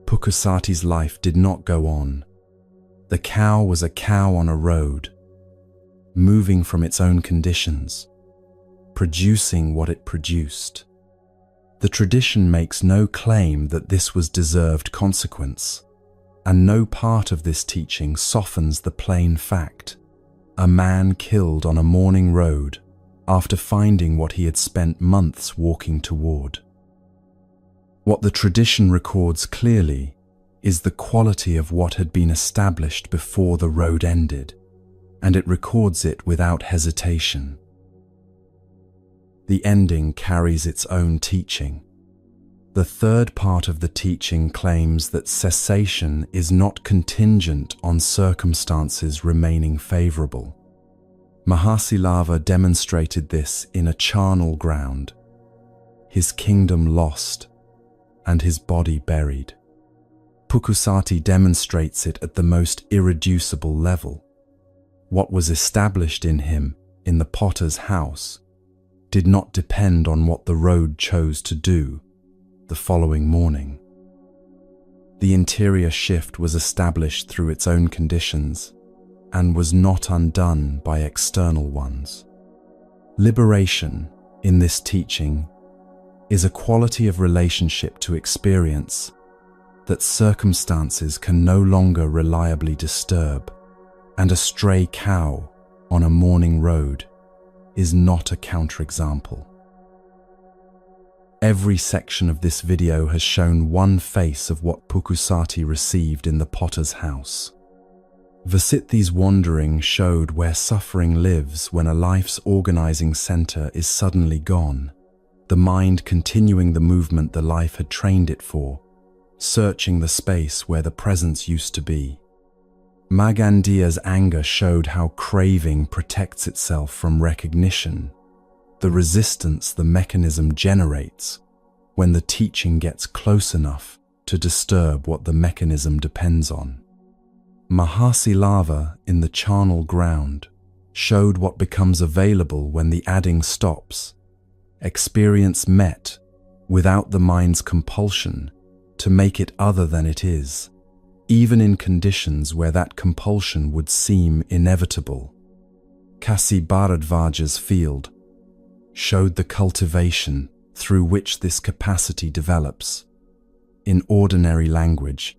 Pukusati's life did not go on. The cow was a cow on a road, moving from its own conditions, producing what it produced. The tradition makes no claim that this was deserved consequence, and no part of this teaching softens the plain fact: a man killed on a morning road after finding what he had spent months walking toward. What the tradition records clearly is the quality of what had been established before the road ended, and it records it without hesitation. The ending carries its own teaching. The third part of the teaching claims that cessation is not contingent on circumstances remaining favorable. Mahasilava demonstrated this in a charnel ground, his kingdom lost and his body buried. Pukusati demonstrates it at the most irreducible level. What was established in him in the potter's house did not depend on what the road chose to do the following morning. The interior shift was established through its own conditions and was not undone by external ones. Liberation, in this teaching, is a quality of relationship to experience that circumstances can no longer reliably disturb, and a stray cow on a morning road is not a counterexample. Every section of this video has shown one face of what Pukusati received in the potter's house. Vasithi's wandering showed where suffering lives when a life's organizing center is suddenly gone, the mind continuing the movement the life had trained it for, searching the space where the presence used to be. Magandia's anger showed how craving protects itself from recognition, the resistance the mechanism generates when the teaching gets close enough to disturb what the mechanism depends on. Mahasilava in the charnel ground showed what becomes available when the adding stops, experience met without the mind's compulsion to make it other than it is, even in conditions where that compulsion would seem inevitable. Kasi Bharadvaja's field showed the cultivation through which this capacity develops, in ordinary language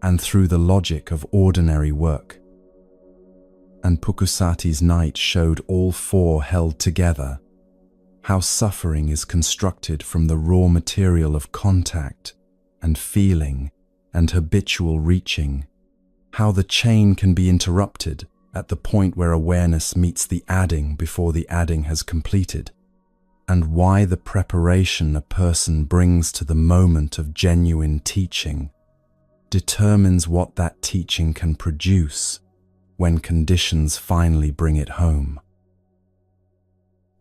and through the logic of ordinary work. And Pukusati's night showed all four held together, how suffering is constructed from the raw material of contact and feeling and habitual reaching, how the chain can be interrupted at the point where awareness meets the adding before the adding has completed, and why the preparation a person brings to the moment of genuine teaching determines what that teaching can produce when conditions finally bring it home.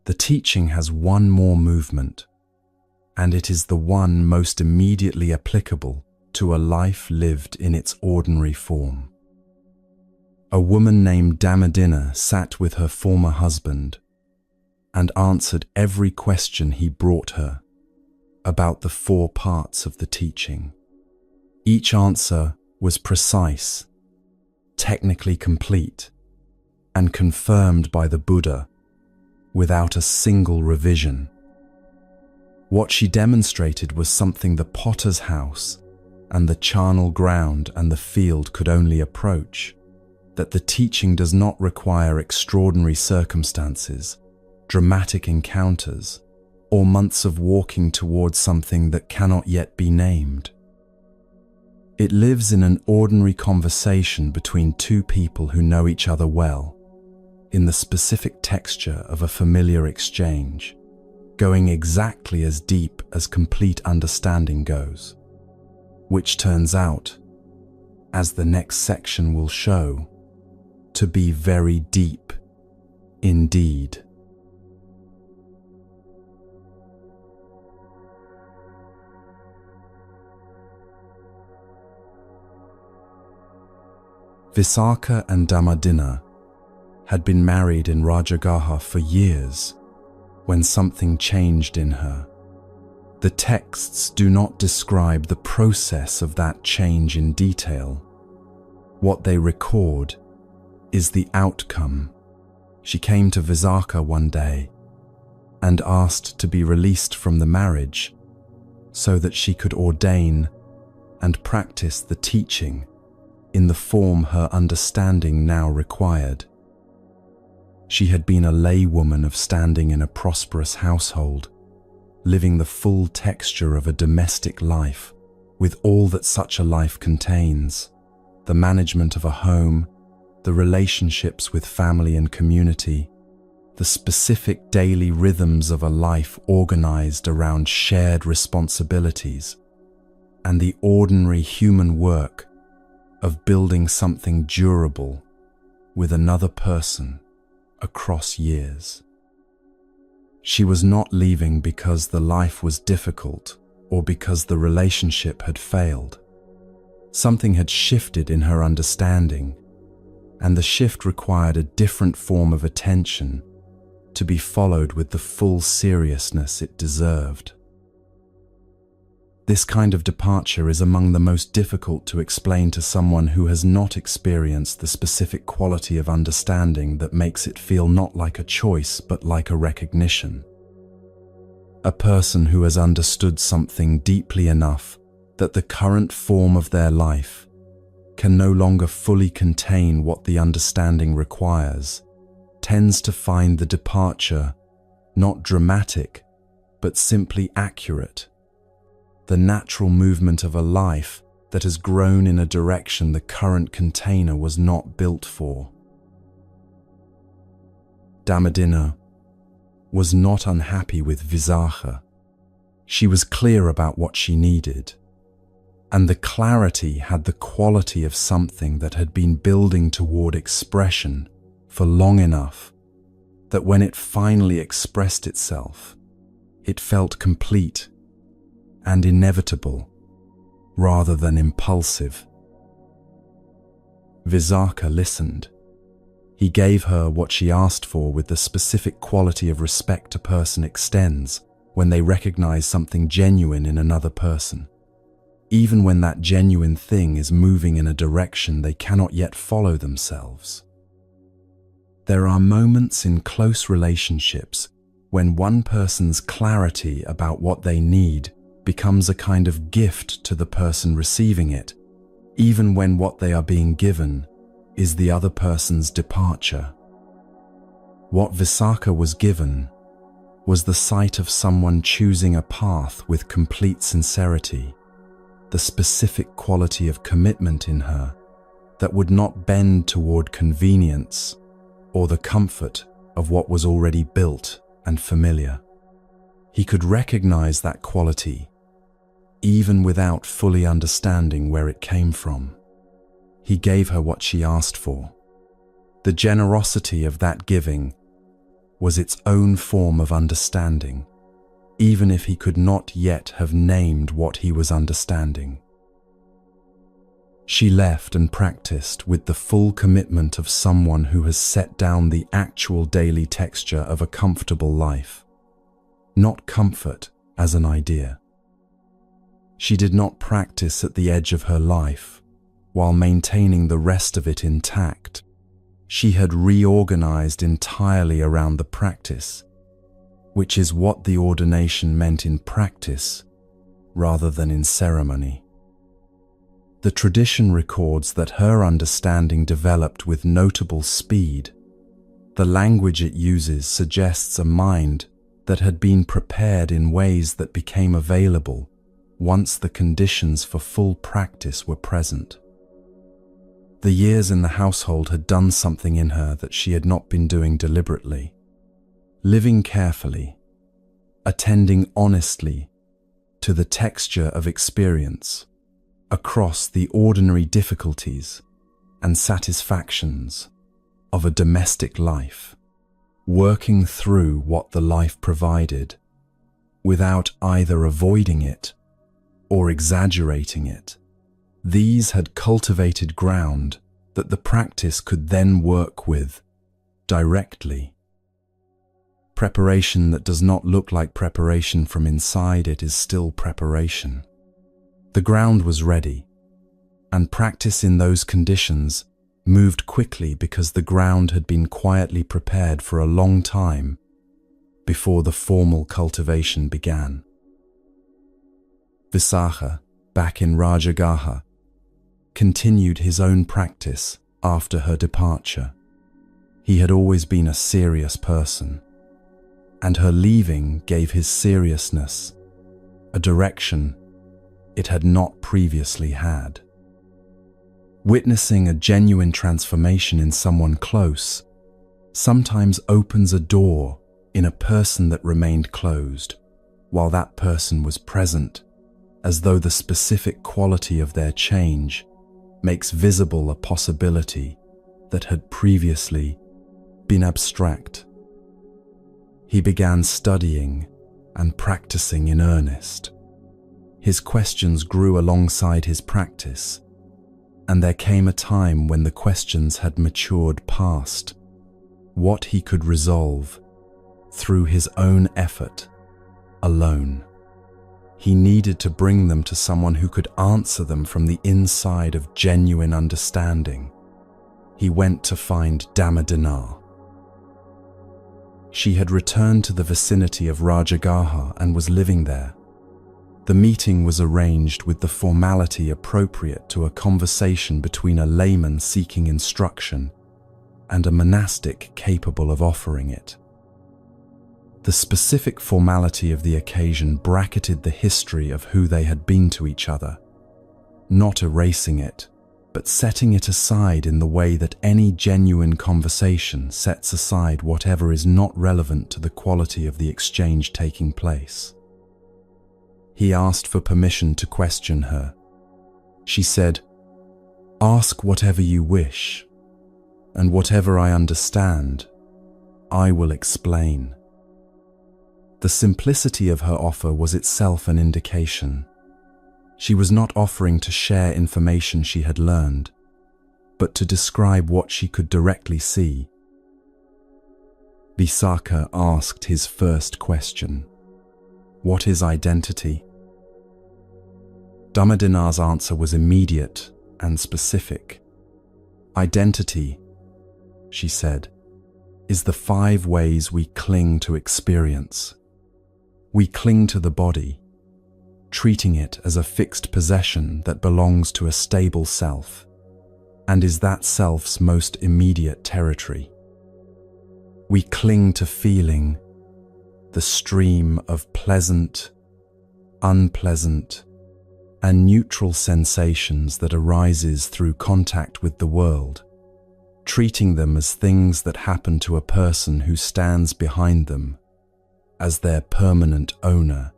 The teaching has one more movement, and it is the one most immediately applicable to a life lived in its ordinary form. A woman named Damadina sat with her former husband and answered every question he brought her about the four parts of the teaching. Each answer was precise, technically complete, and confirmed by the Buddha without a single revision. What she demonstrated was something the potter's house and the charnel ground and the field could only approach, that the teaching does not require extraordinary circumstances, dramatic encounters, or months of walking towards something that cannot yet be named. It lives in an ordinary conversation between two people who know each other well, in the specific texture of a familiar exchange, going exactly as deep as complete understanding goes, which turns out, as the next section will show, to be very deep indeed. Visakha and Damadina had been married in Rajagaha for years when something changed in her. The texts do not describe the process of that change in detail. What they record is the outcome. She came to Visakha one day and asked to be released from the marriage so that she could ordain and practice the teaching in the form her understanding now required. She had been a laywoman of standing in a prosperous household, living the full texture of a domestic life with all that such a life contains, the management of a home, the relationships with family and community, the specific daily rhythms of a life organized around shared responsibilities, and the ordinary human work of building something durable with another person across years. She was not leaving because the life was difficult or because the relationship had failed. Something had shifted in her understanding, and the shift required a different form of attention to be followed with the full seriousness it deserved. This kind of departure is among the most difficult to explain to someone who has not experienced the specific quality of understanding that makes it feel not like a choice but like a recognition. A person who has understood something deeply enough that the current form of their life can no longer fully contain what the understanding requires, tends to find the departure not dramatic, but simply accurate, the natural movement of a life that has grown in a direction the current container was not built for. Damodina was not unhappy with Visakha. She was clear about what she needed, and the clarity had the quality of something that had been building toward expression for long enough that when it finally expressed itself, it felt complete and inevitable rather than impulsive. Visakha listened. He gave her what she asked for with the specific quality of respect a person extends when they recognize something genuine in another person, even when that genuine thing is moving in a direction they cannot yet follow themselves. There are moments in close relationships when one person's clarity about what they need becomes a kind of gift to the person receiving it, even when what they are being given is the other person's departure. What Visakha was given was the sight of someone choosing a path with complete sincerity, the specific quality of commitment in her that would not bend toward convenience or the comfort of what was already built and familiar. He could recognize that quality even without fully understanding where it came from. He gave her what she asked for. The generosity of that giving was its own form of understanding, even if he could not yet have named what he was understanding. She left and practiced with the full commitment of someone who has set down the actual daily texture of a comfortable life, not comfort as an idea. She did not practice at the edge of her life while maintaining the rest of it intact. She had reorganized entirely around the practice, which is what the ordination meant in practice rather than in ceremony. The tradition records that her understanding developed with notable speed. The language it uses suggests a mind that had been prepared in ways that became available once the conditions for full practice were present. The years in the household had done something in her that she had not been doing deliberately. Living carefully, attending honestly to the texture of experience across the ordinary difficulties and satisfactions of a domestic life, working through what the life provided without either avoiding it or exaggerating it. These had cultivated ground that the practice could then work with directly. Preparation that does not look like preparation from inside it is still preparation. The ground was ready, and practice in those conditions moved quickly because the ground had been quietly prepared for a long time before the formal cultivation began. Visakha, back in Rajagaha, continued his own practice after her departure. He had always been a serious person, and her leaving gave his seriousness a direction it had not previously had. Witnessing a genuine transformation in someone close sometimes opens a door in a person that remained closed while that person was present, as though the specific quality of their change makes visible a possibility that had previously been abstract. He began studying and practicing in earnest. His questions grew alongside his practice, and there came a time when the questions had matured past what he could resolve through his own effort alone. He needed to bring them to someone who could answer them from the inside of genuine understanding. He went to find Damodina. She had returned to the vicinity of Rajagaha and was living there. The meeting was arranged with the formality appropriate to a conversation between a layman seeking instruction and a monastic capable of offering it. The specific formality of the occasion bracketed the history of who they had been to each other, not erasing it, but setting it aside in the way that any genuine conversation sets aside whatever is not relevant to the quality of the exchange taking place. He asked for permission to question her. She said, "Ask whatever you wish, and whatever I understand, I will explain." The simplicity of her offer was itself an indication. She was not offering to share information she had learned, but to describe what she could directly see. Visakha asked his first question: "What is identity?" Dhammadinar's answer was immediate and specific. "Identity," she said, "is the 5 ways we cling to experience. We cling to the body, treating it as a fixed possession that belongs to a stable self, and is that self's most immediate territory. We cling to feeling, the stream of pleasant, unpleasant, and neutral sensations that arises through contact with the world, treating them as things that happen to a person who stands behind them as their permanent owner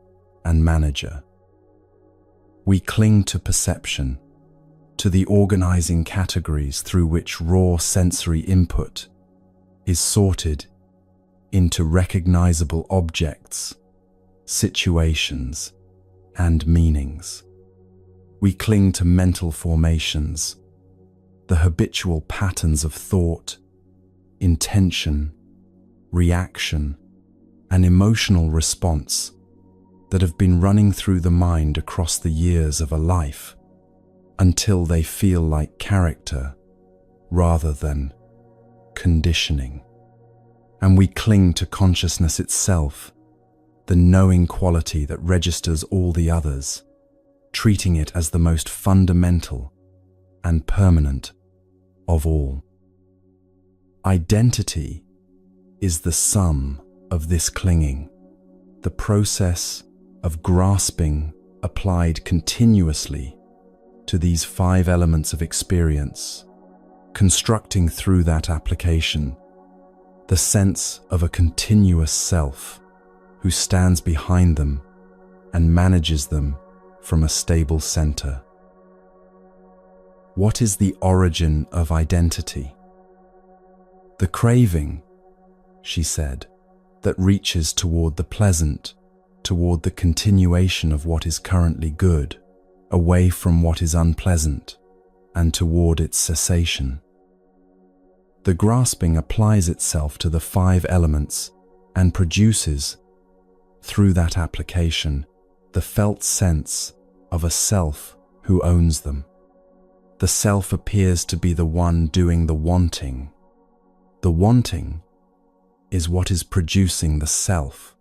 and manager. We cling to perception, to the organizing categories through which raw sensory input is sorted into recognizable objects, situations, and meanings. We cling to mental formations, the habitual patterns of thought, intention, reaction, and emotional response that have been running through the mind across the years of a life until they feel like character rather than conditioning. And we cling to consciousness itself, the knowing quality that registers all the others, treating it as the most fundamental and permanent of all. Identity is the sum of this clinging, the process of grasping applied continuously to these 5 elements of experience, constructing through that application the sense of a continuous self who stands behind them and manages them from a stable center. What is the origin of identity? The craving, she said, that reaches toward the pleasant, toward the continuation of what is currently good, away from what is unpleasant, and toward its cessation. The grasping applies itself to the 5 elements and produces, through that application, the felt sense of a self who owns them. The self appears to be the one doing the wanting. The wanting is what is producing the self.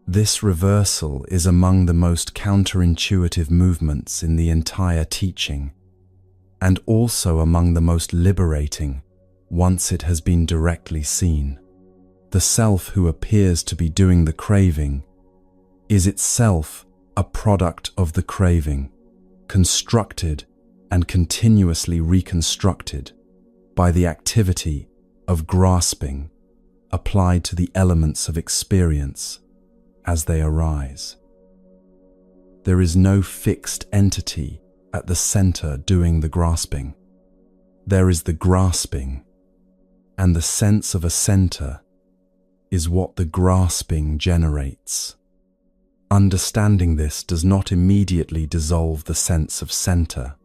This reversal is among the most counterintuitive movements in the entire teaching, and also among the most liberating once it has been directly seen. The self who appears to be doing the craving is itself a product of the craving, constructed and continuously reconstructed by the activity of grasping applied to the elements of experience as they arise. There is no fixed entity at the center doing the grasping. There is the grasping, and the sense of a center is what the grasping generates. Understanding this does not immediately dissolve the sense of center.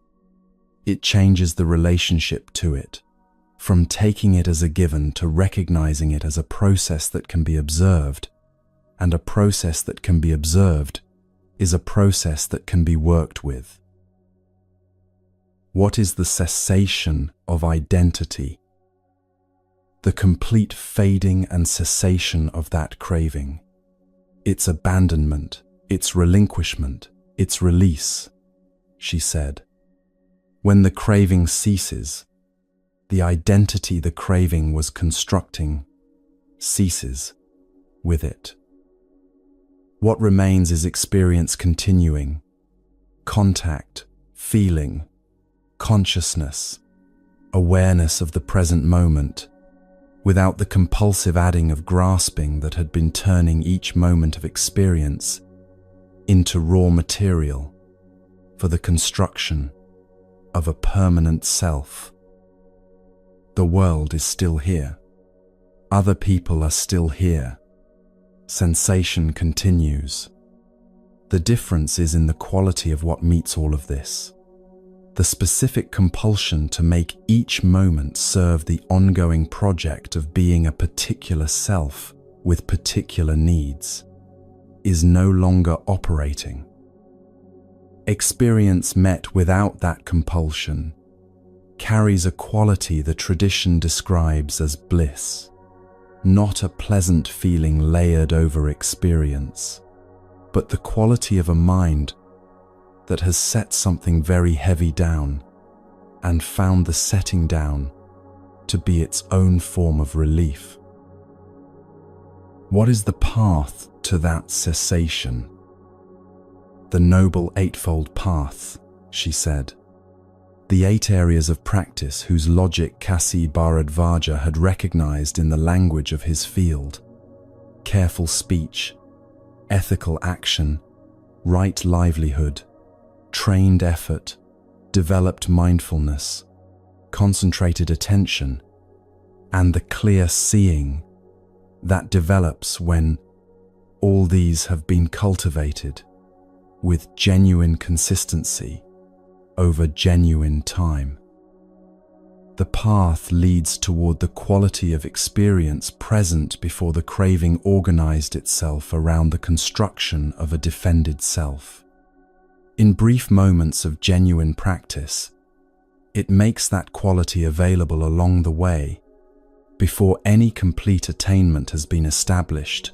It changes the relationship to it, from taking it as a given to recognizing it as a process that can be observed, and a process that can be observed is a process that can be worked with. What is the cessation of identity? The complete fading and cessation of that craving, its abandonment its relinquishment, its release, she said. When the craving ceases, the identity the craving was constructing ceases with it. What remains is experience continuing, contact, feeling, consciousness, awareness of the present moment, without the compulsive adding of grasping that had been turning each moment of experience into raw material for the construction of a permanent self. The world is still here. Other people are still here. Sensation continues. The difference is in the quality of what meets all of this. The specific compulsion to make each moment serve the ongoing project of being a particular self with particular needs is no longer operating. Experience met without that compulsion carries a quality the tradition describes as bliss, not a pleasant feeling layered over experience, but the quality of a mind that has set something very heavy down and found the setting down to be its own form of relief. What is the path to that cessation? The Noble Eightfold Path, she said. The 8 areas of practice whose logic Kasi Bharadvaja had recognized in the language of his field: careful speech, ethical action, right livelihood, trained effort, developed mindfulness, concentrated attention, and the clear seeing that develops when all these have been cultivated with genuine consistency over genuine time. The path leads toward the quality of experience present before the craving organized itself around the construction of a defended self. In brief moments of genuine practice, it makes that quality available along the way, before any complete attainment has been established,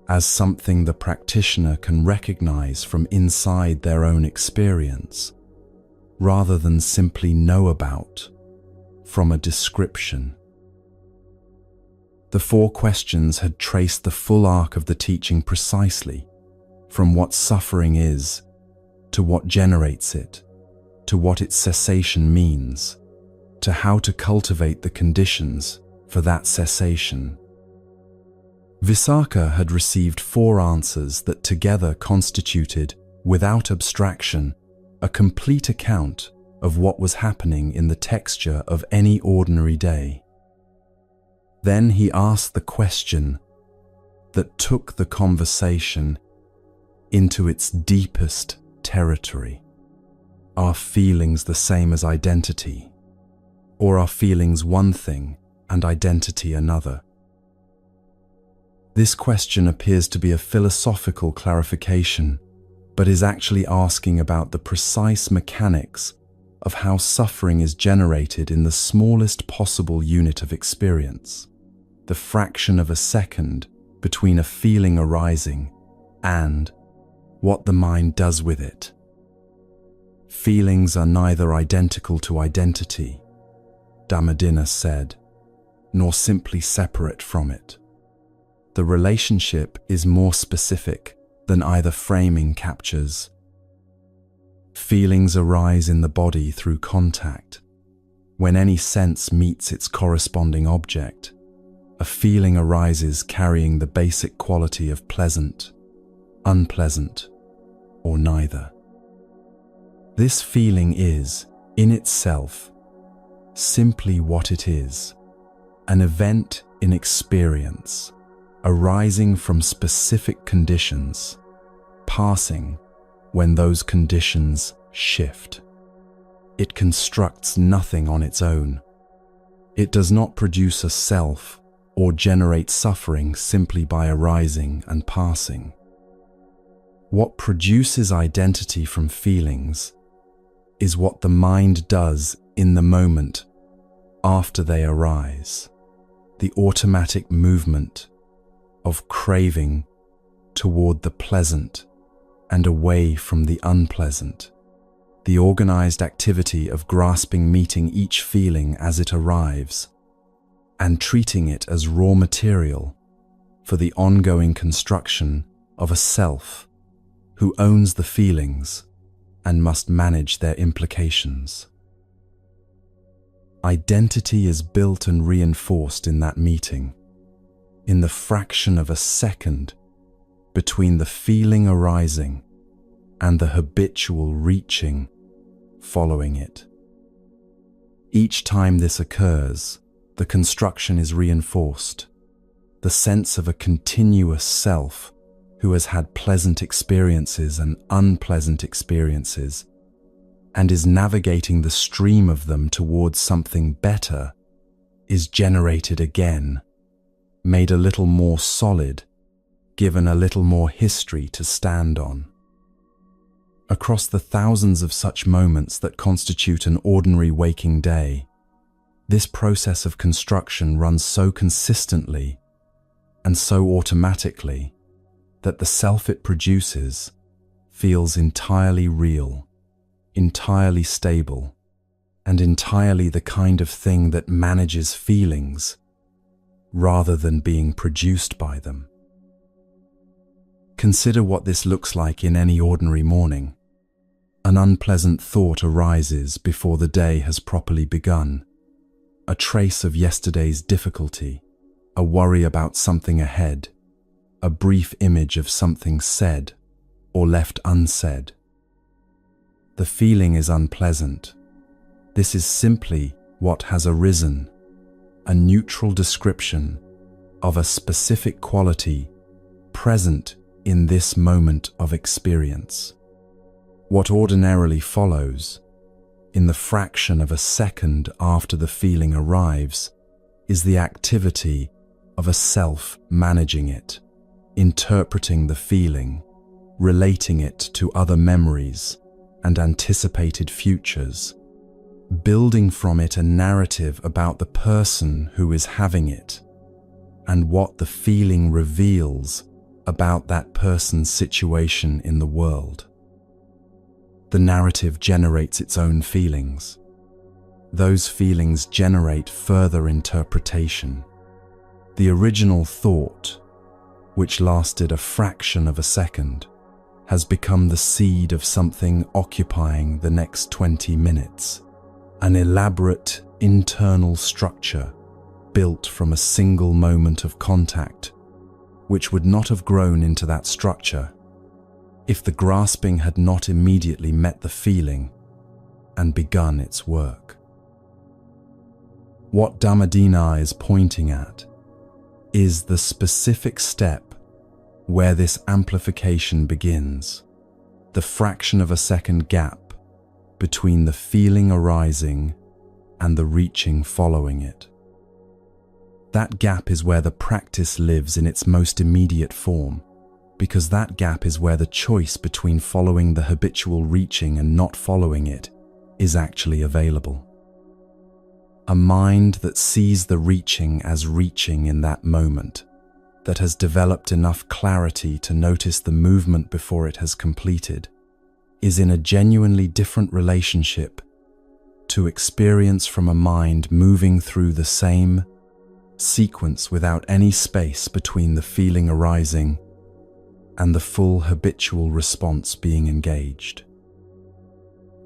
as something the practitioner can recognize from inside their own experience, rather than simply know about from a description. The 4 questions had traced the full arc of the teaching precisely, from what suffering is, to what generates it, to what its cessation means, to how to cultivate the conditions for that cessation. Visakha had received 4 answers that together constituted, without abstraction, a complete account of what was happening in the texture of any ordinary day. Then he asked the question that took the conversation into its deepest territory. Are feelings the same as identity? Or are feelings one thing and identity another? This question appears to be a philosophical clarification, but is actually asking about the precise mechanics of how suffering is generated in the smallest possible unit of experience, the fraction of a second between a feeling arising and what the mind does with it. Feelings are neither identical to identity, Dhammadinna said, nor simply separate from it. The relationship is more specific than either framing captures. Feelings arise in the body through contact. When any sense meets its corresponding object, a feeling arises carrying the basic quality of pleasant, unpleasant, or neither. This feeling is, in itself, simply what it is, an event in experience, arising from specific conditions, passing when those conditions shift. It constructs nothing on its own. It does not produce a self or generate suffering simply by arising and passing. What produces identity from feelings is what the mind does in the moment after they arise, the automatic movement of craving toward the pleasant and away from the unpleasant. The organized activity of grasping, meeting each feeling as it arrives, and treating it as raw material for the ongoing construction of a self who owns the feelings and must manage their implications. Identity is built and reinforced in that meeting, in the fraction of a second between the feeling arising and the habitual reaching following it. Each time this occurs, the construction is reinforced, the sense of a continuous self who has had pleasant experiences and unpleasant experiences and is navigating the stream of them towards something better is generated again, made a little more solid, given a little more history to stand on. Across the thousands of such moments that constitute an ordinary waking day, this process of construction runs so consistently and so automatically that the self it produces feels entirely real, entirely stable, and entirely the kind of thing that manages feelings rather than being produced by them. Consider what this looks like in any ordinary morning. An unpleasant thought arises before the day has properly begun, a trace of yesterday's difficulty, a worry about something ahead, a brief image of something said or left unsaid. The feeling is unpleasant. This is simply what has arisen, a neutral description of a specific quality present in this moment of experience. What ordinarily follows, in the fraction of a second after the feeling arrives, is the activity of a self managing it, interpreting the feeling, relating it to other memories and anticipated futures, building from it a narrative about the person who is having it and what the feeling reveals about that person's situation in the world. The narrative generates its own feelings. Those feelings generate further interpretation. The original thought, which lasted a fraction of a second, has become the seed of something occupying the next 20 minutes, an elaborate internal structure built from a single moment of contact, which would not have grown into that structure if the grasping had not immediately met the feeling and begun its work. What Dhammadina is pointing at is the specific step where this amplification begins, the fraction of a second gap between the feeling arising and the reaching following it. That gap is where the practice lives in its most immediate form, because that gap is where the choice between following the habitual reaching and not following it is actually available. A mind that sees the reaching as reaching in that moment, that has developed enough clarity to notice the movement before it has completed, is in a genuinely different relationship to experience from a mind moving through the same sequence without any space between the feeling arising and the full habitual response being engaged.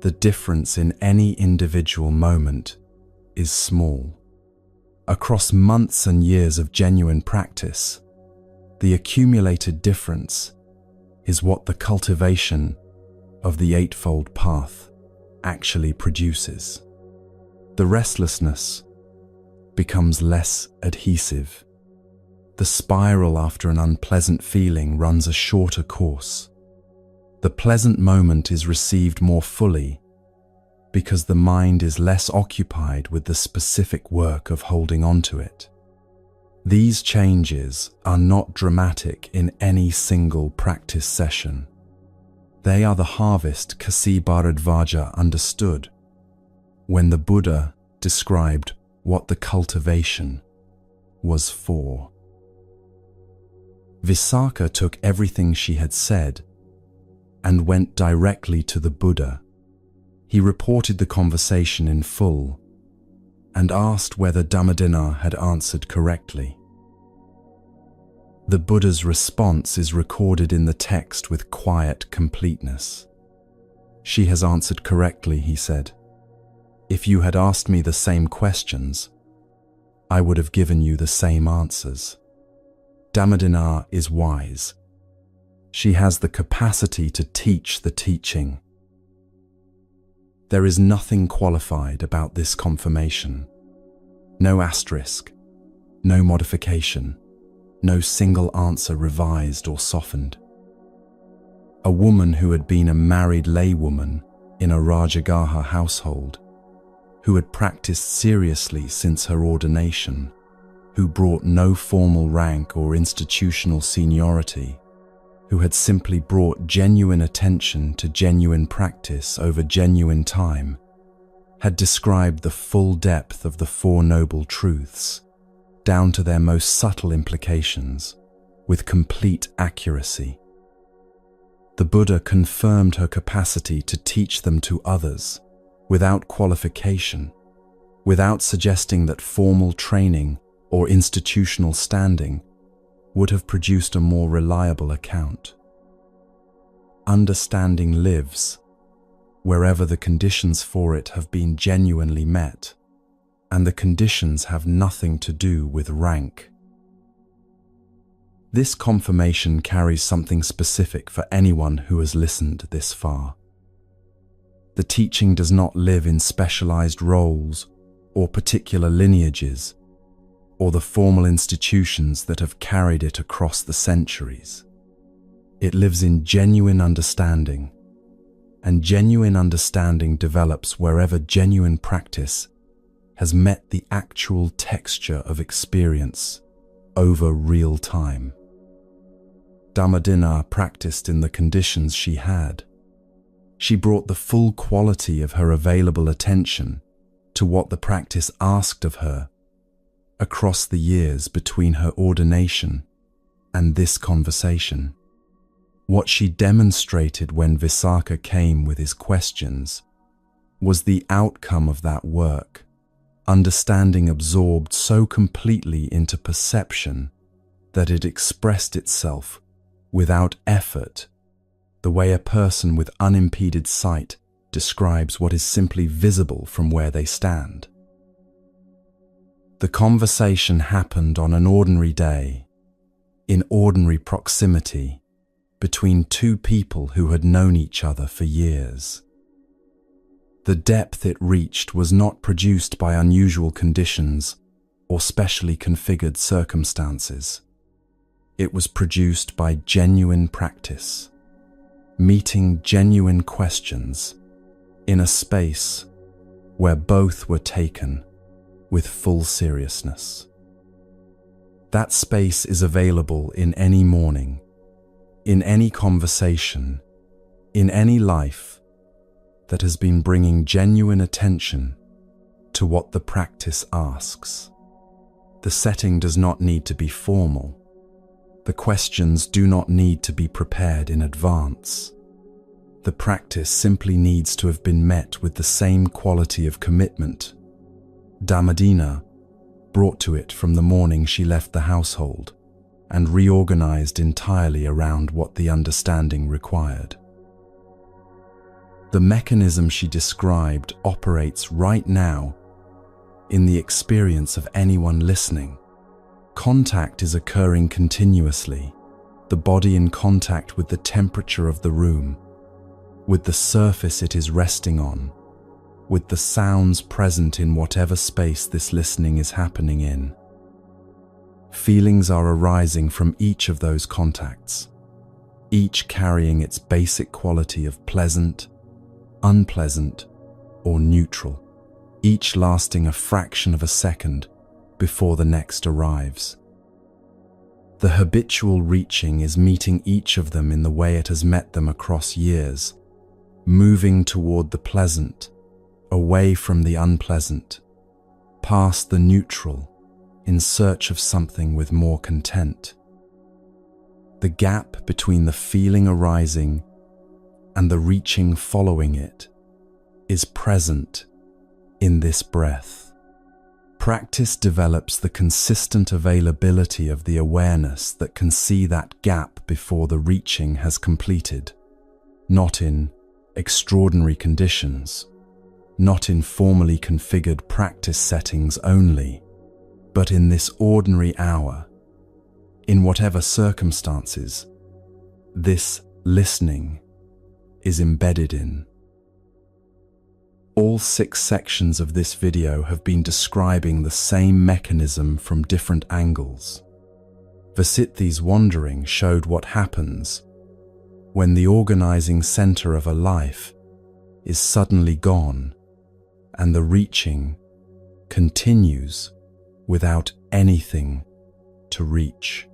The difference in any individual moment is small. Across months and years of genuine practice, the accumulated difference is what the cultivation of the Eightfold Path actually produces. The restlessness becomes less adhesive. The spiral after an unpleasant feeling runs a shorter course. The pleasant moment is received more fully because the mind is less occupied with the specific work of holding on to it. These changes are not dramatic in any single practice session. They are the harvest Kasi Bharadvaja understood when the Buddha described what the cultivation was for. Visakha took everything she had said and went directly to the Buddha. He reported the conversation in full and asked whether Dhammadinna had answered correctly. The Buddha's response is recorded in the text with quiet completeness. "She has answered correctly," he said. "If you had asked me the same questions, I would have given you the same answers. Dhammadinna is wise. She has the capacity to teach the teaching." There is nothing qualified about this confirmation. No asterisk, no modification, no single answer revised or softened. A woman who had been a married laywoman in a Rajagaha household, who had practiced seriously since her ordination, who brought no formal rank or institutional seniority, who had simply brought genuine attention to genuine practice over genuine time, had described the full depth of the Four Noble Truths, down to their most subtle implications, with complete accuracy. The Buddha confirmed her capacity to teach them to others, without qualification, without suggesting that formal training or institutional standing would have produced a more reliable account. Understanding lives wherever the conditions for it have been genuinely met, and the conditions have nothing to do with rank. This confirmation carries something specific for anyone who has listened this far. The teaching does not live in specialized roles or particular lineages, or the formal institutions that have carried it across the centuries. It lives in genuine understanding, and genuine understanding develops wherever genuine practice has met the actual texture of experience over real time. Dhammadinna practiced in the conditions she had. She brought the full quality of her available attention to what the practice asked of her across the years between her ordination and this conversation. What she demonstrated when Visakha came with his questions was the outcome of that work, understanding absorbed so completely into perception that it expressed itself without effort, the way a person with unimpeded sight describes what is simply visible from where they stand. The conversation happened on an ordinary day, in ordinary proximity, between two people who had known each other for years. The depth it reached was not produced by unusual conditions or specially configured circumstances. It was produced by genuine practice, meeting genuine questions in a space where both were taken with full seriousness. That space is available in any morning, in any conversation, in any life that has been bringing genuine attention to what the practice asks. The setting does not need to be formal. The questions do not need to be prepared in advance. The practice simply needs to have been met with the same quality of commitment Dhammadinna brought to it from the morning she left the household, and reorganized entirely around what the understanding required. The mechanism she described operates right now in the experience of anyone listening. Contact is occurring continuously, the body in contact with the temperature of the room, with the surface it is resting on, with the sounds present in whatever space this listening is happening in. Feelings are arising from each of those contacts, each carrying its basic quality of pleasant, unpleasant, or neutral, each lasting a fraction of a second before the next arrives. The habitual reaching is meeting each of them in the way it has met them across years, moving toward the pleasant, away from the unpleasant, past the neutral, in search of something with more content. The gap between the feeling arising and the reaching following it is present in this breath. Practice develops the consistent availability of the awareness that can see that gap before the reaching has completed, not in extraordinary conditions, not in formally configured practice settings only, but in this ordinary hour, in whatever circumstances this listening is embedded in. All 6 sections of this video have been describing the same mechanism from different angles. Vasithi's wandering showed what happens when the organizing center of a life is suddenly gone and the reaching continues without anything to reach.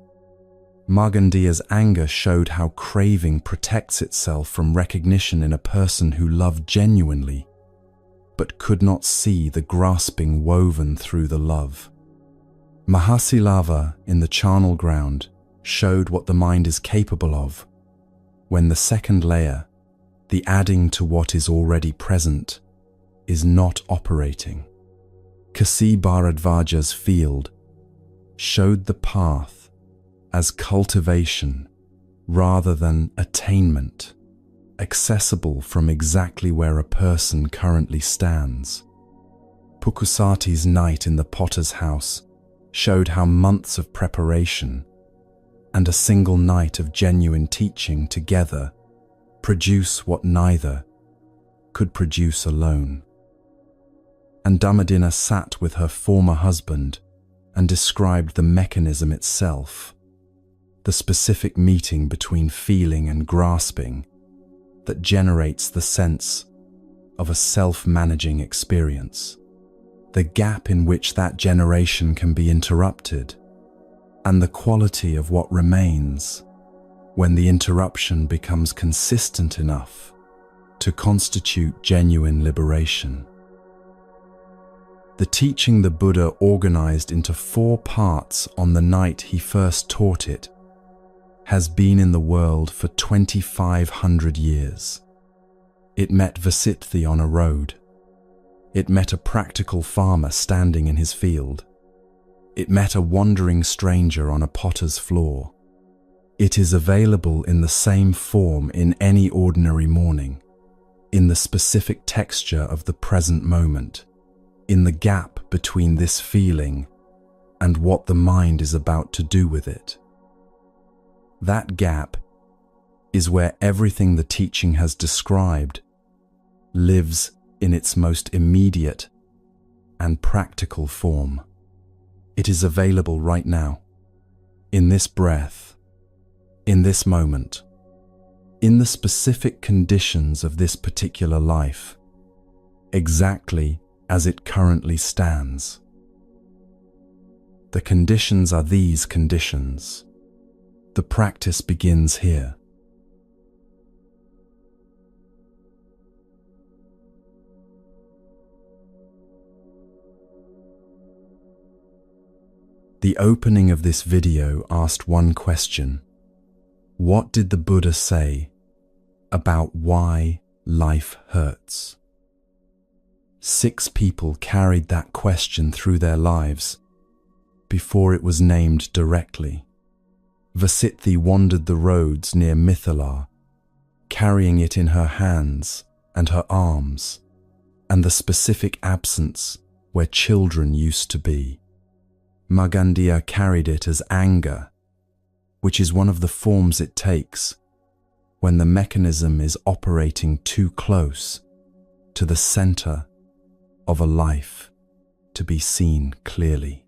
Margandia's anger showed how craving protects itself from recognition in a person who loved genuinely, but could not see the grasping woven through the love. Mahasilava in the charnel ground showed what the mind is capable of when the second layer, the adding to what is already present, is not operating. Kasi Bharadvaja's field showed the path as cultivation rather than attainment, accessible from exactly where a person currently stands. Pukusati's night in the potter's house showed how months of preparation and a single night of genuine teaching together produce what neither could produce alone. And Damadina sat with her former husband and described the mechanism itself, the specific meeting between feeling and grasping that generates the sense of a self-managing experience, the gap in which that generation can be interrupted, and the quality of what remains when the interruption becomes consistent enough to constitute genuine liberation. The teaching the Buddha organized into 4 parts on the night he first taught it has been in the world for 2,500 years. It met Vasithi on a road. It met a practical farmer standing in his field. It met a wandering stranger on a potter's floor. It is available in the same form in any ordinary morning, in the specific texture of the present moment, in the gap between this feeling and what the mind is about to do with it. That gap is where everything the teaching has described lives in its most immediate and practical form. It is available right now, in this breath, in this moment, in the specific conditions of this particular life, exactly as it currently stands. The conditions are these conditions. The practice begins here. The opening of this video asked one question: what did the Buddha say about why life hurts? 6 people carried that question through their lives before it was named directly. Vasithi wandered the roads near Mithila, carrying it in her hands and her arms, and the specific absence where children used to be. Margandia carried it as anger, which is one of the forms it takes when the mechanism is operating too close to the center of a life to be seen clearly.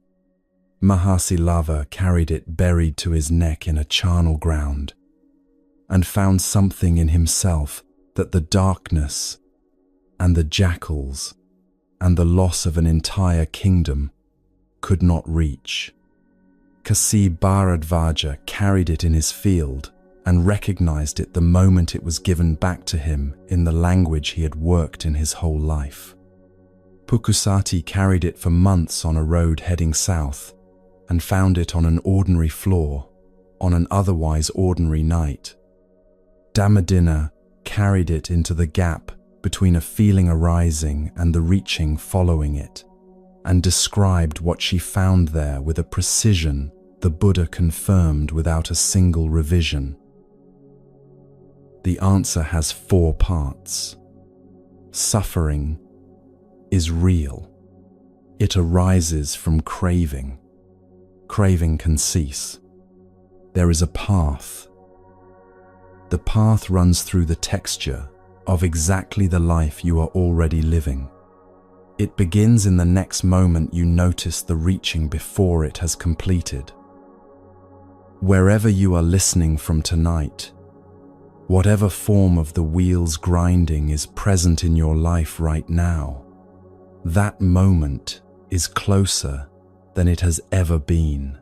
Mahasilava carried it buried to his neck in a charnel ground and found something in himself that the darkness and the jackals and the loss of an entire kingdom could not reach. Kasi Bharadvaja carried it in his field and recognized it the moment it was given back to him in the language he had worked in his whole life. Pukusati carried it for months on a road heading south and found it on an ordinary floor on an otherwise ordinary night. Damadina carried it into the gap between a feeling arising and the reaching following it, and described what she found there with a precision the Buddha confirmed without a single revision. The answer has 4 parts. Suffering is real. It arises from craving. Craving can cease. There is a path. The path runs through the texture of exactly the life you are already living. It begins in the next moment you notice the reaching before it has completed. Wherever you are listening from tonight, whatever form of the wheels grinding is present in your life right now, that moment is closer than it has ever been.